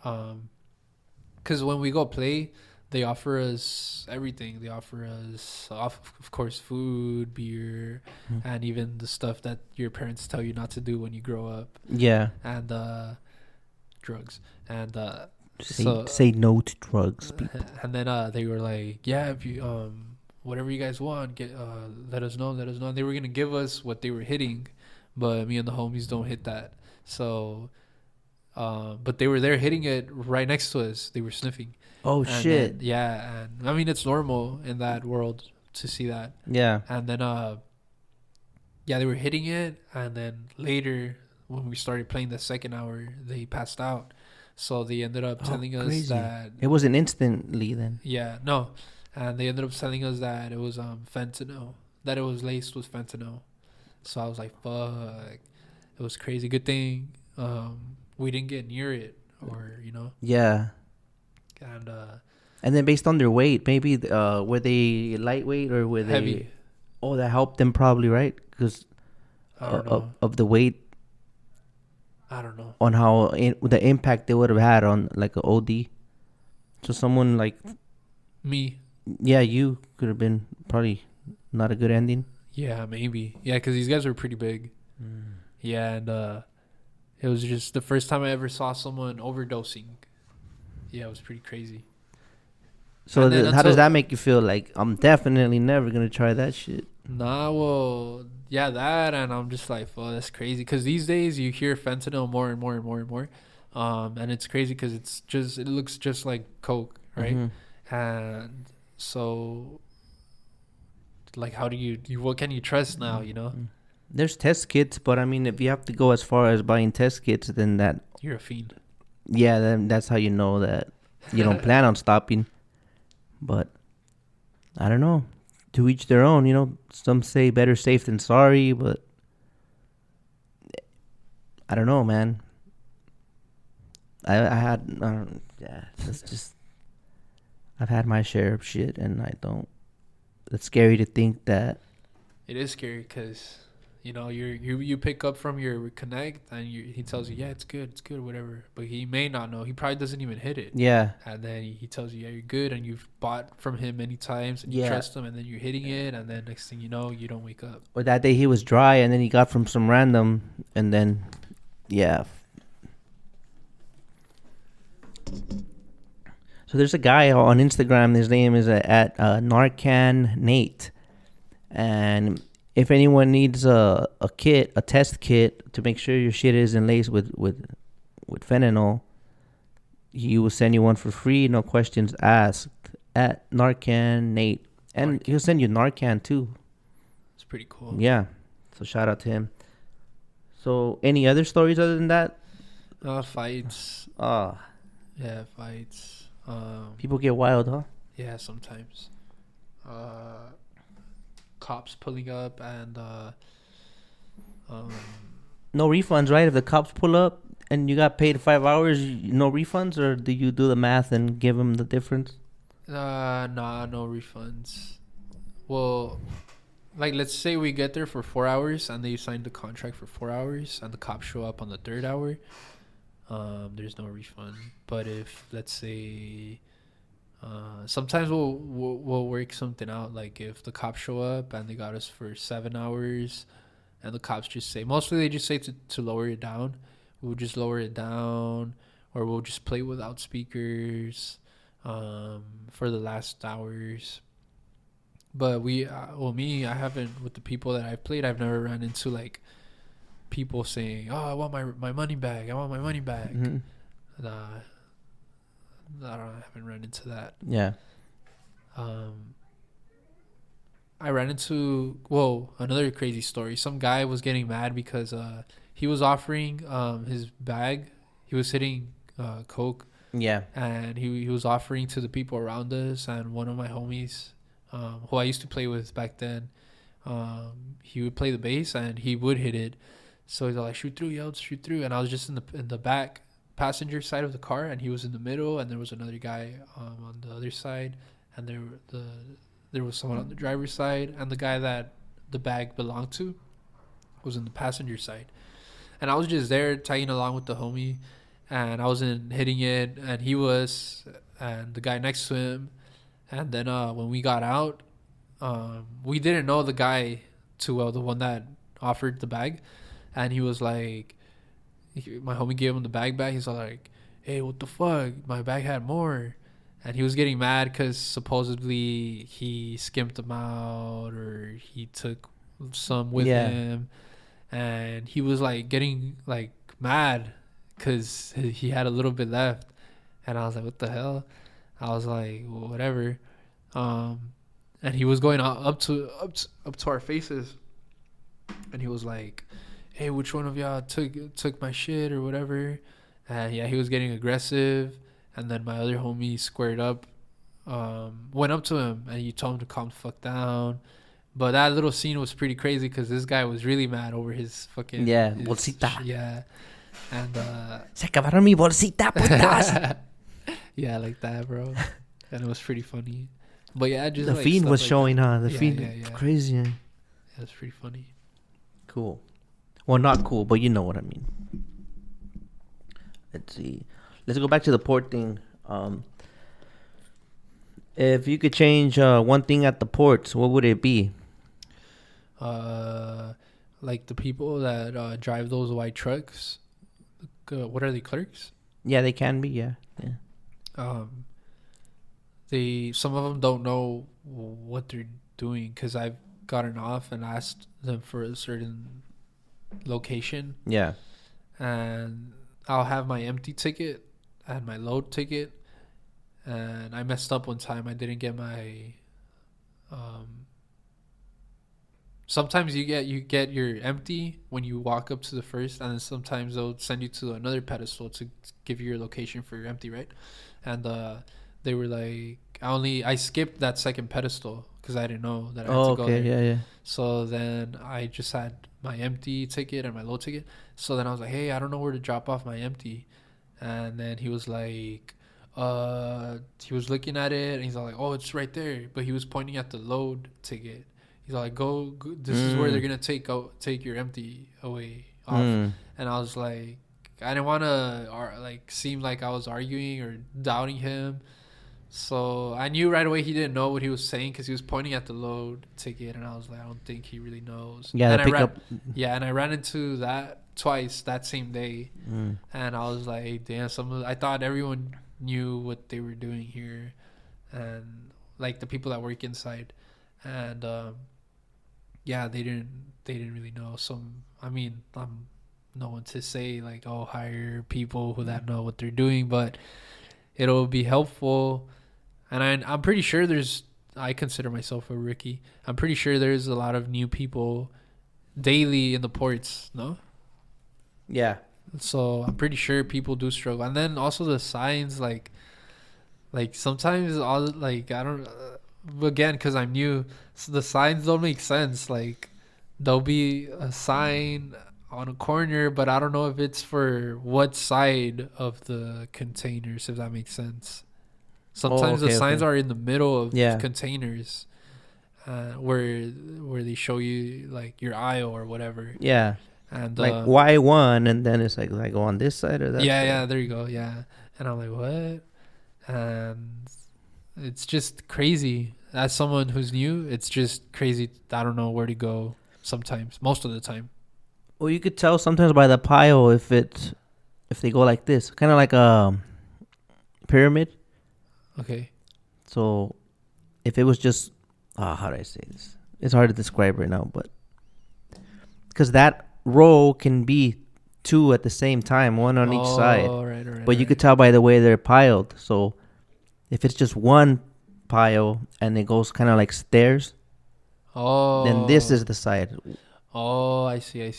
because when we go play, they offer us everything. They offer us, of course, food, beer, and even the stuff that your parents tell you not to do when you grow up. Yeah. And drugs. And say no to drugs, people. And then they were like, yeah, if you whatever you guys want, let us know. And they were gonna give us what they were hitting, but me and the homies don't hit that. So, but they were there hitting it right next to us. They were sniffing. Oh, and shit. Then, yeah, and I mean it's normal in that world to see that. Yeah. And then they were hitting it, and then later when we started playing the second hour, they passed out. So they ended up telling us that it wasn't instantly then. Yeah, no. And they ended up telling us that it was fentanyl, that it was laced with fentanyl. So I was like, fuck. It was crazy. Good thing we didn't get near it, or, you know. Yeah. And then based on their weight, maybe were they lightweight or were they heavy? Oh, that helped them probably, right? Because of the weight. I don't know. On how the impact they would have had on like an OD. So someone like me. Yeah, you could have been probably not a good ending. Yeah, maybe. Yeah, because these guys were pretty big. Yeah, and it was just the first time I ever saw someone overdosing. Yeah, it was pretty crazy. So how does that make you feel? Like, I'm definitely never going to try that shit. Nah, well, yeah, that, and I'm just like, oh, that's crazy. Because these days you hear fentanyl more and more and more and more. And it's crazy because it looks just like coke, right? Mm-hmm. And so, like, how do what can you trust now, you know? There's test kits, but I mean, if you have to go as far as buying test kits, then that... You're a fiend. Yeah, then that's how you know that you don't plan on stopping. But I don't know. To each their own, you know. Some say better safe than sorry, but I don't know, man. It's just I've had my share of shit, and I don't. It's scary to think that. It is scary because, you know, you pick up from your connect and he tells you, yeah, it's good, whatever. But he may not know. He probably doesn't even hit it. Yeah. And then he tells you, yeah, you're good, and you've bought from him many times, and you trust him, and then you're hitting it, and then next thing you know, you don't wake up. Or that day he was dry, and then he got from some random, and then, yeah. So there's a guy on Instagram. His name is at Narcan Nate, and if anyone needs a test kit to make sure your shit isn't laced with fentanyl, he will send you one for free, no questions asked, at Narcan Nate. And he'll send you Narcan too. It's pretty cool. Yeah. So shout out to him. So any other stories other than that? Fights. Yeah, fights. People get wild, huh? Yeah, sometimes. Cops pulling up and no refunds, right? If the cops pull up and you got paid 5 hours, no refunds, or do you do the math and give them the difference? Nah, no refunds. Well, like, let's say we get there for 4 hours and they signed the contract for 4 hours and the cops show up on the third hour, there's no refund. But if, let's say, sometimes we'll work something out. Like if the cops show up and they got us for 7 hours and the cops just say, mostly they just say to lower it down. We'll just lower it down, or we'll just play without speakers for the last hours. But I haven't, with the people that I've played, I've never run into like people saying, "Oh, I want my money back. I want my money back." Mm-hmm. I haven't run into that. Yeah. I ran into another crazy story. Some guy was getting mad because he was offering his bag. He was hitting coke. Yeah. And he was offering to the people around us, and one of my homies, who I used to play with back then, he would play the bass and he would hit it. So he's like, "Shoot through, Yeltsin, shoot through." And I was just in the back passenger side of the car, and he was in the middle, and there was another guy on the other side, and there was someone on the driver's side, and the guy that the bag belonged to was in the passenger side. And I was just there tagging along with the homie, and I wasn't hitting it, and he was, and the guy next to him. And then when we got out, we didn't know the guy too well, the one that offered the bag. And he was like, my homie gave him the bag back. He's like, "Hey, what the fuck? My bag had more." And he was getting mad because supposedly he skimped them out, or he took some with him. And he was like getting like mad because he had a little bit left. And I was like, "What the hell?" I was like, "Well, whatever." And he was going up to our faces, and he was like, "Hey, which one of y'all took my shit or whatever?" And yeah, he was getting aggressive. And then my other homie squared up, went up to him, and he told him to calm the fuck down. But that little scene was pretty crazy because this guy was really mad over his fucking bolsita. Yeah, and se acabaron mi bolsita, putas. Yeah, like that, bro. And it was pretty funny. But yeah, just the like fiend was like showing, that. huh? The fiend, it's crazy. Yeah, it's pretty funny. Cool. Well, not cool, but you know what I mean. Let's see. Let's go back to the port thing. If you could change one thing at the ports, what would it be? Like the people that drive those white trucks. What are they, clerks? Yeah, they can be. Yeah. Some of them don't know what they're doing, because I've gotten off and asked them for a certain location. Yeah. And I'll have my empty ticket and my load ticket, and I messed up one time. I didn't get my sometimes you get your empty when you walk up to the first, and then sometimes they'll send you to another pedestal to give you your location for your empty, right? And they were like, I skipped that second pedestal because I didn't know that I had to go there. Yeah. So then I just had my empty ticket and my load ticket. So then I was like, "Hey, I don't know where to drop off my empty." And then he was like, he was looking at it, and he's like, "Oh, it's right there." But he was pointing at the load ticket. He's like, go this is where they're gonna take your empty away off. And I was like, I didn't want to like seem like I was arguing or doubting him. So I knew right away he didn't know what he was saying because he was pointing at the load ticket, and I was like, I don't think he really knows. Yeah, and I ran into that twice that same day, and I was like, hey, damn, I thought everyone knew what they were doing here, and like the people that work inside, and yeah, they didn't really know. I mean, I'm no one to say like, oh, hire people who that know what they're doing, but it'll be helpful. And I'm pretty sure I consider myself a rookie. I'm pretty sure there's a lot of new people daily in the ports, no? Yeah. So I'm pretty sure people do struggle. And then also the signs, like sometimes all like I don't again because I'm new, so the signs don't make sense. Like there'll be a sign on a corner, but I don't know if it's for what side of the containers, if that makes sense. Sometimes the signs are in the middle of containers, where they show you like your aisle or whatever. Yeah. And like Y1, and then it's like go on this side or that. Yeah, side. yeah, there you go. Yeah, and I'm like, what? And it's just crazy. As someone who's new, it's just crazy. I don't know where to go sometimes, most of the time. Well, you could tell sometimes by the pile if they go like this, kind of like a pyramid. Okay. So if it was just, how do I say this? It's hard to describe right now, but because that row can be two at the same time, one on each side. Right, but you could tell by the way they're piled. So if it's just one pile and it goes kind of like stairs, then this is the side. Oh, I see.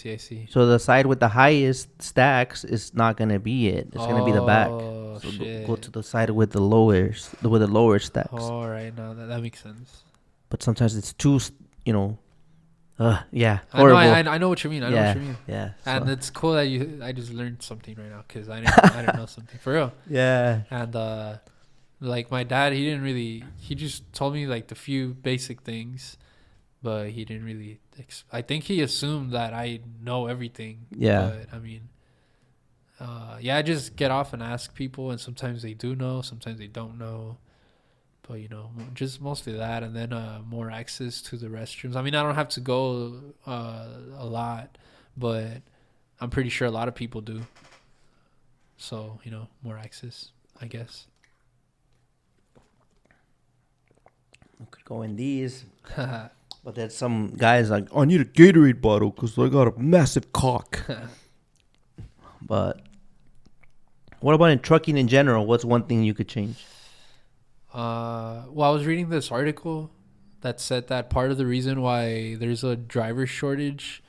So the side with the highest stacks is not gonna be it. It's gonna be the back. So shit. go to the side with the lower stacks. All right, now that makes sense. But sometimes it's too, yeah, horrible. I know what you mean. I know what you mean. Yeah. And it's cool that I just learned something right now because I didn't know something for real. Yeah. And like my dad, he just told me like the few basic things, but he didn't really. I think he assumed that I know everything. Yeah. But I mean, I just get off and ask people, and sometimes they do know, sometimes they don't know. But just mostly that, and then more access to the restrooms. I mean, I don't have to go a lot, but I'm pretty sure a lot of people do. So more access, I guess. I could go in these. But then some guys like, I need a Gatorade bottle because I got a massive cock. But what about in trucking in general? What's one thing you could change? Well, I was reading this article that said that part of the reason why there's a driver shortage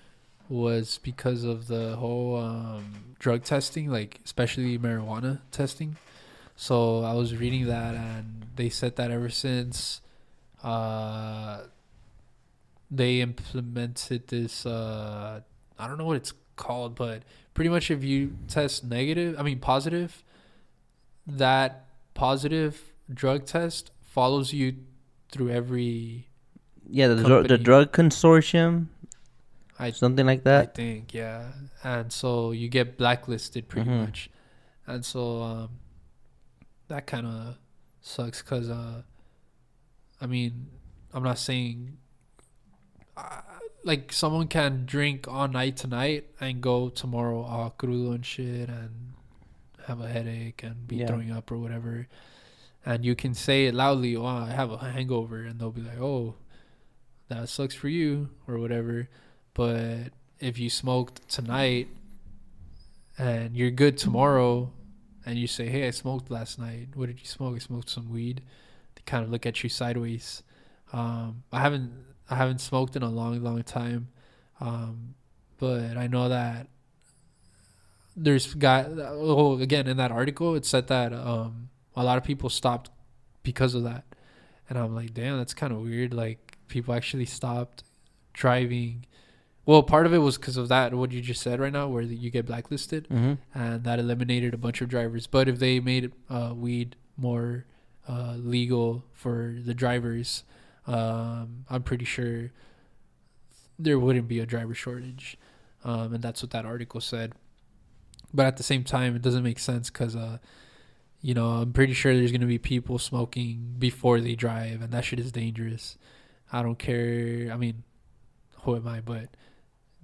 was because of the whole drug testing, like especially marijuana testing. So I was reading that, and they said that ever since they implemented this, I don't know what it's called, but pretty much if you test positive, that positive drug test follows you through every the drug consortium, something like that. I think, yeah. And so you get blacklisted pretty much, and so that kind of sucks because I'm not saying like someone can drink all night tonight and go tomorrow all crudo and shit and have a headache and be throwing up or whatever. And you can say it loudly, oh, I have a hangover. And they'll be like, oh, that sucks for you or whatever. But if you smoked tonight and you're good tomorrow and you say, hey, I smoked last night. What did you smoke? I smoked some weed. They kind of look at you sideways. I haven't smoked in a long time. But I know that again, in that article, it said that a lot of people stopped because of that. And I'm like, damn, that's kind of weird. Like, people actually stopped driving. Well, part of it was because of that, what you just said right now, where you get blacklisted. And that eliminated a bunch of drivers. But if they made weed more legal for the drivers, I'm pretty sure there wouldn't be a driver shortage. And that's what that article said. But at the same time, it doesn't make sense because I'm pretty sure there's going to be people smoking before they drive, and that shit is dangerous. I don't care. I mean, who am I? But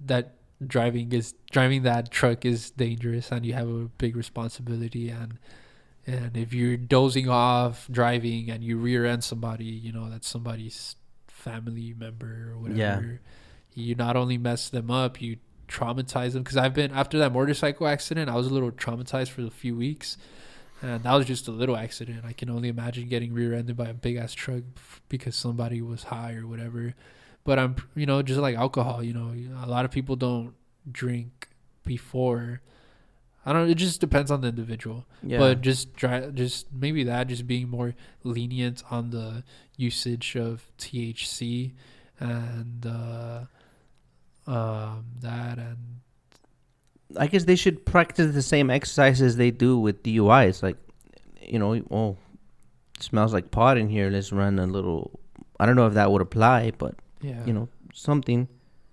that driving that truck is dangerous, and you have a big responsibility. And if you're dozing off driving and you rear end somebody, that's somebody's family member or whatever. Yeah. You not only mess them up, you traumatize them. Because after that motorcycle accident, I was a little traumatized for a few weeks. And that was just a little accident. I can only imagine getting rear-ended by a big-ass truck because somebody was high or whatever. But I'm, just like alcohol, a lot of people don't drink before. I don't know. It just depends on the individual. Yeah. But just maybe just being more lenient on the usage of THC and that and. I guess they should practice the same exercises they do with DUIs. Like, it smells like pot in here. Let's run a little I don't know if that would apply, but yeah, something.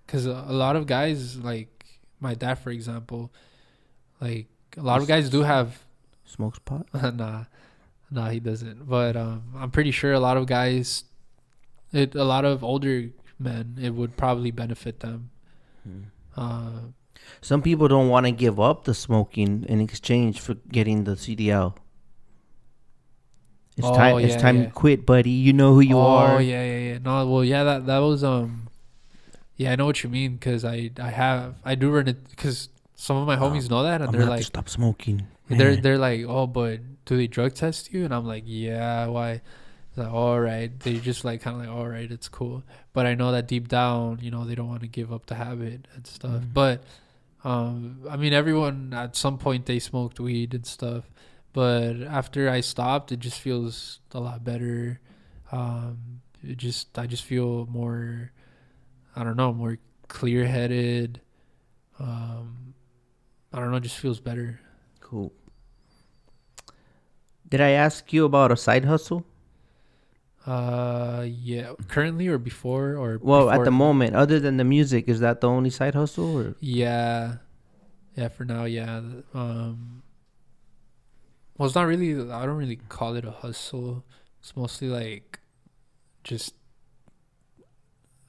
Because a lot of guys, like my dad, for example, like a lot of guys do have smokes pot. Nah, he doesn't. But I'm pretty sure a lot of guys, a lot of older men, it would probably benefit them. Some people don't want to give up the smoking in exchange for getting the CDL. It's time. It's time you quit, buddy. You know who you are. Oh yeah. No, well, yeah, that was yeah, I know what you mean, because I do run it, because some of my homies know that, and they're like, stop smoking. They're like, oh, but do they drug test you? And I'm like, yeah, why? Like, all right. They just like kind of like, all right, it's cool. But I know that deep down, they don't want to give up the habit and stuff. But I mean, everyone at some point they smoked weed and stuff. But after I stopped, it just feels a lot better. I just feel more, I don't know, more clear-headed. I don't know, just feels better. Cool. Did I ask you about a side hustle? Yeah. Currently or before, or well, at the moment, other than the music, is that the only side hustle? Or? Yeah. For now, yeah. Well, it's not really. I don't really call it a hustle. It's mostly like, just.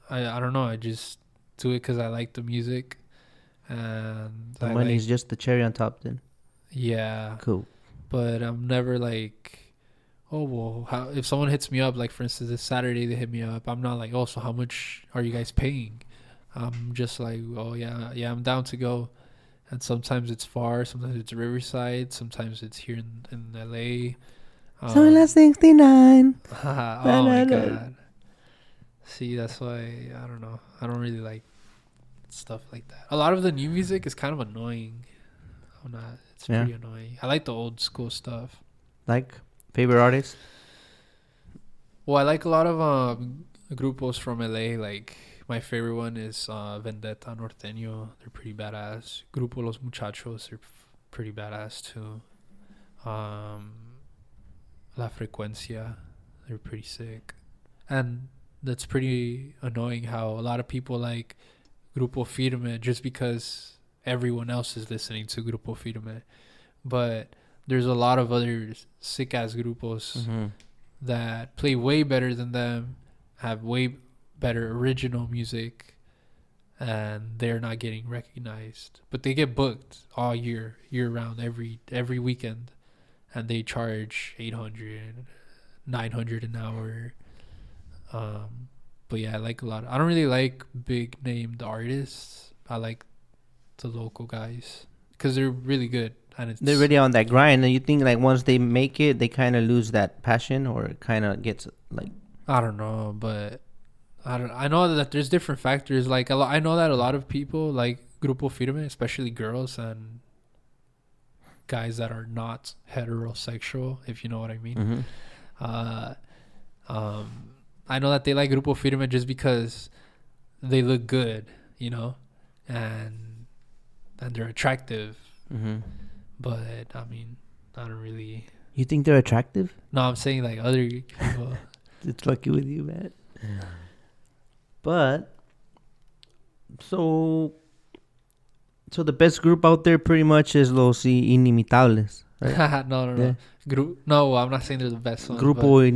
I don't know. I just do it because I like the music, and the money is just the cherry on top. Then. Yeah. Cool. But I'm never like, oh, well, if someone hits me up, like, for instance, this Saturday they hit me up, I'm not like, oh, so how much are you guys paying? I'm just like, oh, yeah, I'm down to go. And sometimes it's far, sometimes it's Riverside, sometimes it's here in LA. So last 69. Oh, my God. See, that's why, I don't know. I don't really like stuff like that. A lot of the new music is kind of annoying. It's pretty annoying. I like the old school stuff. Like favorite artists? Well, I like a lot of grupos from LA. Like my favorite one is Vendetta Norteño. They're pretty badass. Grupo Los Muchachos. They're pretty badass too. La Frecuencia. They're pretty sick. And that's pretty annoying how a lot of people like Grupo Firme just because everyone else is listening to Grupo Firme. But there's a lot of other sick ass grupos that play way better than them, have way better original music, and they're not getting recognized. But they get booked all year round, every weekend, and they charge $800, $900 an hour. But yeah, I like a lot. I don't really like big named artists. I like the local guys because they're really good, and they're really on that grind. And you think like once they make it, they kind of lose that passion, or it kind of gets like, I don't know, but I know that there's different factors. Like I know that a lot of people like Grupo Firme, especially girls and guys that are not heterosexual, if you know what I mean. I know that they like Grupo Firme just because they look good, and they're attractive. But I mean, I don't really. You think they're attractive? No, I'm saying like other people. It's fucking with you, man. But so the best group out there pretty much is Los Inimitables. Right? No. No, I'm not saying they're the best one. Grupo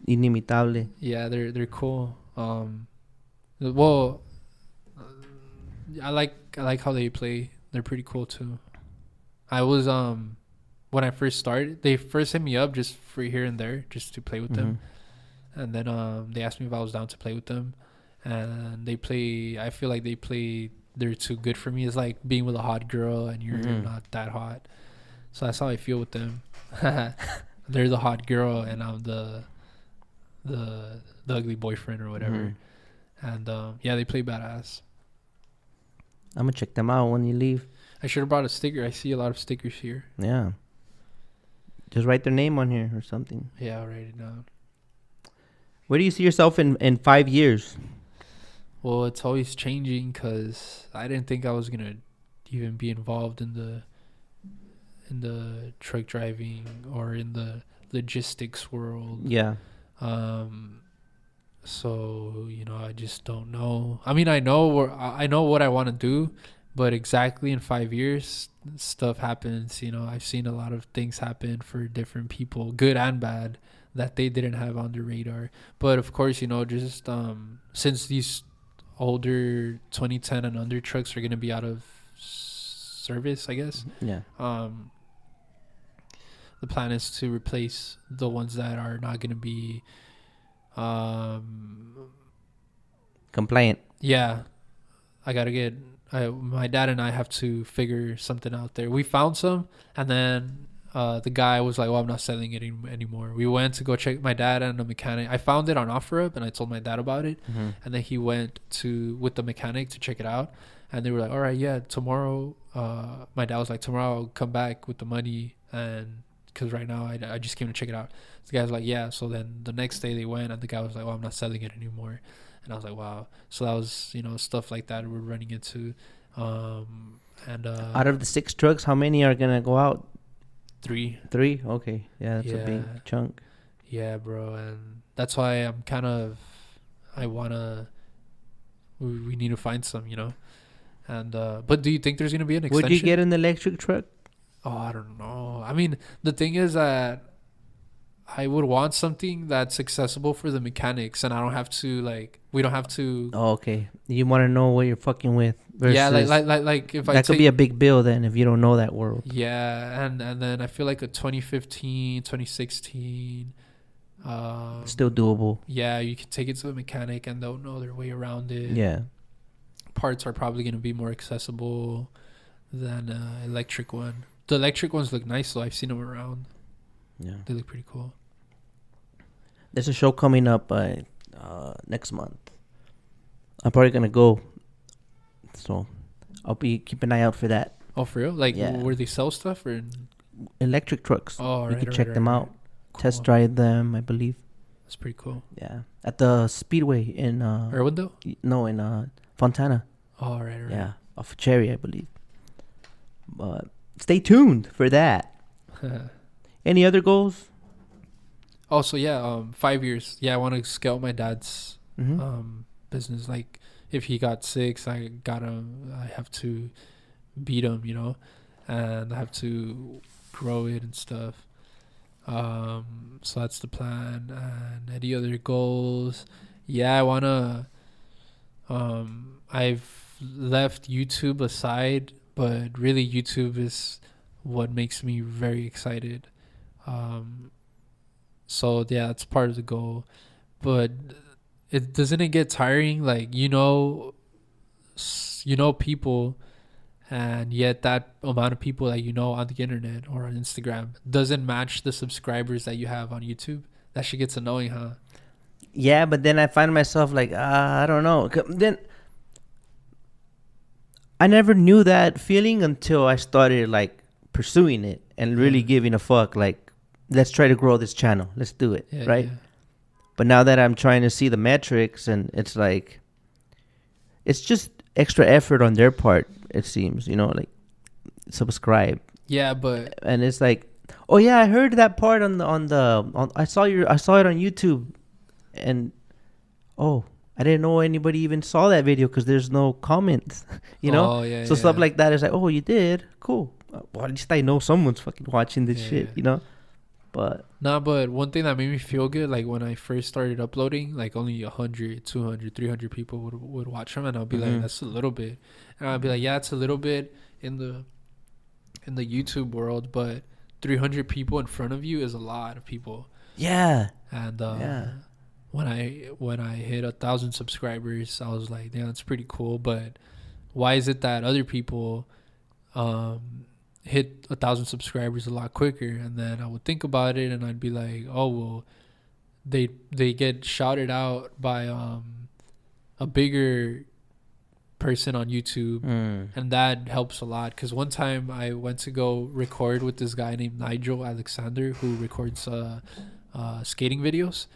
Inimitable. Yeah, they're cool. Well, I like how they play. They're pretty cool too. I was when I first started, they first hit me up just for here and there, just to play with them, and then they asked me if I was down to play with them, and they play. I feel like they play. They're too good for me. It's like being with a hot girl and you're not that hot. So that's how I feel with them. They're the hot girl and I'm the ugly boyfriend or whatever. And yeah, they play badass. I'm gonna check them out when you leave. I should have brought a sticker. I see a lot of stickers here. Yeah. Just write their name on here or something. Yeah, I'll write it down. Where do you see yourself in 5 years? Well, it's always changing because I didn't think I was gonna even be involved in the truck driving or in the logistics world. Yeah. So, I just don't know. I mean, I know what I want to do, but exactly in 5 years, stuff happens. I've seen a lot of things happen for different people, good and bad, that they didn't have on their radar. But of course, just since these older 2010 and under trucks are going to be out of service, I guess. Yeah. The plan is to replace the ones that are not going to be compliant. Yeah, my dad and I have to figure something out there. We found some, and then the guy was like, well, I'm not selling it anymore. We went to go check, my dad and the mechanic. I found it on OfferUp, and I told my dad about it. Mm-hmm. And then he went with the mechanic to check it out, and they were like, all right, yeah, tomorrow. My dad was like, tomorrow I'll come back with the money, and because right now I just came to check it out. The guy was like, yeah. So then the next day they went, and the guy was like, well, I'm not selling it anymore. And I was like, wow. So that was, stuff like that we're running into. And out of the 6 trucks, how many are gonna go out? 3. Okay, yeah, that's a big chunk. Yeah, bro, and that's why I'm kind of, we need to find some, and but do you think there's gonna be an extension? Would you get an electric truck? Oh, I don't know. I mean, the thing is that I would want something that's accessible for the mechanics, and I don't have to we don't have to. Oh, okay. You want to know what you're fucking with. Yeah, like if that could be a big bill then if you don't know that world. Yeah, and then I feel like a 2015, 2016. Still doable. Yeah, you can take it to the mechanic and they'll know their way around it. Yeah. Parts are probably going to be more accessible than an electric one. The electric ones look nice, though. I've seen them around. Yeah. They look pretty cool. There's a show coming up next month. I'm probably going to go. So I'll keep an eye out for that. Oh, for real? Where they sell stuff? Or electric trucks. Oh, you can check them out. Cool. Test drive them, I believe. That's pretty cool. Yeah. At the Speedway in... Irwin, though? No, in Fontana. Oh, right. Yeah. Off of Cherry, I believe. But stay tuned for that. Any other goals? Also, 5 years. Yeah, I want to scale my dad's business. Like, if he got 6, I have to beat him, and I have to grow it and stuff. So that's the plan. And any other goals? Yeah, I want to... I've left YouTube aside, but really YouTube is what makes me very excited. So yeah, that's part of the goal. But doesn't it get tiring? Like, people, and yet that amount of people that on the internet or on Instagram doesn't match the subscribers that you have on YouTube. That shit gets annoying, huh? Yeah, but then I find myself like, I don't know. Then I never knew that feeling until I started pursuing it and really giving a fuck. Like, let's try to grow this channel. Let's do it, right? Yeah. But now that I'm trying to see the metrics, and it's like, it's just extra effort on their part. It seems, subscribe. Yeah, but and it's like, oh yeah, I heard that part on I saw it on YouTube, and I didn't know anybody even saw that video because there's no comments, Oh, yeah, so stuff like that is like, oh, you did, cool. Well, at least I know someone's fucking watching this shit, But one thing that made me feel good, like when I first started uploading, like only 100, 200, 300 people would watch them, and I'll be like, that's a little bit. And I'll be like, yeah, it's a little bit in the YouTube world, but 300 people in front of you is a lot of people. Yeah. And when I hit 1,000 subscribers, I was like, yeah, that's pretty cool. But why is it that other people hit 1,000 subscribers a lot quicker? And then I would think about it, and I'd be like, oh, well, they get shouted out by a bigger person on YouTube, and that helps a lot. Because one time I went to go record with this guy named Nigel Alexander, who records skating videos,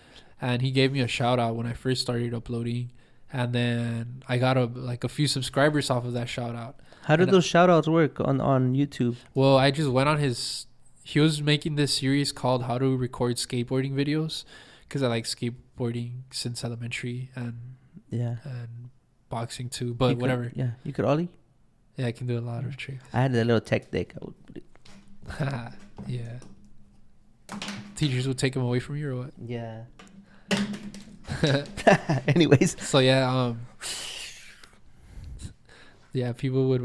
and he gave me a shout out when I first started uploading, and then I got a few subscribers off of that shout out. How did those shout outs work on YouTube? Well, I just went on he was making this series called How to Record Skateboarding Videos, because I like skateboarding since elementary and boxing too. But whatever. You could ollie. Yeah, I can do a lot of tricks. I had a little tech deck. I would put it. Yeah. Teachers would take them away from you or what? Yeah. Anyways. So yeah, people would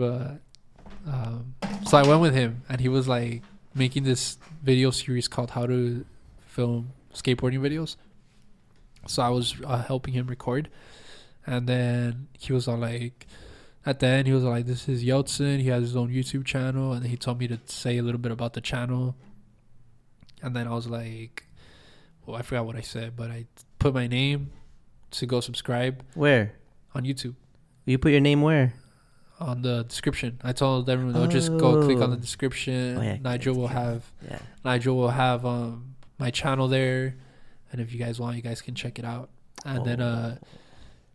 so I went with him and he was like making this video series called How to Film Skateboarding Videos. So I was helping him record, and then he was all like, at the end he was like, this is Yeltsin, he has his own YouTube channel, and he told me to say a little bit about the channel. And then I was like, well, I forgot what I said, but I put my name to go subscribe. Where? On YouTube. You put your name where? On the description. I told everyone, they'll just go click on the description. Nigel will have my channel there, and if you guys want, you guys can check it out. And then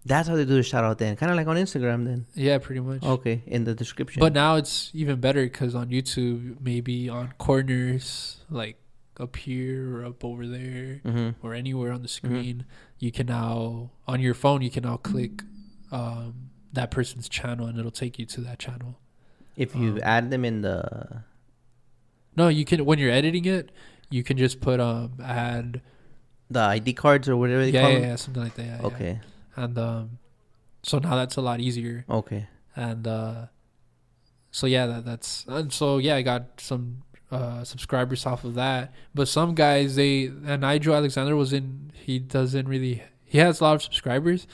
that's how they do the shout out then, kind of like on Instagram then. Yeah, pretty much. Okay, in the description. But now it's even better because on YouTube, maybe on corners, like up here or up over there, or anywhere on the screen, you can now, on your phone, you can now click that person's channel and it'll take you to that channel. If you add them in the... No, you can, when you're editing it, you can just put add... The ID cards or whatever they call them? Yeah, something like that. Yeah, okay. Yeah. And so now that's a lot easier. Okay. And so yeah, that's... And so yeah, I got some... subscribers off of that, but some guys, and Nigel Alexander he has a lot of subscribers,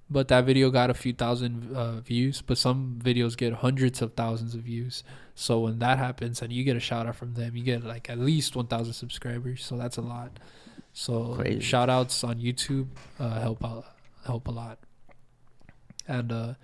but that video got a few thousand views, but some videos get hundreds of thousands of views. So when that happens and you get a shout out from them, you get like at least 1,000 subscribers, so that's a lot. So crazy. Shout outs on YouTube help a lot. And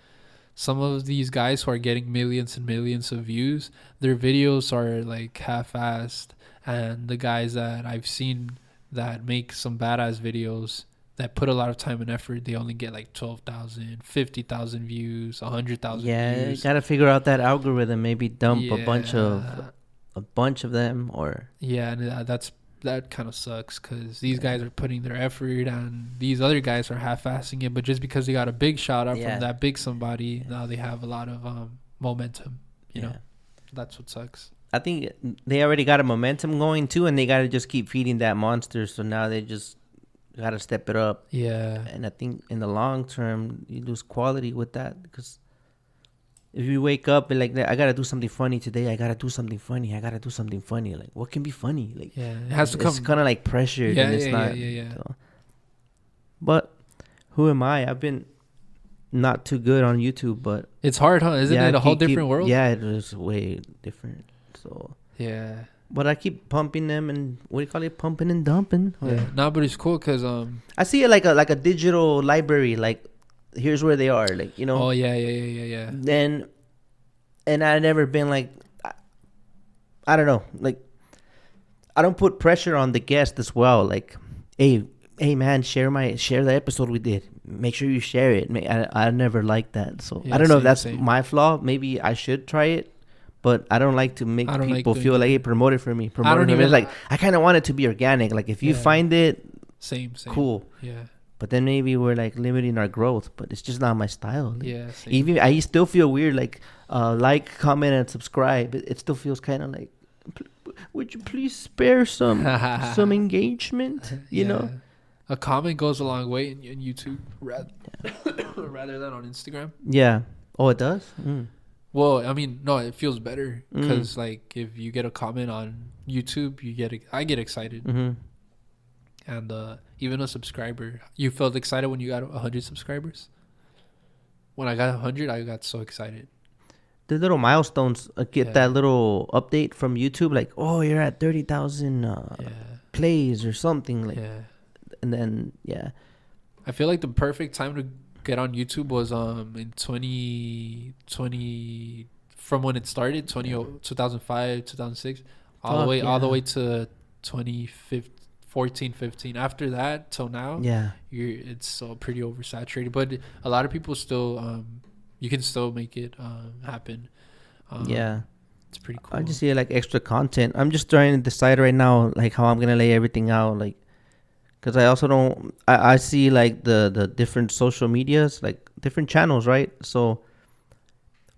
some of these guys who are getting millions and millions of views, their videos are like half-assed. And the guys that I've seen that make some badass videos that put a lot of time and effort, they only get like 12,000, 50,000 views, 100,000 views. Yeah, you got to figure out that algorithm. Maybe dump a bunch of them, or... Yeah, and that kind of sucks because these guys are putting their effort and these other guys are half-assing it, but just because they got a big shout out from that big somebody, now they have a lot of momentum, you know. That's what sucks. I think they already got a momentum going too, and they got to just keep feeding that monster, so now they just got to step it up. Yeah. And I think in the long term you lose quality with that, because if you wake up and like, I gotta do something funny today, I gotta do something funny, like what can be funny? Like, yeah, it has to come. It's kind of like pressured, and it's not. Yeah. So. But who am I? I've been not too good on YouTube, but it's hard, huh? Isn't it a whole different world? Yeah, it is way different. So yeah, but I keep pumping them, and what do you call it? Pumping and dumping. Yeah. No, but it's cool because I see it like a digital library, like. Here's where they are, like, you know. Oh yeah. Then, and I've never been like, I don't know, like, I don't put pressure on the guest as well. Like, hey man, share the episode we did. Make sure you share it. I never like that. So I don't know if that's my flaw. Maybe I should try it, but I don't like to make people feel like, hey, promote it for me. It's like, I kind of want it to be organic. Like, if you find it, same, cool. Yeah. But then maybe we're like limiting our growth, but it's just not my style. Like, yeah. Same. Even I still feel weird, like comment, and subscribe. It still feels kind of like, would you please spare some engagement? You know, a comment goes a long way in YouTube rather than on Instagram. Yeah. Oh, it does. Well, I mean, no, it feels better because like if you get a comment on YouTube, I get excited. Mm-hmm. And even a subscriber. You felt excited when you got 100 subscribers? When I got 100, I got so excited. The little milestones get that little update from YouTube, like, oh, you're at 30,000 plays or something. Like, and then, I feel like the perfect time to get on YouTube was in 2020, from when it started, 2005, 2006, all the way to 2015. 14, 15. After that till now, it's so pretty oversaturated. But a lot of people still, you can still make it happen. It's pretty cool. I just see like extra content. I'm just trying to decide right now, like how I'm gonna lay everything out, like, because I also don't. I see like the different social medias, like different channels, right? So,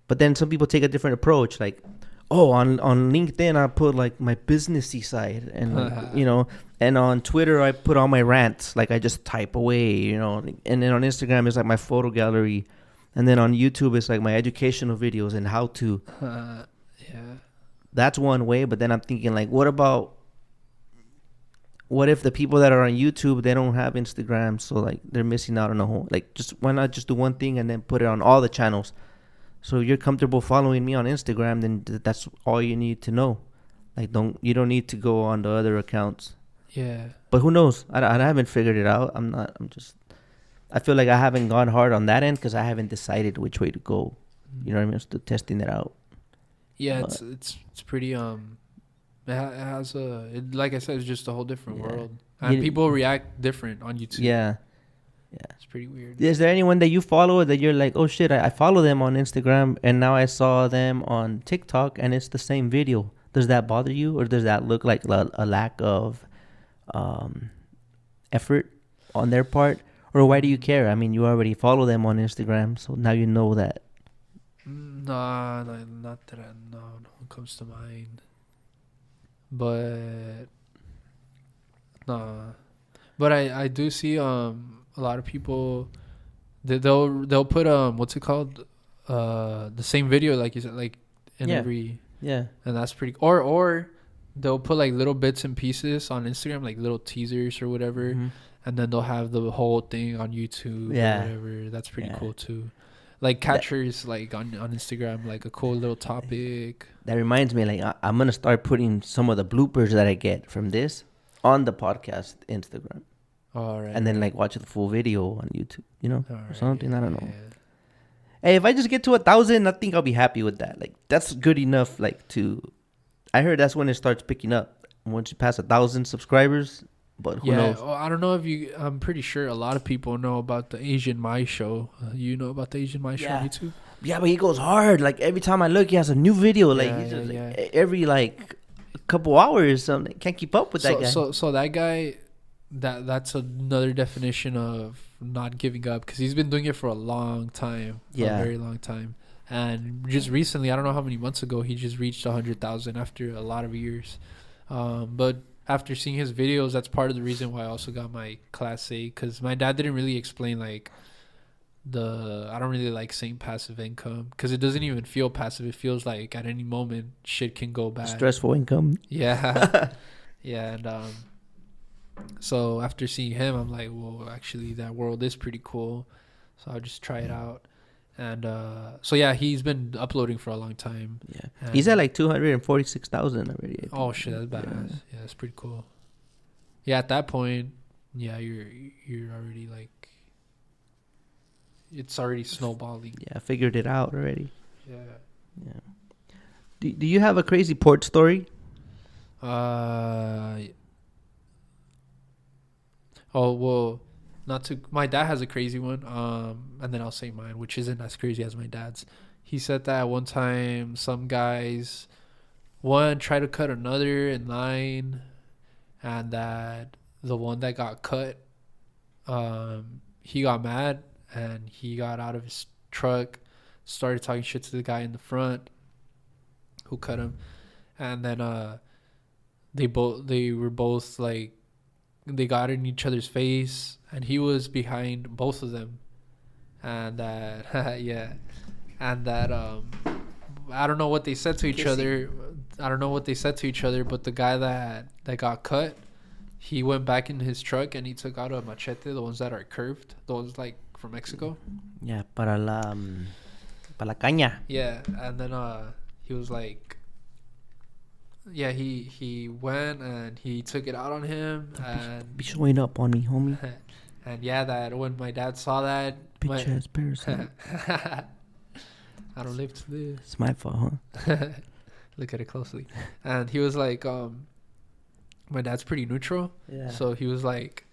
but then some people take a different approach, like, oh, on LinkedIn I put like my businessy side, and like, and on Twitter I put all my rants, like I just type away, and then on Instagram it's like my photo gallery, and then on YouTube it's like my educational videos and how to. Yeah, that's one way, but then I'm thinking like, what if the people that are on YouTube, they don't have Instagram, so like they're missing out on a whole, like, just why not just do one thing and then put it on all the channels? So if you're comfortable following me on Instagram, then that's all you need to know. Like, you don't need to go on the other accounts. Yeah. But who knows? I haven't figured it out. I feel like I haven't gone hard on that end because I haven't decided which way to go. You know what I mean? I'm still testing it out. Yeah, it's pretty like I said, it's just a whole different world, and people react different on YouTube. Yeah, it's pretty weird. Is there anyone that you follow that you're like, oh shit, I follow them on Instagram and now I saw them on TikTok and it's the same video? Does that bother you, or does that look like a lack of effort on their part, or why do you care? I mean, you already follow them on Instagram, so now you know that. Nah, not that no one comes to mind. But nah, but I do see a lot of people, they'll put what's it called, the same video, like you said, like in every, and that's pretty, or they'll put like little bits and pieces on Instagram, like little teasers or whatever, and then they'll have the whole thing on YouTube or whatever. That's pretty cool too. Like catchers, like on Instagram, like a cool little topic. That reminds me, like I'm gonna start putting some of the bloopers that I get from this on the podcast Instagram. All right. And then like watch the full video on YouTube, or something. I don't know. Yeah. Hey, if I just get to 1,000, I think I'll be happy with that. Like, that's good enough. Like, I heard that's when it starts picking up. Once you pass 1,000 subscribers. But who knows? Well, I don't know I'm pretty sure a lot of people know about the Asian Mai show. You know about the Asian Mai show on YouTube? Yeah, but he goes hard. Like, every time I look, he has a new video. Like, he's just like, every like a couple hours, something. Can't keep up with that guy. So that guy, that's another definition of not giving up, because he's been doing it for a long time. A very long time. And just recently, I don't know how many months ago, he just reached 100,000 after a lot of years. But after seeing his videos, that's part of the reason why I also got my Class A, because my dad didn't really explain like I don't really like saying passive income, because it doesn't even feel passive. It feels like at any moment shit can go bad. Stressful income. Yeah. Yeah. And so after seeing him, I'm like, well, actually that world is pretty cool, so I'll just try it out. And so yeah, he's been uploading for a long time. Yeah, he's at like 246,000 already. Oh shit, that's badass. Yeah, that's pretty cool. Yeah, at that point, yeah, you're already like, it's already snowballing. Yeah, I figured it out already. Yeah. Do you have a crazy port story? Oh well. My dad has a crazy one, and then I'll say mine, which isn't as crazy as my dad's. He said that one time some guys, one tried to cut another in line, and that the one that got cut, he got mad and he got out of his truck, started talking shit to the guy in the front who cut him, and then they were both like, they got in each other's face, and he was behind both of them, and that and that I don't know what they said to each other. But the guy that got cut, he went back in his truck and he took out a machete, the ones that are curved, those like from Mexico. Yeah, para la caña. Yeah, and then he was like, yeah, he went and he took it out on him, and be showing up on me, homie. And yeah, that when my dad saw that, bitch ass parasite. I don't live to live. It's my fault, huh? Look at it closely. And he was like, my dad's pretty neutral. Yeah. So he was like,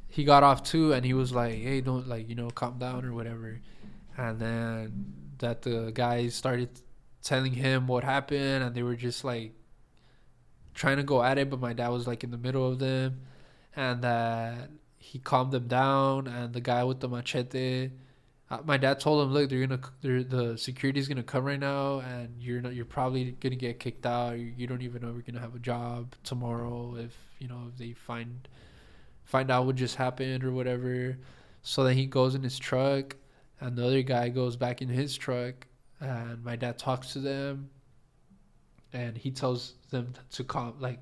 he got off too, and he was like, hey, don't, like, calm down or whatever. And then that the guys started telling him what happened, and they were just like trying to go at it, but my dad was like in the middle of them. and that he calmed them down. And the guy with the machete, my dad told him, look, the security's gonna come right now, and you're probably gonna get kicked out. You don't even know if you're gonna have a job tomorrow if they find out what just happened or whatever. So then he goes in his truck, and the other guy goes back in his truck, and my dad talks to them, and he tells them to calm. Like,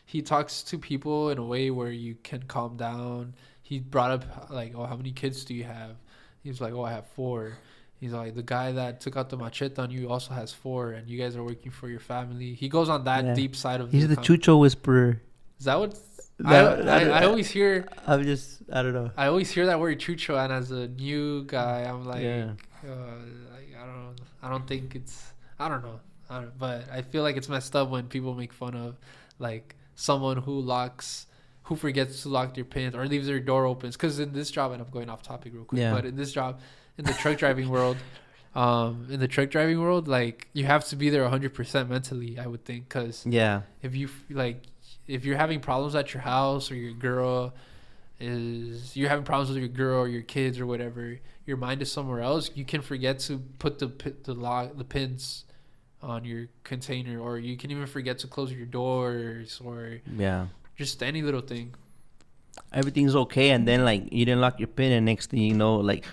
he talks to people in a way where you can calm down. He brought up, like, oh, how many kids do you have? He's like, oh, I have 4. He's like, the guy that took out the machete on you also has 4, and you guys are working for your family. He goes on that deep side of. He's the Chucho whisperer. Is that what? I always hear. I don't know. I always hear that word Chucho, and as a new guy, I'm like, I don't think it's. I don't know. But I feel like it's messed up when people make fun of, like, someone who forgets to lock their pins or leaves their door open. Because in this job, and I'm going off topic real quick, but in this job, in the truck driving world, like, you have to be there 100% mentally, I would think. Because if you're having problems at your house, or you're having problems with your girl or your kids or whatever, your mind is somewhere else. You can forget to put the pins on your container, or you can even forget to close your doors, or just any little thing. Everything's okay, and then, like, you didn't lock your pin, and next thing you know, like,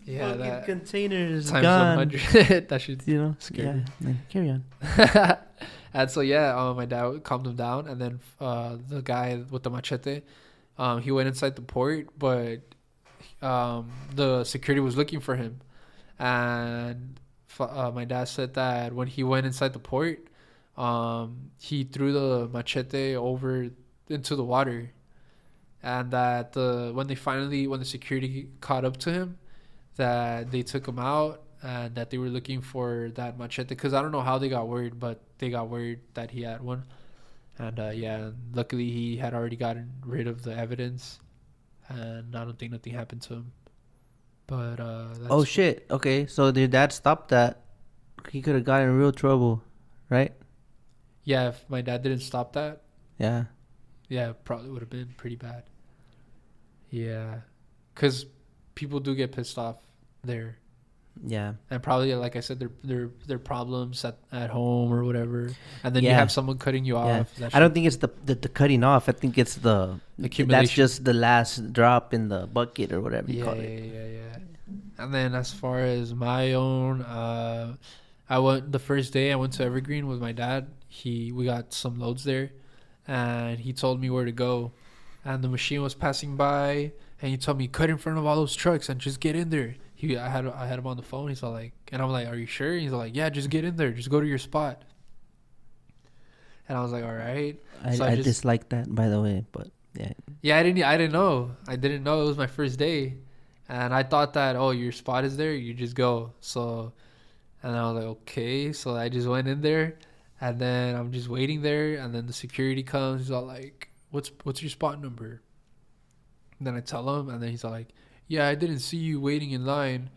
that container is times gone. 100. That should scary. Yeah, carry on. And so my dad calmed him down, and then the guy with the machete, he went inside the port, but the security was looking for him, and my dad said that when he went inside the port, he threw the machete over into the water, and that when the security caught up to him, that they took him out, and that they were looking for that machete, because I don't know how they got word, but they got word that he had one. And luckily he had already gotten rid of the evidence, and I don't think nothing happened to him. But oh shit, okay, so your dad stopped that. He could have gotten in real trouble, right? Yeah, if my dad didn't stop that, probably would have been pretty bad. Yeah, because people do get pissed off there. Yeah, and probably, like I said, their problems at home or whatever, and then you have someone cutting you off. I don't think it's the cutting off. I think it's the accumulation. That's just the last drop in the bucket or whatever you call it. Yeah. And then as far as my own, I went the first day. I went to Evergreen with my dad. We got some loads there, and he told me where to go, and the machine was passing by, and he told me, cut in front of all those trucks and just get in there. I had him on the phone. He's all like, and I'm like, are you sure? He's like, yeah, just get in there. Just go to your spot. And I was like, all right. I dislike that, by the way, but yeah. Yeah, I didn't know. I didn't know. It was my first day, and I thought that, oh, your spot is there. You just go. So, and I was like, okay. So I just went in there, and then I'm just waiting there, and then the security comes. He's all like, what's your spot number? And then I tell him, and then he's all like, yeah, I didn't see you waiting in line.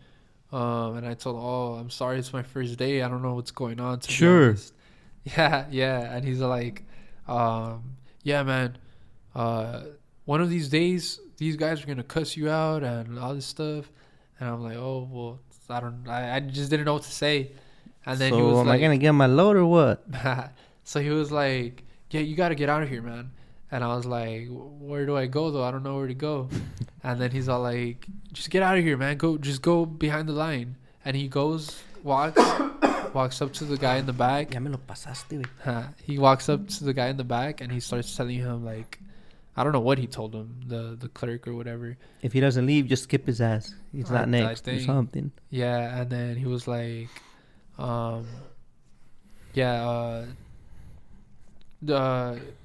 And I told him, oh, I'm sorry, it's my first day. I don't know what's going on. Sure. Yeah. And he's like, yeah, man, one of these days, these guys are going to cuss you out and all this stuff. And I'm like, oh, well, I just didn't know what to say. And then he was like, am I going to get my load or what? So he was like, yeah, you got to get out of here, man. And I was like, where do I go, though? I don't know where to go. And then he's all like, just get out of here, man. Just go behind the line. And he walks up to the guy in the back. Ya me lo pasaste, güey. He walks up to the guy in the back, and he starts telling him, like, I don't know what he told him, the clerk or whatever. If he doesn't leave, just skip his ass. He's not next or something. Yeah, and then he was like,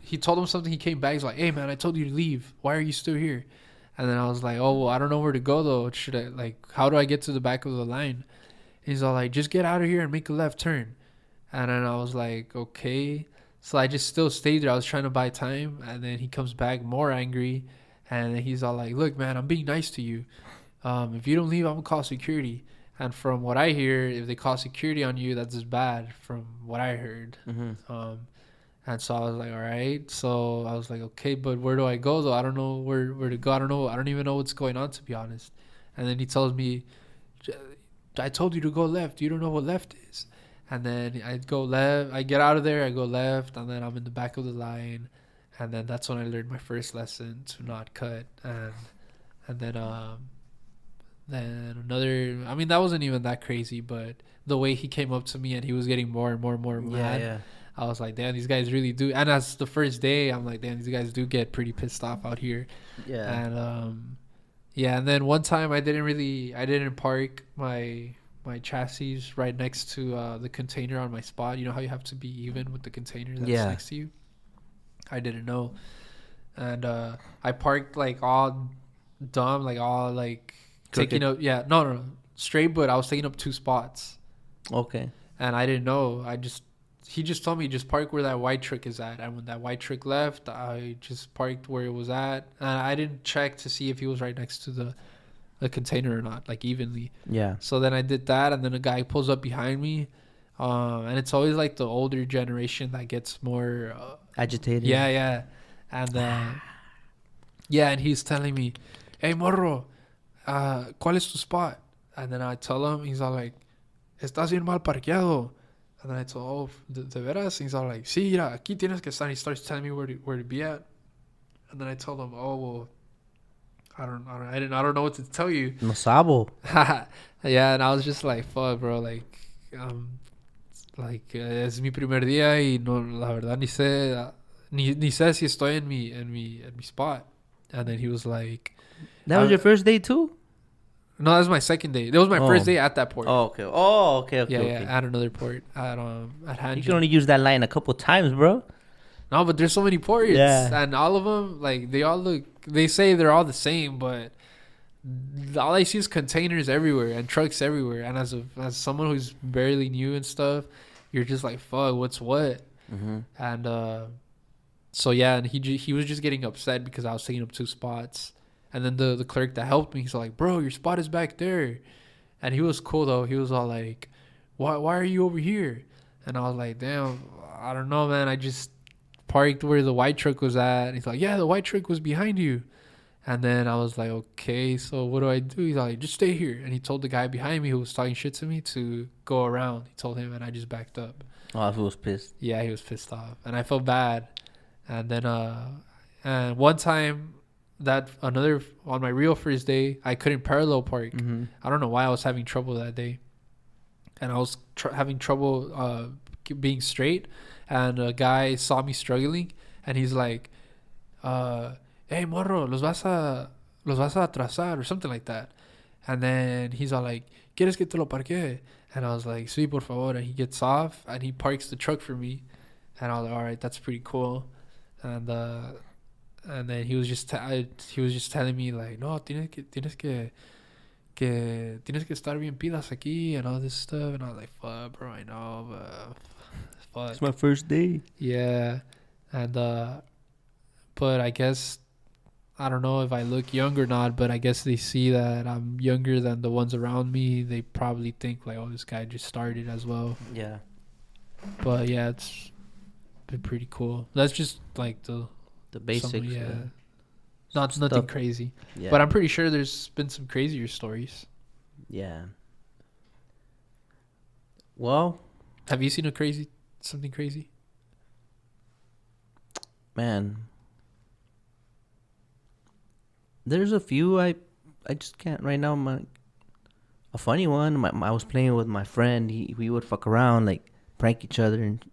he told him something. He came back. He's like, hey, man, I told you to leave. Why are you still here? And then I was like, oh, well, I don't know where to go, though. How do I get to the back of the line? He's all like, just get out of here and make a left turn. And then I was like, okay. So I just still stayed there. I was trying to buy time. And then he comes back more angry. And then he's all like, look, man, I'm being nice to you. If you don't leave, I'm going to call security. And from what I hear, if they call security on you, that's just bad from what I heard. Mm-hmm. And so I was like, all right. So I was like, okay, but where do I go though? I don't know where to go. I don't know. I don't even know what's going on, to be honest. And then he tells me, I told you to go left. You don't know what left is. And then I go left. I get out of there. I go left. And then I'm in the back of the line. And then that's when I learned my first lesson to not cut. And then another. I mean, that wasn't even that crazy, but the way he came up to me and he was getting more and more and more mad. Yeah. I was like, damn, these guys really do. And as the first day, I'm like, damn, these guys do get pretty pissed off out here. Yeah. And yeah. And then one time I didn't park my chassis right next to the container on my spot. You know how you have to be even with the container that's next to you? I didn't know. And I parked like all dumb, like all like taking up. Yeah, no, straight. But I was taking up 2 spots. Okay. And I didn't know. He just told me just park where that white truck is at. And when that white truck left, I just parked where it was at. And I didn't check to see if he was right next to the container or not, like evenly. Yeah. So then I did that, and then a guy pulls up behind me. And it's always like the older generation that gets more agitated. Yeah. And yeah, and he's telling me, hey, morro, ¿cuál es tu spot? And then I tell him, he's all like, estás bien mal parqueado. And then I told, de veras? And he's all like, sí, mira, aquí tienes que estar. He starts telling me where to be at. And then I told him, oh, well, I don't know what to tell you. No sabo. Yeah, and I was just like, fuck, bro, like, es mi primer día y no, la verdad ni sé si estoy en mi spot. And then he was like, that was your first day too? No, that was my second day. That was my first day at that port. Oh, okay. Yeah, at another port at Hanjin. You can only use that line a couple times, bro. No, but there's so many ports, and all of them, like, they say they're all the same, but all I see is containers everywhere and trucks everywhere. And as someone who's barely new and stuff, you're just like, fuck, what's what? Mm-hmm. And so yeah, and he was just getting upset because I was taking up 2 spots. And then the clerk that helped me, he's like, bro, your spot is back there. And he was cool, though. He was all like, why are you over here? And I was like, damn, I don't know, man. I just parked where the white truck was at. And he's like, yeah, the white truck was behind you. And then I was like, okay, so what do I do? He's like, just stay here. And he told the guy behind me who was talking shit to me to go around. He told him, and I just backed up. Oh, he was pissed. Yeah, he was pissed off. And I felt bad. And then and one time... on my real first day, I couldn't parallel park. Mm-hmm. I don't know why I was having trouble that day, and I was having trouble being straight. And a guy saw me struggling, and he's like, "Hey, morro, los vas a atrasar," or something like that. And then he's all like, "¿Quieres que te lo parque?" And I was like, "Sí, por favor." And he gets off and he parks the truck for me, and I was like, "All right, that's pretty cool." And then he was just telling me like, no, tienes que estar bien pilas aquí and all this stuff. And I was like, fuck, bro, I know, but fuck. It's my first day. Yeah, and but I guess I don't know if I look young or not, but I guess they see that I'm younger than the ones around me. They probably think like, oh, this guy just started as well. Yeah. But yeah, it's been pretty cool. That's just like the basics. Yeah. Nothing crazy. Yeah. But I'm pretty sure there's been some crazier stories. Yeah. Well, have you seen something crazy? Man, there's a few. I just can't right now. A funny one. I was playing with my friend. We would fuck around, like prank each other, and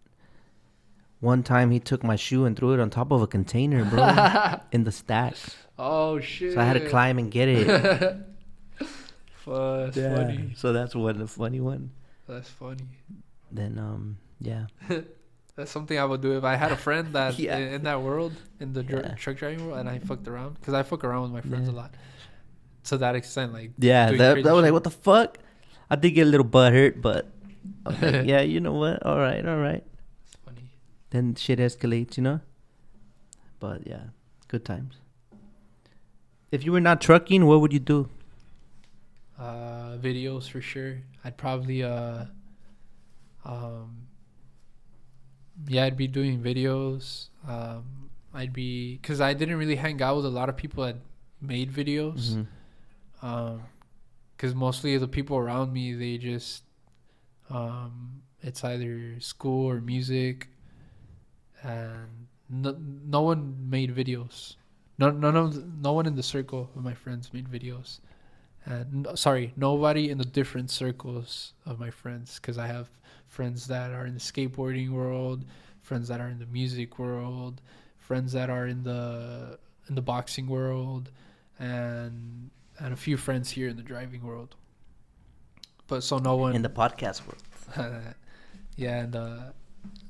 one time he took my shoe and threw it on top of a container, bro, in the stacks. Oh shit! So I had to climb and get it. That's funny. So that's the funny one. That's funny. Then yeah. That's something I would do if I had a friend that in that world, in the truck driving world, and I fucked around, because I fuck around with my friends a lot. To that extent, like that was like, what the fuck? I did get a little butthurt, but I was like, yeah, you know what? All right. It's funny. Then shit escalates, you know. But yeah, good times. If you were not trucking, what would you do? Videos for sure. I'd probably yeah, I'd be doing videos. Because I didn't really hang out with a lot of people that made videos. Because mostly the people around me, they just, it's either school or music, and no one made videos. No one in the circle of my friends made videos. And nobody in the different circles of my friends, because I have friends that are in the skateboarding world, friends that are in the music world, friends that are in the boxing world, and a few friends here in the driving world. But so no one in the podcast world. Yeah, and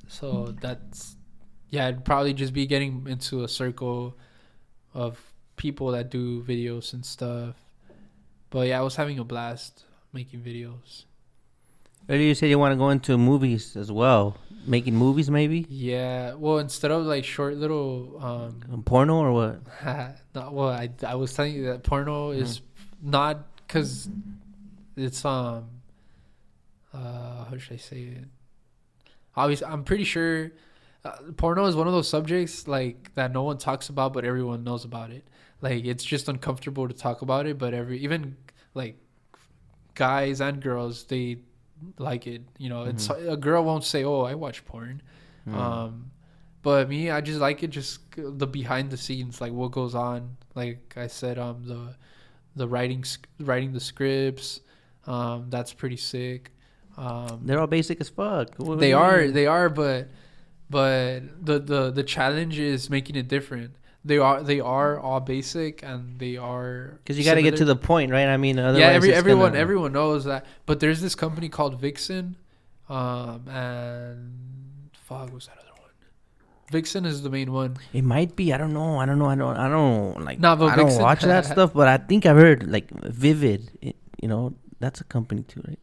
so that's, yeah, I'd probably just be getting into a circle of people that do videos and stuff. But yeah, I was having a blast making videos. Earlier you said you want to go into movies as well. Making movies, maybe? Yeah. Well, instead of like short little... porno or what? Well, I was telling you that porno is not... Because it's... how should I say it? Obviously, I'm pretty sure... porno is one of those subjects like that no one talks about, but everyone knows about it. Like, it's just uncomfortable to talk about it, but even like guys and girls, they like it. You know, it's a girl won't say, "Oh, I watch porn," but me, I just like it. Just the behind the scenes, like what goes on. Like I said, the writing the scripts, that's pretty sick. They're all basic as fuck. They are, but the challenge is making it different. They are all basic, and they are, because you got to get to the point, right? I mean, otherwise everyone knows that. But there's this company called Vixen, and fuck, what's that other one? Vixen is the main one. It might be. I don't know. I don't like. Nah, but I don't watch that stuff, but I think I've heard like Vivid. That's a company too, right?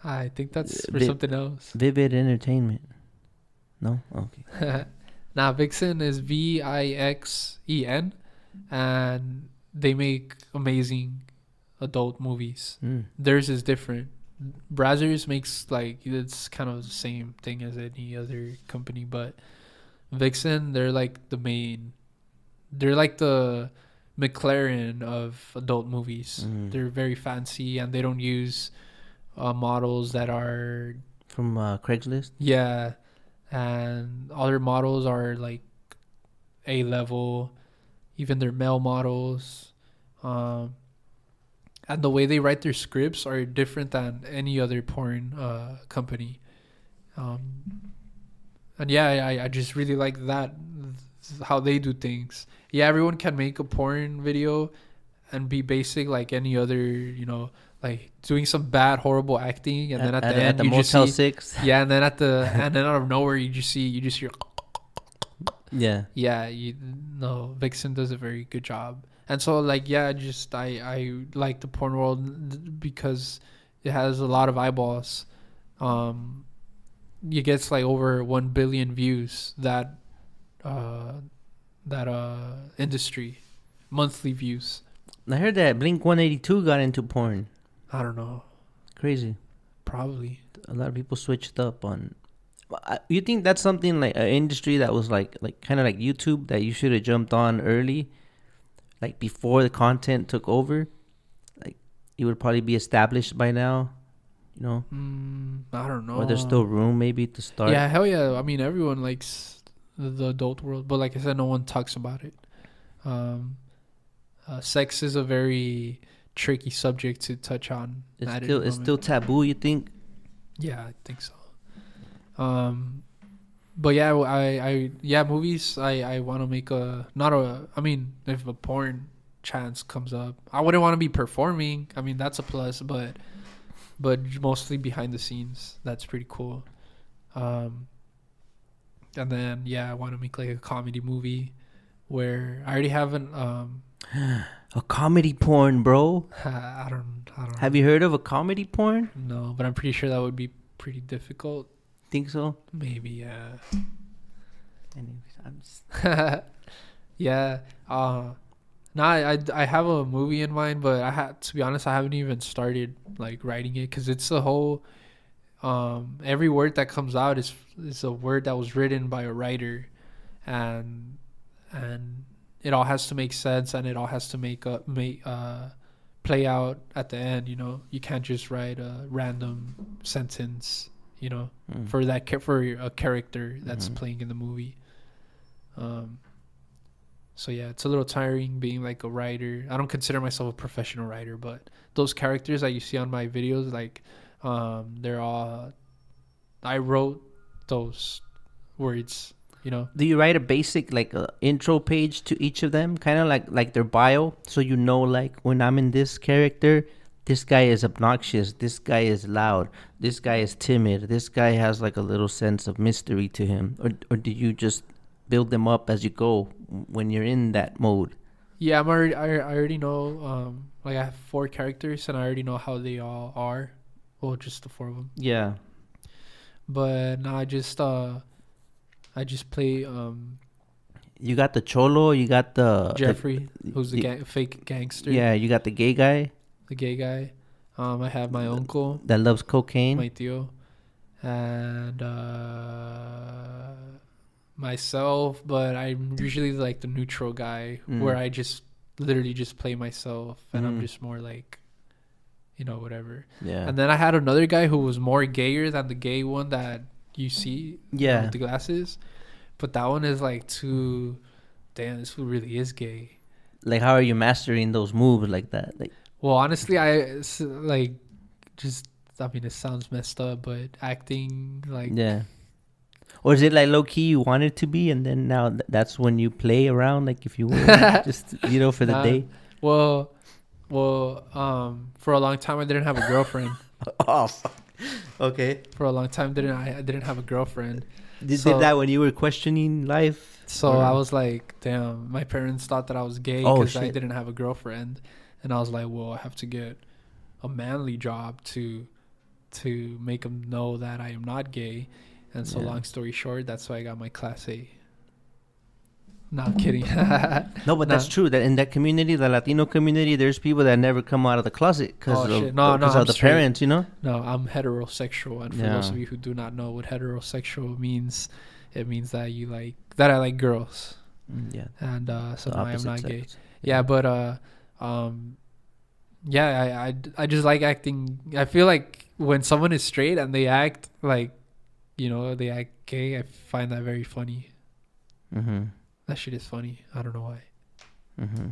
I think that's for something else. Vivid Entertainment. No, okay. Now, Vixen is Vixen, and they make amazing adult movies. Theirs is different. Brazzers makes like, it's kind of the same thing as any other company, but Vixen, they're like they're like the McLaren of adult movies. They're very fancy, and they don't use models that are from Craigslist. Yeah. And other models are like A-level, even their male models. And the way they write their scripts are different than any other porn company. And yeah, I just really like that, how they do things. Yeah, everyone can make a porn video and be basic like any other, like doing some bad, horrible acting, and then at the end, you Motel just see, 6. Yeah, and then and then out of nowhere, you just hear. Yeah. Yeah, Vixen does a very good job, and so like I like the porn world because it has a lot of eyeballs. It gets like over 1 billion views, that industry, monthly views. I heard that Blink 182 got into porn. I don't know. Crazy. Probably. A lot of people switched up on. You think that's something like an industry that was like kind of like YouTube, that you should have jumped on early, like before the content took over? Like you would probably be established by now, I don't know. Or there's still room maybe to start. Yeah, hell yeah. I mean, everyone likes the adult world, but like I said, no one talks about it. Sex is a very tricky subject to touch on. It's still taboo, you think? Yeah, I think so. But yeah, movies. I want to make if a porn chance comes up, I wouldn't want to be performing. I mean, that's a plus, but mostly behind the scenes. That's pretty cool. And then I want to make like a comedy movie where I already have a comedy porn, bro. I don't Have you heard of a comedy porn? No, but I'm pretty sure that would be pretty difficult. Think so? Maybe, yeah. Anyways, I'm just yeah. I have a movie in mind, but to be honest, I haven't even started like writing it, because it's a whole every word that comes out is a word that was written by a writer, and it all has to make sense, and it all has to play out at the end. You can't just write a random sentence, for a character that's playing in the movie. So yeah, it's a little tiring being like a writer. I don't consider myself a professional writer, but those characters that you see on my videos, like, they're all, I wrote those words, Do you write a basic, like, intro page to each of them, kind of like their bio, so like, when I'm in this character, this guy is obnoxious, this guy is loud, this guy is timid, this guy has like a little sense of mystery to him, or do you just build them up as you go when you're in that mode? Yeah, I already know. Like, I have 4 characters, and I already know how they all are. Well, just the 4 of them. Yeah. But now I just play. You got the cholo. You got the Jeffrey, who's the fake gangster. Yeah, you got the gay guy. The gay guy. I have my uncle that loves cocaine. My tío, and myself. But I'm usually like the neutral guy, where I just literally just play myself, and I'm just more like, whatever. Yeah. And then I had another guy who was more gayer than the gay one that you see. Yeah. With the glasses, but that one is like too. Damn, this fool really is gay. Like, how are you mastering those moves like that? Like, well, honestly, I like just. I mean, it sounds messed up, but acting like. Yeah. Or is it like low key you want it to be, and then now that's when you play around, like, if you will, just for the day? Well, for a long time I didn't have a girlfriend. Oh, fuck. Okay. For a long time, I didn't have a girlfriend. Did that when you were questioning life? So I was like, damn, my parents thought that I was gay because I didn't have a girlfriend, and I was like, well, I have to get a manly job to make them know that I am not gay. And so, long story short, that's why I got my Class A. No, I'm kidding. No, but that's true. That in that community, the Latino community, there's people that never come out of the closet because of the parents, No, I'm heterosexual. And for those of you who do not know what heterosexual means, it means that I like girls. Yeah. And so I am not gay. Sex. Yeah, but I just like acting. I feel like when someone is straight and they act like, they act gay, I find that very funny. Mm-hmm. That shit is funny. I don't know why. Mm-hmm.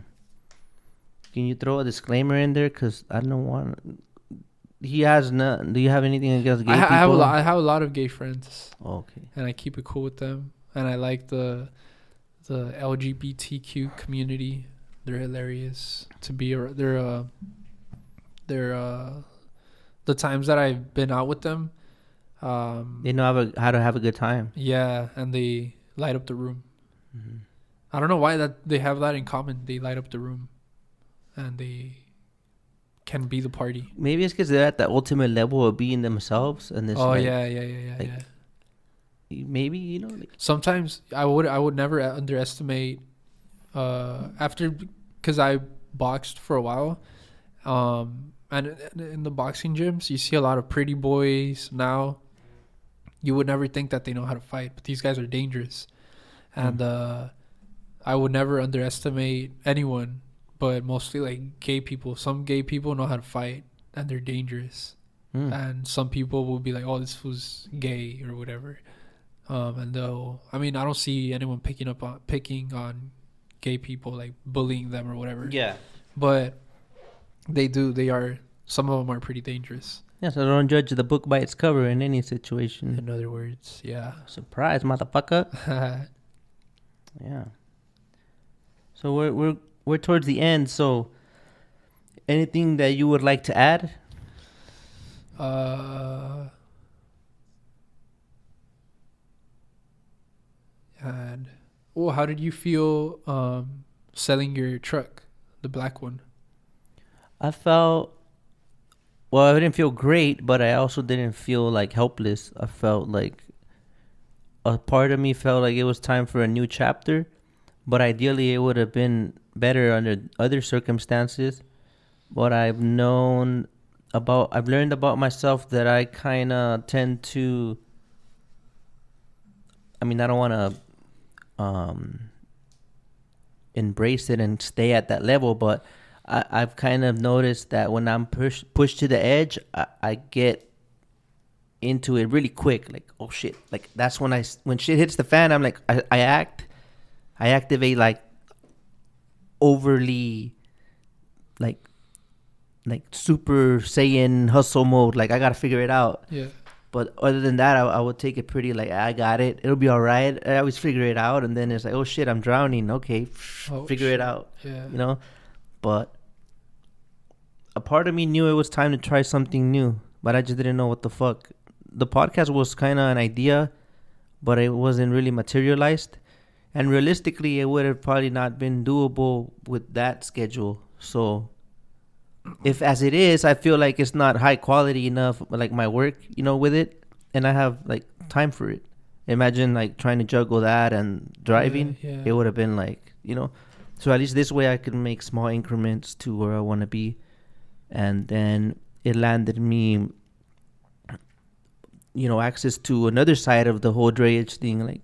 Can you throw a disclaimer in there? Because I don't want... He has none. Do you have anything against gay people? I have a lot of gay friends. Oh, okay. And I keep it cool with them. And I like the LGBTQ community. They're hilarious to be. They're the times that I've been out with them. They know how to have a good time. Yeah, and they light up the room. Mm-hmm. I don't know why that they have that in common. They light up the room, and they can be the party. Maybe it's because they're at the ultimate level of being themselves, and this. Yeah. Maybe sometimes I would never underestimate. Because I boxed for a while, and in the boxing gyms you see a lot of pretty boys now. You would never think that they know how to fight, but these guys are dangerous. And I would never underestimate anyone, but mostly like gay people. Some gay people know how to fight, and they're dangerous. And some people will be like, "Oh, this was gay" or whatever. And though, I mean, I don't see anyone picking on gay people, like bullying them or whatever. Yeah. But they do. They are. Some of them are pretty dangerous. Yeah, so don't judge the book by its cover in any situation. In other words, yeah. Surprise, motherfucker. Yeah. So we're towards the end. So, anything that you would like to add? How did you feel selling your truck, the black one? I didn't feel great, but I also didn't feel like helpless. I felt like a part of me felt like it was time for a new chapter, but ideally it would have been better under other circumstances. But I've known I've learned about myself that I kind of tend to, I mean, I don't want to embrace it and stay at that level, but I've kind of noticed that when I'm pushed to the edge, I get into it really quick. Like, oh shit, like that's when shit hits the fan, I'm like, I activate like overly like Super Saiyan hustle mode. Like I gotta figure it out. Yeah. But other than that, I would take it pretty like, I got it. It'll be all right. I always figure it out. And then it's like, oh shit, I'm drowning. Okay, figure it out. Yeah. You know? But a part of me knew it was time to try something new. But I just didn't know what the fuck. The podcast was kind of an idea, but it wasn't really materialized. And realistically, it would have probably not been doable with that schedule. So if as it is, I feel like it's not high quality enough, like my work, with it, and I have like time for it. Imagine like trying to juggle that and driving. Yeah. It would have been like, so at least this way I can make small increments to where I want to be. And then it landed me, access to another side of the whole drayage thing, like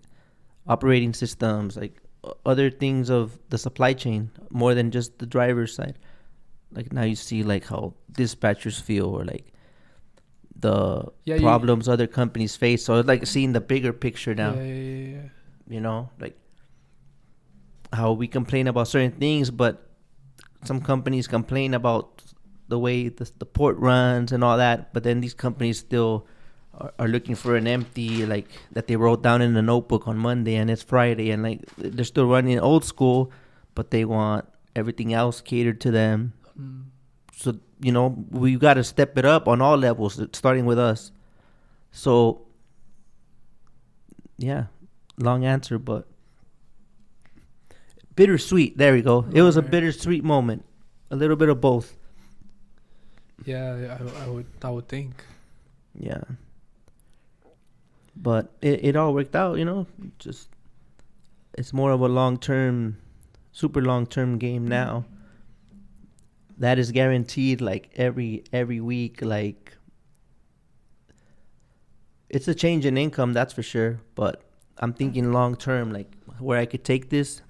operating systems, like other things of the supply chain, more than just the driver's side. Like now you see like how dispatchers feel, or like the problems other companies face. So it's like seeing the bigger picture now. Yeah. Like how we complain about certain things, but some companies complain about the way the port runs and all that. But then these companies still are looking for an empty, like that they wrote down in a notebook on Monday and it's Friday, and like they're still running old school, but they want everything else catered to them. So, we've got to step it up on all levels, starting with us. So, yeah, long answer, but bittersweet. There we go. It was a bittersweet moment. A little bit of both. Yeah, I would think. Yeah. But it all worked out, just it's more of a super long-term game now. That is guaranteed, like every week. Like it's a change in income, that's for sure. But I'm thinking long term, like where I could take this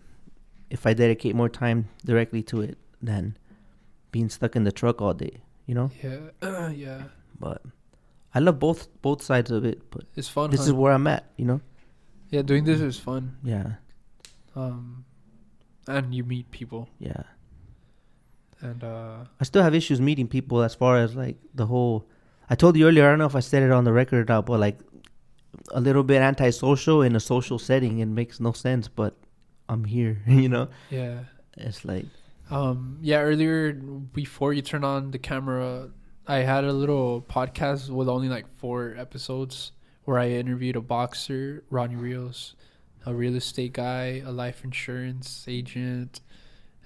if I dedicate more time directly to it than being stuck in the truck all day. Yeah, yeah. But I love both sides of it. But it's fun. This is where I'm at. Yeah, doing this is fun. Yeah. And you meet people. Yeah. And I still have issues meeting people as far as like the whole. I told you earlier, I don't know if I said it on the record or not, but like a little bit antisocial in a social setting. It makes no sense, but I'm here. Yeah. It's like. Yeah. Earlier, before you turn on the camera, I had a little podcast with only like 4 episodes where I interviewed a boxer, Ronnie Rios, a real estate guy, a life insurance agent,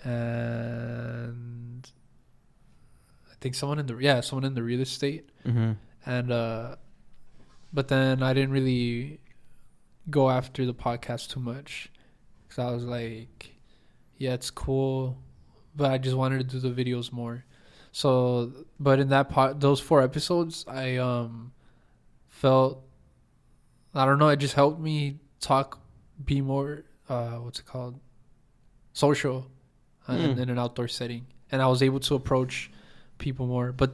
and I think someone in the real estate. Mm-hmm. And but then I didn't really go after the podcast too much because I was like, yeah, it's cool, but I just wanted to do the videos more. So, but in those 4 episodes, I felt, I don't know, it just helped me be more social in an outdoor setting, and I was able to approach people more. But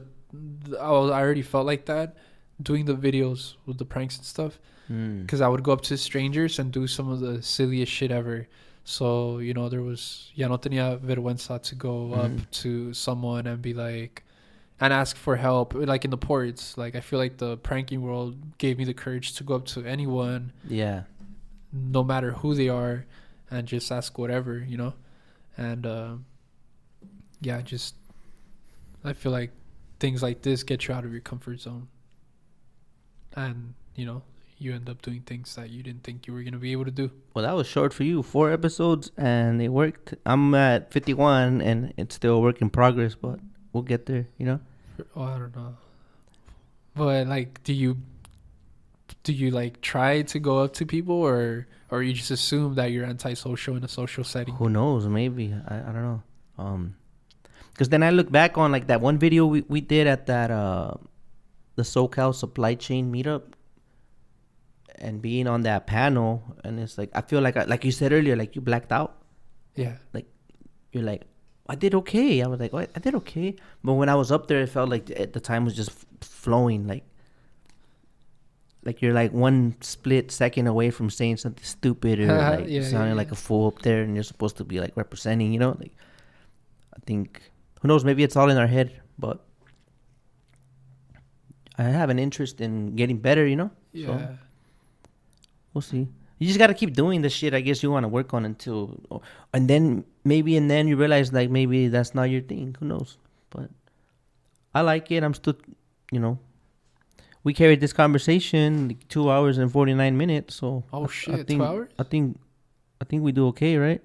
I already felt like that doing the videos with the pranks and stuff, because I would go up to strangers and do some of the silliest shit ever. So, there was, ya no tenía vergüenza to go up to someone and be like, and ask for help, like in the ports. Like, I feel like the pranking world gave me the courage to go up to anyone, no matter who they are, and just ask whatever, and I feel like things like this get you out of your comfort zone, and you end up doing things that you didn't think you were going to be able to do. Well, that was short for you. 4 episodes, and it worked. I'm at 51, and it's still a work in progress, but we'll get there, Oh, I don't know. But, like, do you like, try to go up to people, or you just assume that you're antisocial in a social setting? Who knows? Maybe. I don't know. Because then I look back on like that one video we did at that the SoCal supply chain meetup, and being on that panel, and it's like I feel like you said earlier, like you blacked out. Yeah. Like you're like, I did okay. I was like, oh, I did okay. But when I was up there, it felt like the time was just flowing. Like you're like one split second away from saying something stupid or like sounding like a fool up there, and you're supposed to be like representing, you know? Like I think, who knows, maybe it's all in our head, but I have an interest in getting better, you know? Yeah. So we'll see. You just got to keep doing the shit I guess you want to work on and then you realize like maybe that's not your thing. Who knows? But I like it. I'm still, you know, we carried this conversation like 2 hours and 49 minutes. So I think, 2 hours? I think we do okay, right?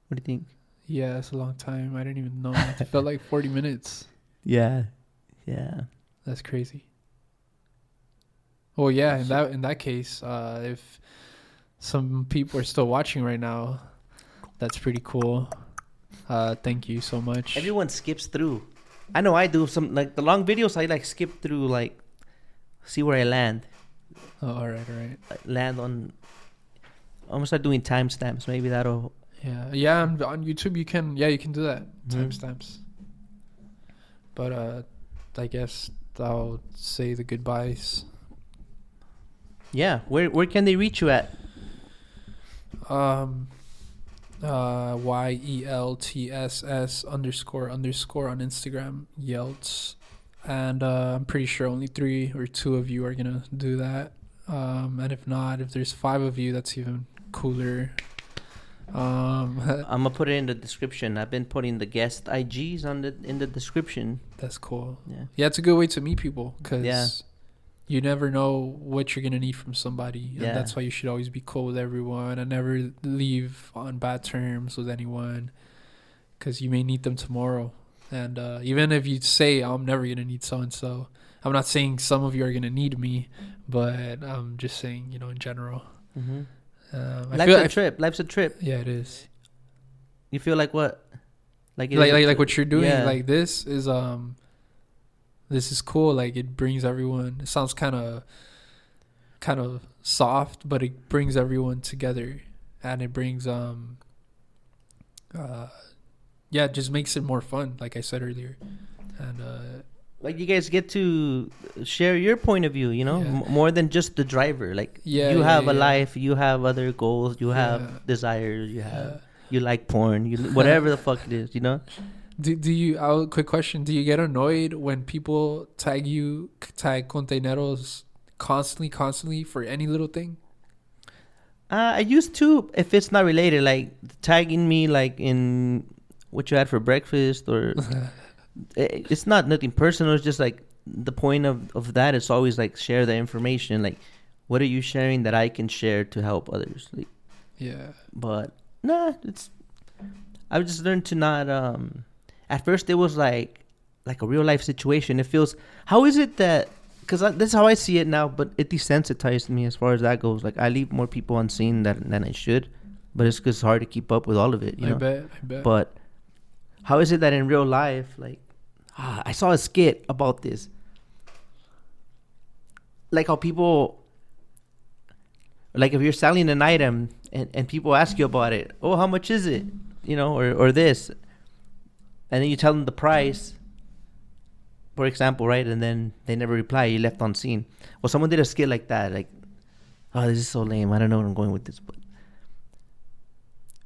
What do you think? Yeah, it's a long time. I didn't even know. It felt like 40 minutes. Yeah. That's crazy. Well, yeah, in that case, if some people are still watching right now, that's pretty cool. Thank you so much. Everyone skips through. I know I do. Some like the long videos, I like skip through, like see where I land. Oh, all right. Land on. I'm gonna start doing timestamps. Maybe that'll. Yeah. On YouTube, you can do that. Timestamps. But I guess I'll say the goodbyes. Yeah, where can they reach you at? YELTSS __ on Instagram, Yelts, and I'm pretty sure only 3 or 2 of you are gonna do that. And if there's 5 of you, that's even cooler. I'm gonna put it in the description. I've been putting the guest IGs in the description. That's cool. Yeah, it's a good way to meet people because you never know what you're gonna need from somebody, and that's why you should always be cool with everyone and never leave on bad terms with anyone, because you may need them tomorrow. And even if you say I'm never gonna need so and so, I'm not saying some of you are gonna need me, but I'm just saying, you know, in general. Mm-hmm. Life's a trip. Yeah, it is. You feel like what? Like what you're doing. Yeah. Like this is cool. Like it brings everyone. It sounds kind of soft, but it brings everyone together, and it brings it just makes it more fun. Like I said earlier, and like you guys get to share your point of view, you know, more than just the driver. Like you have a life, you have other goals, you have desires, you like porn, whatever the fuck it is, you know. Do you? Quick question: do you get annoyed when people tag Conteneros constantly for any little thing? I used to, if it's not related, like tagging me like in what you had for breakfast or. It's not nothing personal. It's just like the point of that is always like share the information. Like, what are you sharing that I can share to help others? Like, but I've just learned to not. At first, it was like a real life situation. It feels. How is it that? Because that's how I see it now. But it desensitized me as far as that goes. Like I leave more people unseen than I should, but it's because it's hard to keep up with all of it. You know? I bet. But how is it that in real life, like? I saw a skit about this. Like how people, like if you're selling an item and people ask you about it, oh, how much is it? You know, or this. And then you tell them the price, for example, right? And then they never reply. You left on scene. Well, someone did a skit like that. Like, oh, this is so lame. I don't know where I'm going with this. But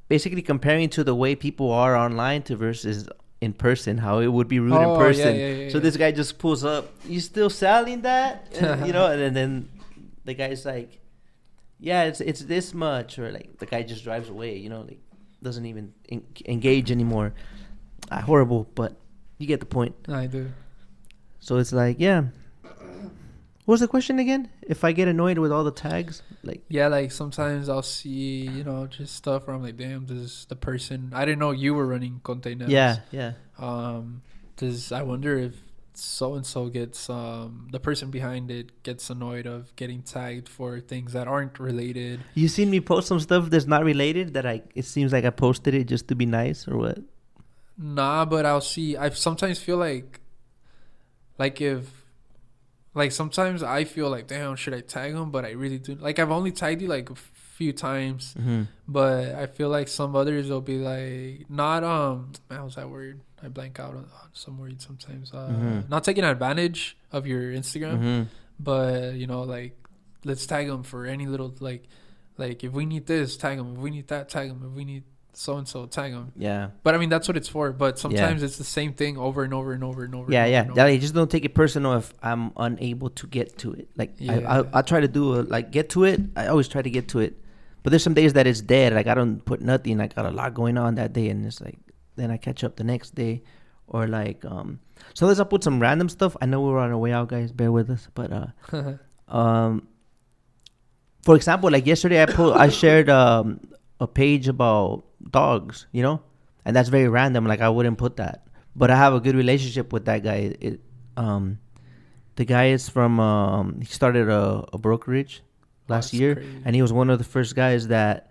basically comparing to the way people are online to versus in person, how it would be rude in person. So this guy just pulls up, you still selling that? And, you know, and then the guy's like, yeah, it's this much. Or like the guy just drives away, you know, like doesn't even engage anymore. Horrible, but you get the point. I do. So it's like, yeah. What was the question again? If I get annoyed with all the tags, like like sometimes I'll see, you know, just stuff where I'm like, damn, this is the person. I didn't know you were running Conteneros. Yeah. I wonder if so and so gets the person behind it gets annoyed of getting tagged for things that aren't related. You seen me post some stuff that's not related that it seems like I posted it just to be nice or what? Nah, but I'll see. I sometimes feel if, like sometimes I feel like, damn, should I tag him? But I really do. Like I've only tagged you like a few times, but I feel like some others will be like not how's that word? I blank out on some words sometimes. Not taking advantage of your Instagram, but you know, like let's tag him for any little like if we need this, tag him. If we need that, tag him. If we need so and so, tag him. Yeah. But I mean, that's what it's for. But sometimes it's the same thing over and over and over and over. Yeah, and yeah. over and over. Like, just don't take it personal if I'm unable to get to it. Like I try to do get to it. I always try to get to it. But there's some days that it's dead. Like I don't put nothing. I got a lot going on that day, and it's like then I catch up the next day, or like sometimes I put some random stuff. I know we're on our way out, guys. Bear with us. But for example, like yesterday, I shared a page about dogs, you know, and that's very random. Like I wouldn't put that, but I have a good relationship with that guy. The guy is from he started a brokerage last year, crazy. And he was one of the first guys that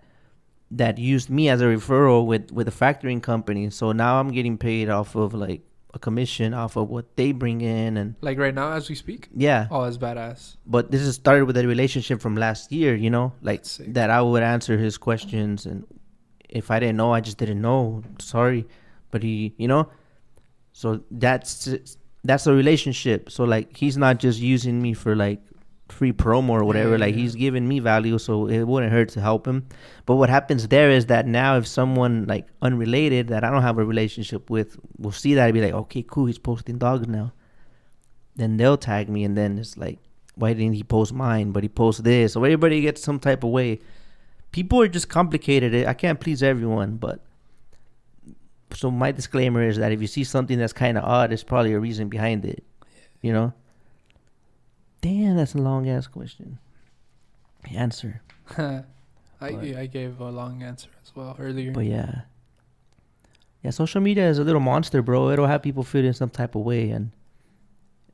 used me as a referral with a factoring company. So now I'm getting paid off of like a commission off of what they bring in, and like right now as we speak. Yeah. Oh, that's badass. But this is started with a relationship from last year, you know, like that I would answer his questions, and if I didn't know, I just didn't know. Sorry, but he, you know, so that's a relationship. So like he's not just using me for like free promo or whatever. Like he's giving me value, so it wouldn't hurt to help him. But what happens there is that now if someone like unrelated that I don't have a relationship with will see that and be like, okay, cool, he's posting dogs now, then they'll tag me, and then it's like, why didn't he post mine but he posts this? So everybody gets some type of way. People are just complicated. I can't please everyone, but so my disclaimer is that if you see something that's kind of odd, there's probably a reason behind it, you know. Damn, that's a long ass question. Answer. I gave a long answer as well earlier. But yeah, social media is a little monster, bro. It'll have people feel in some type of way, and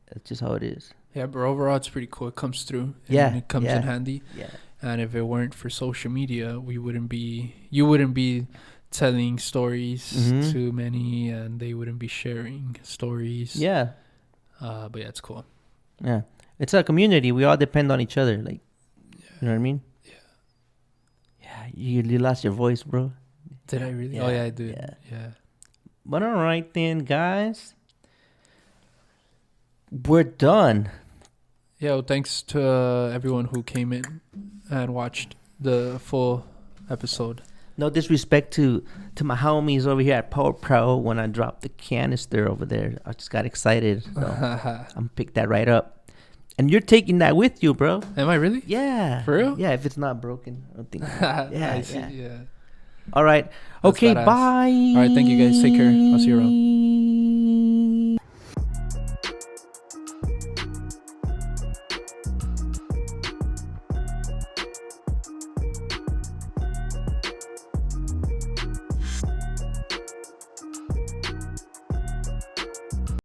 that's just how it is. Yeah, but overall, it's pretty cool. It comes through. Yeah, it comes in handy. Yeah. And if it weren't for social media, you wouldn't be telling stories to many, and they wouldn't be sharing stories. Yeah. But yeah, it's cool. Yeah. It's a community. We all depend on each other. Like, you know what I mean? Yeah. Yeah. You lost your voice, bro. Did I really? Yeah. Oh, yeah, I did. Yeah. But all right then, guys. We're done. Yeah, well, thanks to everyone who came in and watched the full episode. No disrespect to my homies over here at Power Pro. When I dropped the canister over there, I just got excited. So I'm gonna pick that right up. And you're taking that with you, bro. Am I really? Yeah. For real? Yeah, if it's not broken. I don't think. Yeah, I see. Yeah. All right. That's okay, badass. bye. All right, thank you guys. Take care. I'll see you around.